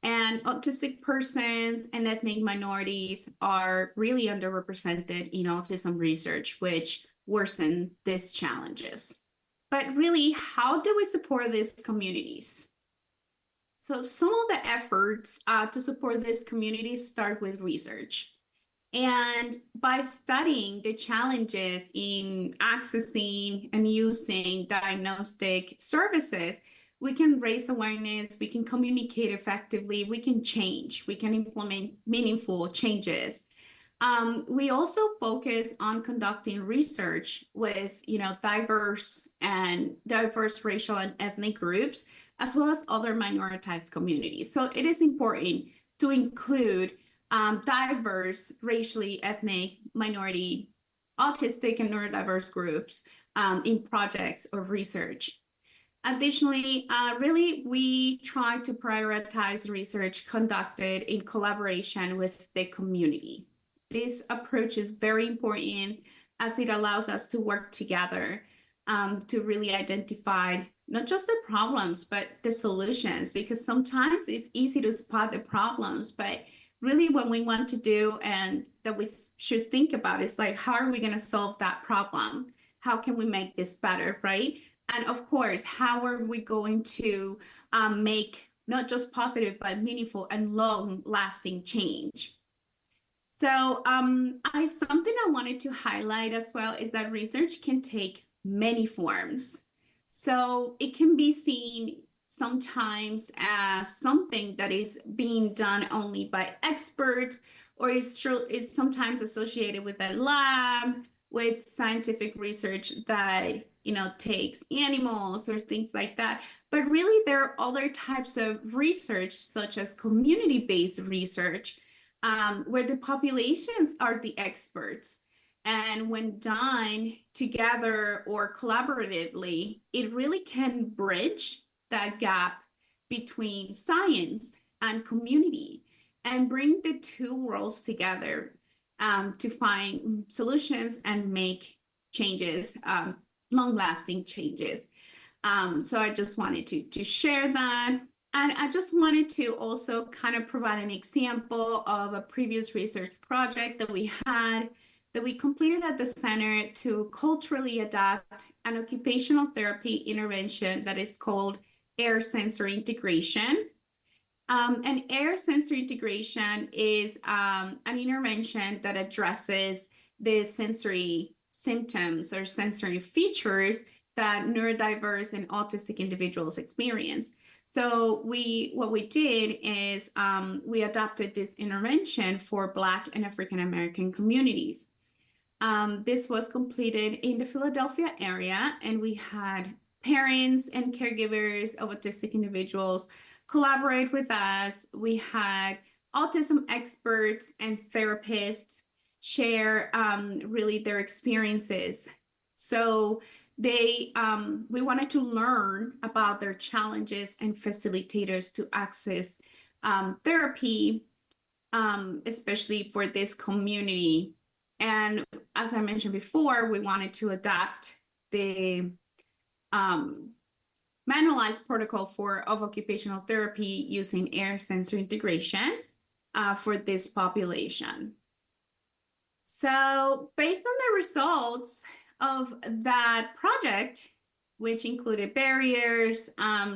And autistic persons and ethnic minorities are really underrepresented in autism research, which worsen these challenges. But really, how do we support these communities? So some of the efforts to support these communities start with research. And by studying the challenges in accessing and using diagnostic services, we can raise awareness, we can communicate effectively, we can change, we can implement meaningful changes. We also focus on conducting research with diverse racial and ethnic groups, as well as other minoritized communities. So it is important to include diverse, racially, ethnic, minority, autistic, and neurodiverse groups in projects or research. Additionally, really, we try to prioritize research conducted in collaboration with the community. this approach is very important as it allows us to work together to really identify not just the problems, but the solutions, because sometimes it's easy to spot the problems, but really what we want to do and that we should think about is like, how are we going to solve that problem? How can we make this better, right? And of course, how are we going to make not just positive, but meaningful and long-lasting change? So something I wanted to highlight as well is that research can take many forms. So it can be seen sometimes as something that is being done only by experts, or is sometimes associated with a lab, with scientific research that takes animals or things like that. But really, there are other types of research, such as community-based research, where the populations are the experts. And when done together or collaboratively, it really can bridge that gap between science and community and bring the two worlds together to find solutions and make changes, long-lasting changes. So I just wanted to share that. And I just wanted to also kind of provide an example of a previous research project that we had that we completed at the center to culturally adapt an occupational therapy intervention that is called air sensory integration. And air sensory integration is an intervention that addresses the sensory symptoms or sensory features that neurodiverse and autistic individuals experience. So what we did is we adapted this intervention for Black and African American communities. This was completed in the Philadelphia area, and we had parents and caregivers of autistic individuals collaborate with us. We had autism experts and therapists share really their experiences. So we wanted to learn about their challenges and facilitators to access therapy, especially for this community. And as I mentioned before, we wanted to adapt the manualized protocol of occupational therapy using air sensory integration for this population. So based on the results of that project, which included barriers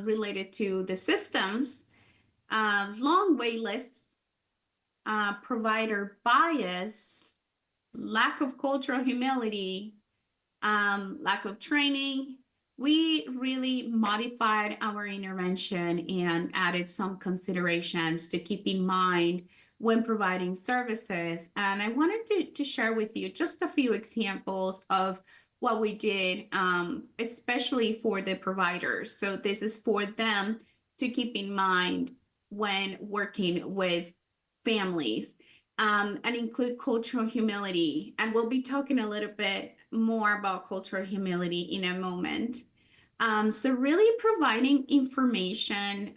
related to the systems, long wait lists, provider bias, lack of cultural humility, lack of training, we really modified our intervention and added some considerations to keep in mind when providing services. And I wanted to share with you just a few examples of what we did, especially for the providers. So this is for them to keep in mind when working with families, and include cultural humility. And we'll be talking a little bit more about cultural humility in a moment. So really providing information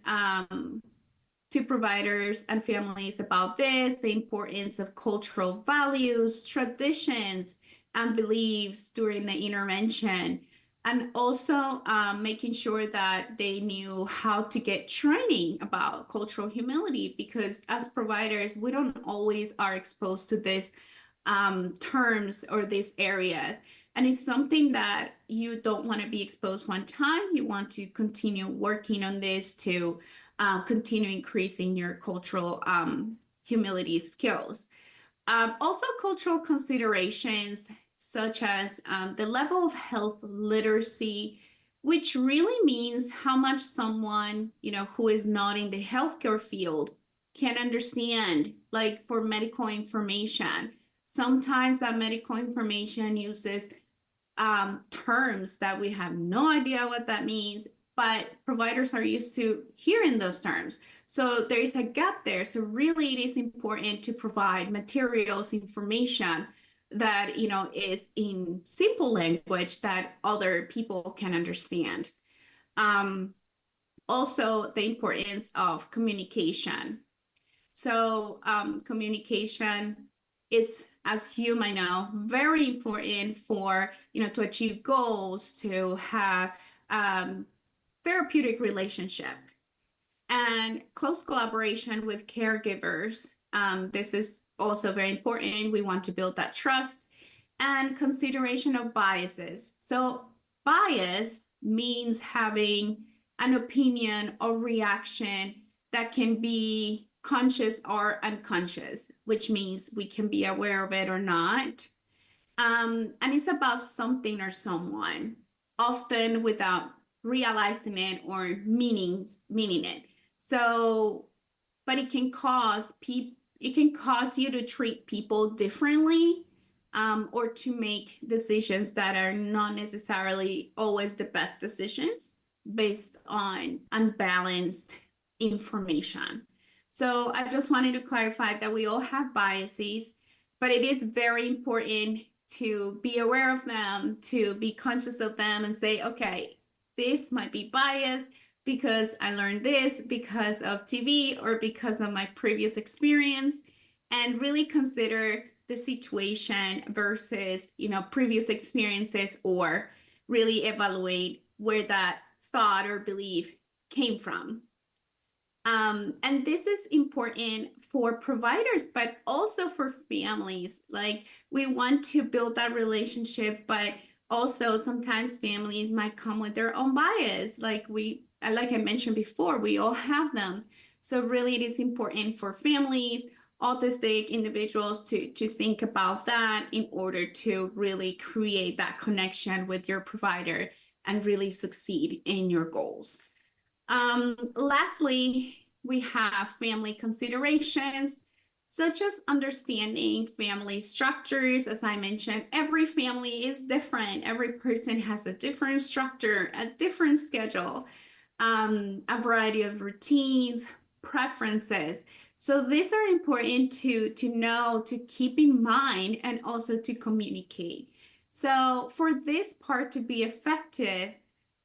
to providers and families about this, the importance of cultural values, traditions, and beliefs during the intervention, and also making sure that they knew how to get training about cultural humility, because as providers, we don't always are exposed to these terms or these areas. And it's something that you don't want to be exposed one time. You want to continue working on this to continue increasing your cultural humility skills. Also cultural considerations such as the level of health literacy, which really means how much someone, who is not in the healthcare field can understand, like for medical information. Sometimes that medical information uses terms that we have no idea what that means, but providers are used to hearing those terms. So there is a gap there. So really it is important to provide materials, information that, is in simple language that other people can understand. Also the importance of communication. So communication is, as you might know, very important for, to achieve goals, to have therapeutic relationship and close collaboration with caregivers. This is also very important. We want to build that trust and consideration of biases. So bias means having an opinion or reaction that can be conscious or unconscious, which means we can be aware of it or not. And it's about something or someone, often without realizing it or meaning it. So, but it can cause you to treat people differently, or to make decisions that are not necessarily always the best decisions based on unbalanced information. So I just wanted to clarify that we all have biases, but it is very important to be aware of them, to be conscious of them and say, okay, this might be biased because I learned this because of TV or because of my previous experience, and really consider the situation versus, previous experiences, or really evaluate where that thought or belief came from. And this is important for providers, but also for families. Like, we want to build that relationship, but also sometimes families might come with their own bias. Like I mentioned before, we all have them. So really it is important for families, autistic individuals to think about that in order to really create that connection with your provider and really succeed in your goals. Lastly, we have family considerations, such as understanding family structures. As I mentioned, every family is different. Every person has a different structure, a different schedule, a variety of routines, preferences. So these are important to know, to keep in mind, and also to communicate. So for this part to be effective,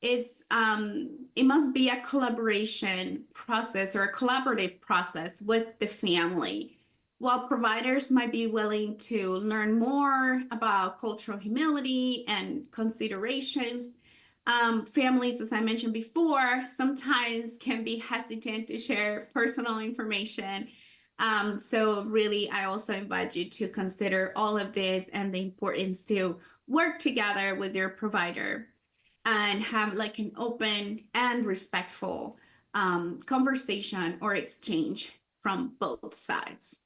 it must be a collaboration process or a collaborative process with the family. While providers might be willing to learn more about cultural humility and considerations, families, as I mentioned before, sometimes can be hesitant to share personal information. So really, I also invite you to consider all of this and the importance to work together with your provider and have like an open and respectful conversation or exchange from both sides.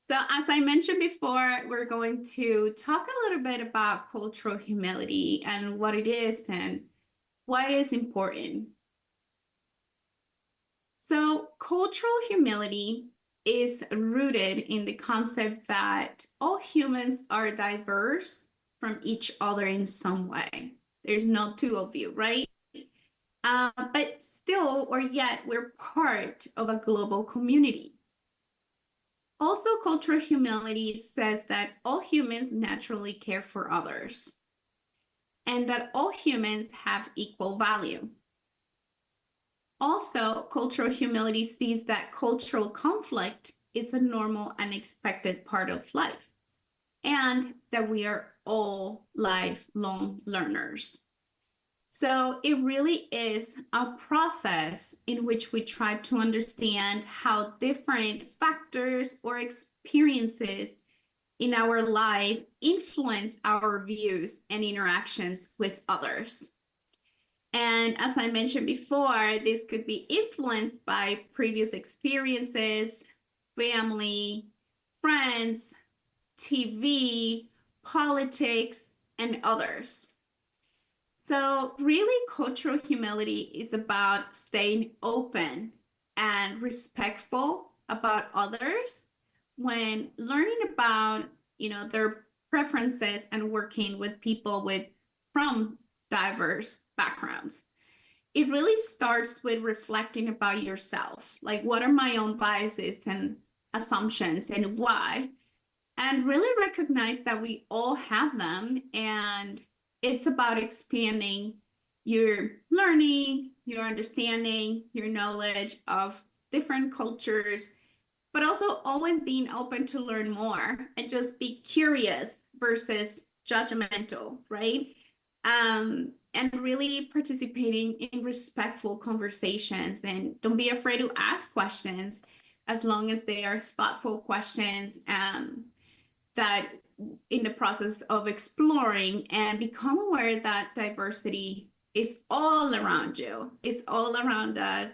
So as I mentioned before, we're going to talk a little bit about cultural humility and what it is and why it is important. So cultural humility is rooted in the concept that all humans are diverse from each other in some way. There's no two of you, right? But still, or yet, we're part of a global community. Also, cultural humility says that all humans naturally care for others, and that all humans have equal value. Also, cultural humility sees that cultural conflict is a normal and expected part of life, and that we are all lifelong learners. So it really is a process in which we try to understand how different factors or experiences in our life influence our views and interactions with others. And as I mentioned before, this could be influenced by previous experiences, family, friends, TV, politics, and others. So really, cultural humility is about staying open and respectful about others when learning about, their preferences and working with people from diverse backgrounds. It really starts with reflecting about yourself. Like, what are my own biases and assumptions and why? And really recognize that we all have them, and it's about expanding your learning, your understanding, your knowledge of different cultures but also always being open to learn more and just be curious versus judgmental, right? And really participating in respectful conversations, and don't be afraid to ask questions as long as they are thoughtful questions that in the process of exploring, and become aware that diversity is all around you, is all around us.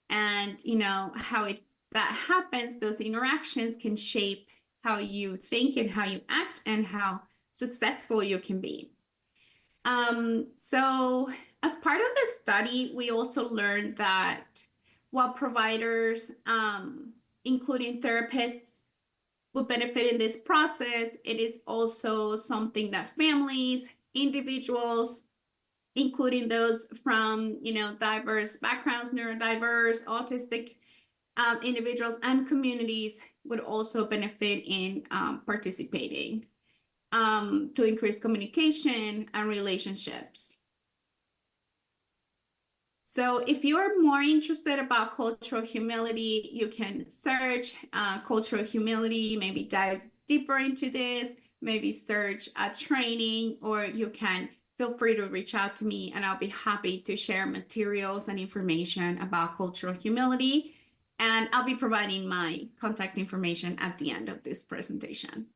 And you know how that happens, those interactions can shape how you think and how you act and how successful you can be. So as part of the study, we also learned that while providers, including therapists, would benefit in this process, it is also something that families, individuals, including those from, you know, diverse backgrounds, neurodiverse, autistic individuals, and communities would also benefit in participating to increase communication and relationships. So if you're more interested about cultural humility, you can search cultural humility, maybe dive deeper into this, maybe search a training, or you can feel free to reach out to me and I'll be happy to share materials and information about cultural humility. And I'll be providing my contact information at the end of this presentation.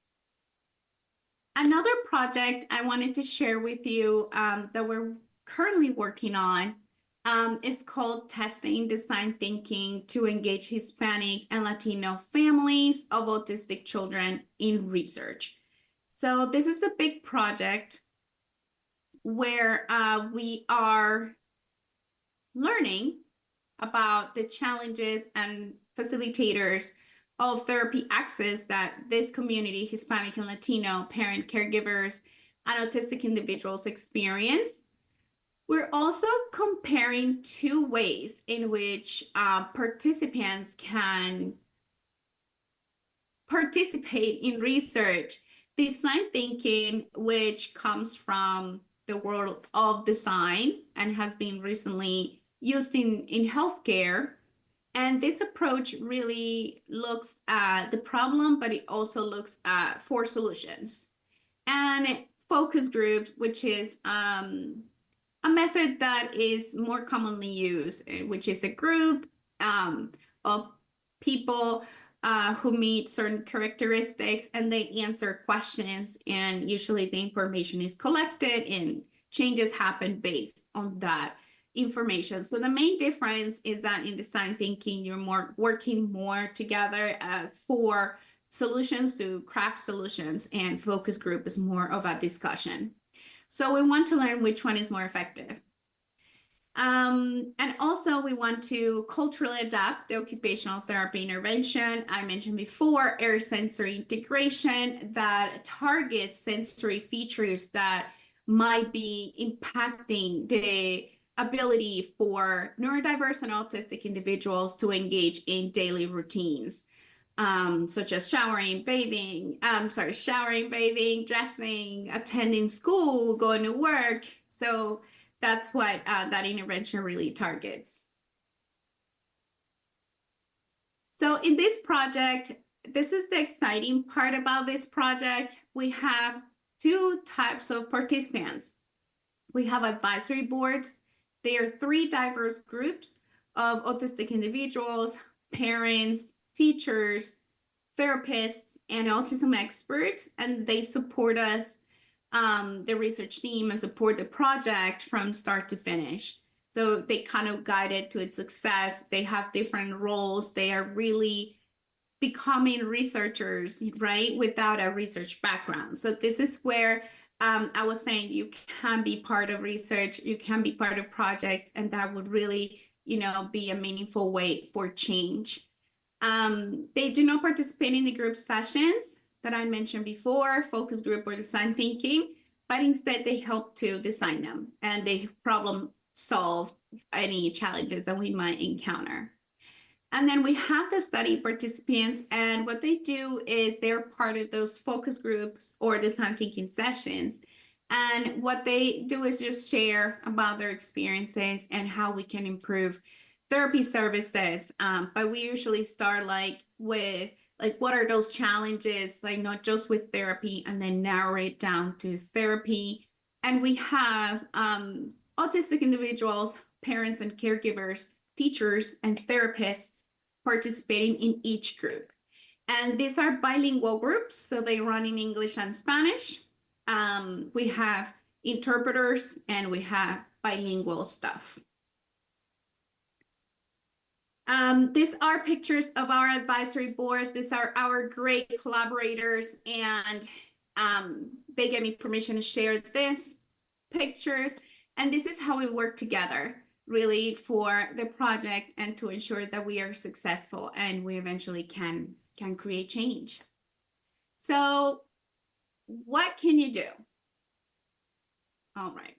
Another project I wanted to share with you that we're currently working on is called Testing Design Thinking to Engage Hispanic and Latino Families of Autistic Children in Research. So this is a big project where we are learning about the challenges and facilitators of therapy access that this community, Hispanic and Latino parent caregivers and autistic individuals experience. We're also comparing two ways in which participants can participate in research. Design thinking, which comes from the world of design and has been recently used in healthcare. And this approach really looks at the problem, but it also looks at for solutions. And focus group, which is a method that is more commonly used, which is a group of people who meet certain characteristics and they answer questions, and usually the information is collected and changes happen based on that information. So the main difference is that in design thinking, you're working more together for solutions to craft solutions, and focus group is more of a discussion. So we want to learn which one is more effective. And also we want to culturally adapt the occupational therapy intervention. I mentioned before, air sensory integration that targets sensory features that might be impacting the ability for neurodiverse and autistic individuals to engage in daily routines, such as showering, bathing, dressing, attending school, going to work. So that's what that intervention really targets. So in this project, this is the exciting part about this project. We have two types of participants. We have advisory boards. They are three diverse groups of autistic individuals, parents, teachers, therapists, and autism experts, and they support us, the research team, and support the project from start to finish. So they kind of guide it to its success. They have different roles. They are really becoming researchers, right, without a research background. So this is where I was saying you can be part of research, you can be part of projects, and that would really, you know, be a meaningful way for change. They do not participate in the group sessions that I mentioned before, focus group or design thinking, but instead they help to design them and they problem solve any challenges that we might encounter. And then we have the study participants, and what they do is they're part of those focus groups or design thinking sessions. And what they do is just share about their experiences and how we can improve therapy services, but we usually start with what are those challenges, like not just with therapy, and then narrow it down to therapy. And we have autistic individuals, parents and caregivers, teachers and therapists participating in each group. And these are bilingual groups, so they run in English and Spanish. We have interpreters and we have bilingual stuff. These are pictures of our advisory boards. These are our great collaborators, and they gave me permission to share these pictures. And this is how we work together, really, for the project and to ensure that we are successful and we eventually can create change. So what can you do? All right.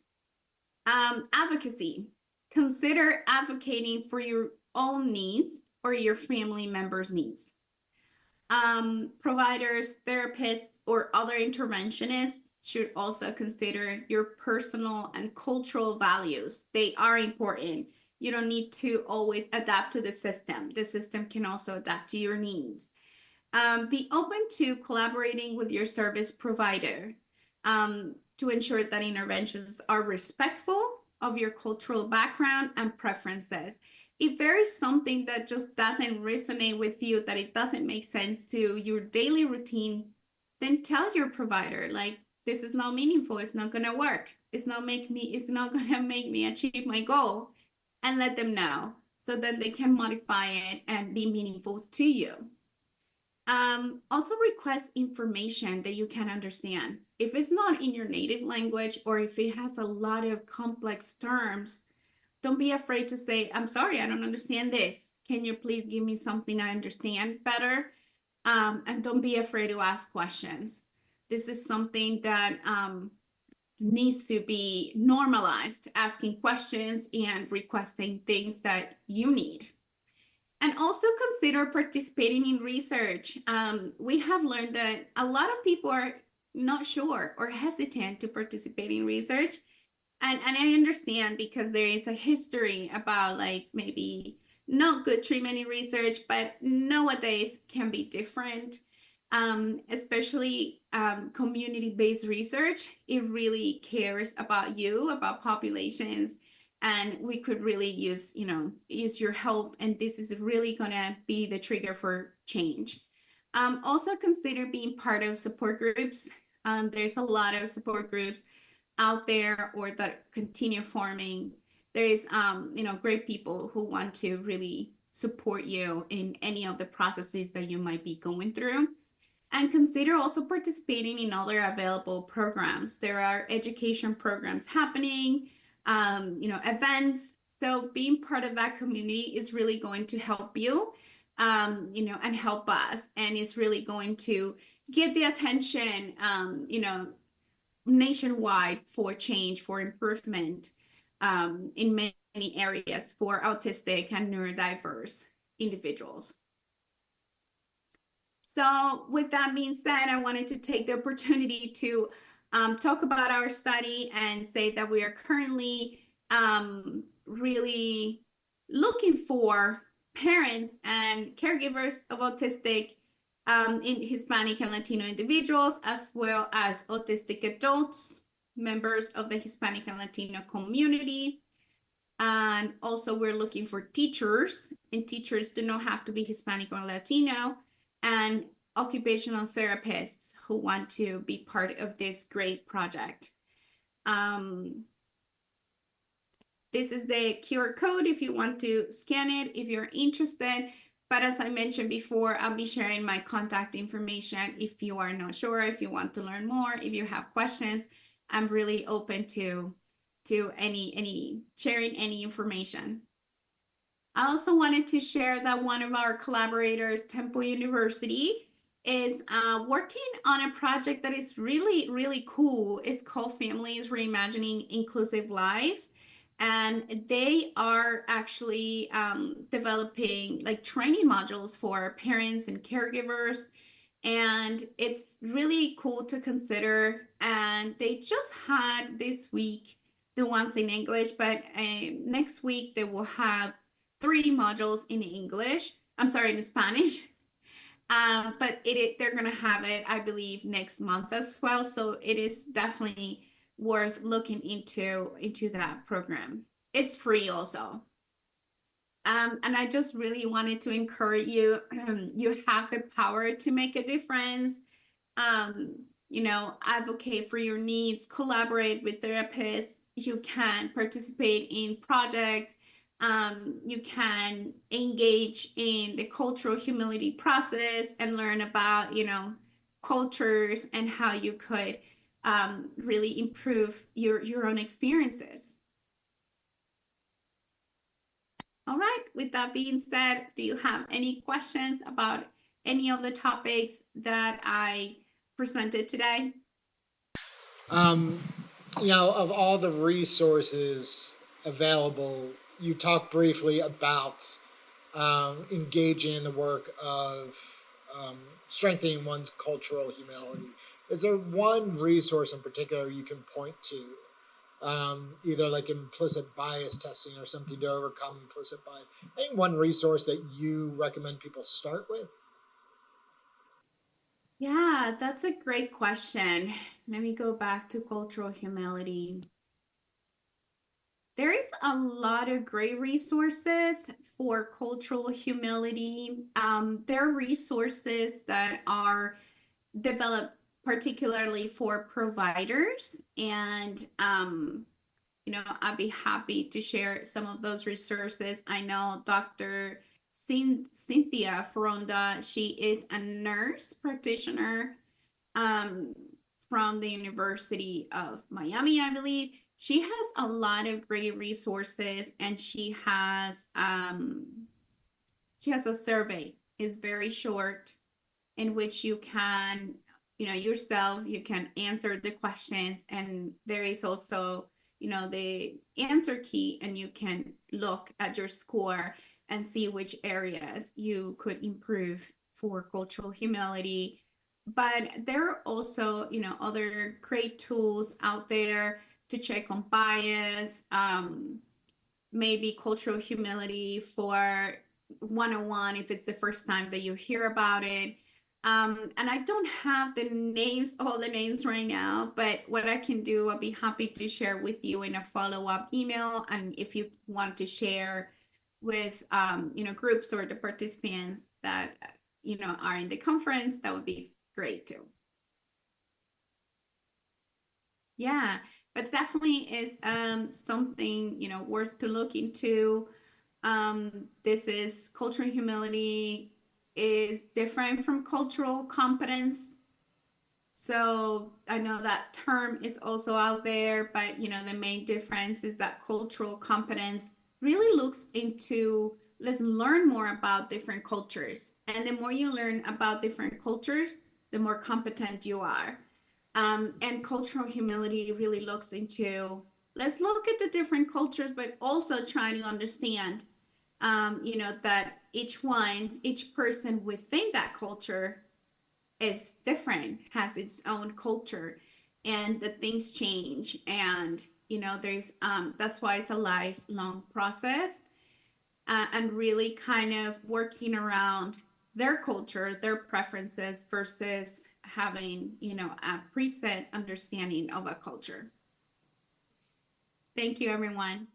Advocacy. Consider advocating for your own needs or your family members' needs. Providers, therapists, or other interventionists should also consider your personal and cultural values. They are important. You don't need to always adapt to the system. The system can also adapt to your needs. Be open to collaborating with your service provider to ensure that interventions are respectful of your cultural background and preferences. If there is something that just doesn't resonate with you, that it doesn't make sense to your daily routine, then tell your provider, like, this is not meaningful, it's not gonna work, it's not gonna make me achieve my goal, and let them know so that they can modify it and be meaningful to you. Also request information that you can understand. If it's not in your native language or if it has a lot of complex terms, don't be afraid to say, I'm sorry, I don't understand this. Can you please give me something I understand better? And don't be afraid to ask questions. This is something that needs to be normalized, asking questions and requesting things that you need. And also consider participating in research. We have learned that a lot of people are not sure or hesitant to participate in research. And I understand, because there is a history about like maybe not good treatment in research, but nowadays can be different, especially community-based research. It really cares about you, about populations, and we could really use your help, and this is really gonna be the trigger for change. Also consider being part of support groups. There's a lot of support groups out there or that continue forming. There is great people who want to really support you in any of the processes that you might be going through. And consider also participating in other available programs. There are education programs happening, events. So being part of that community is really going to help you, and help us, and it's really going to get the attention, nationwide for change, for improvement, in many areas for autistic and neurodiverse individuals. So with that being said, I wanted to take the opportunity to talk about our study and say that we are currently really looking for parents and caregivers of autistic in Hispanic and Latino individuals, as well as autistic adults, members of the Hispanic and Latino community. And also we're looking for teachers, and teachers do not have to be Hispanic or Latino, and occupational therapists who want to be part of this great project. This is the QR code if you want to scan it, if you're interested. But as I mentioned before, I'll be sharing my contact information if you are not sure, if you want to learn more, if you have questions. I'm really open to any sharing any information. I also wanted to share that one of our collaborators, Temple University, is working on a project that is really, really cool. It's called Families Reimagining Inclusive Lives. And they are actually developing like training modules for parents and caregivers. And it's really cool to consider. And they just had this week the ones in English, but next week they will have 3 modules in English. I'm sorry, in Spanish. But they're going to have it, I believe, next month as well. So it is definitely worth looking into that program. It's free also. And I just really wanted to encourage you. You have the power to make a difference. You know, advocate for your needs, collaborate with therapists. You can participate in projects. You can engage in the cultural humility process and learn about, you know, cultures and how you could really improve your own experiences. All right, with that being said, do you have any questions about any of the topics that I presented today? You know, of all the resources available, you talked briefly about engaging in the work of strengthening one's cultural humility. Is there one resource in particular you can point to? Either like implicit bias testing or something to overcome implicit bias. Any one resource that you recommend people start with? Yeah, that's a great question. Let me go back to cultural humility. There is a lot of great resources for cultural humility. There are resources that are developed particularly for providers, and you know, I'd be happy to share some of those resources. I know Dr. Cynthia Foronda, she is a nurse practitioner from the University of Miami, I believe. She has a lot of great resources, and she has a survey. It's very short, in which you can, you know, yourself, you can answer the questions, and there is also, you know, the answer key, and you can look at your score and see which areas you could improve for cultural humility. But there are also, you know, other great tools out there to check on bias, maybe cultural humility for 101 if it's the first time that you hear about it. And I don't have all the names right now, but what I can do, I'll be happy to share with you in a follow-up email. And if you want to share with, you know, groups or the participants that, you know, are in the conference, that would be great too. Yeah, but definitely is something, you know, worth to look into. This is cultural humility is different from cultural competence. So I know that term is also out there, but you know, the main difference is that cultural competence really looks into, let's learn more about different cultures. And the more you learn about different cultures, the more competent you are. And cultural humility really looks into, let's look at the different cultures, but also trying to understand, you know, that each person within that culture is different, has its own culture, and that things change. And, you know, there's, that's why it's a lifelong process, and really kind of working around their culture, their preferences versus having, you know, a preset understanding of a culture. Thank you, everyone.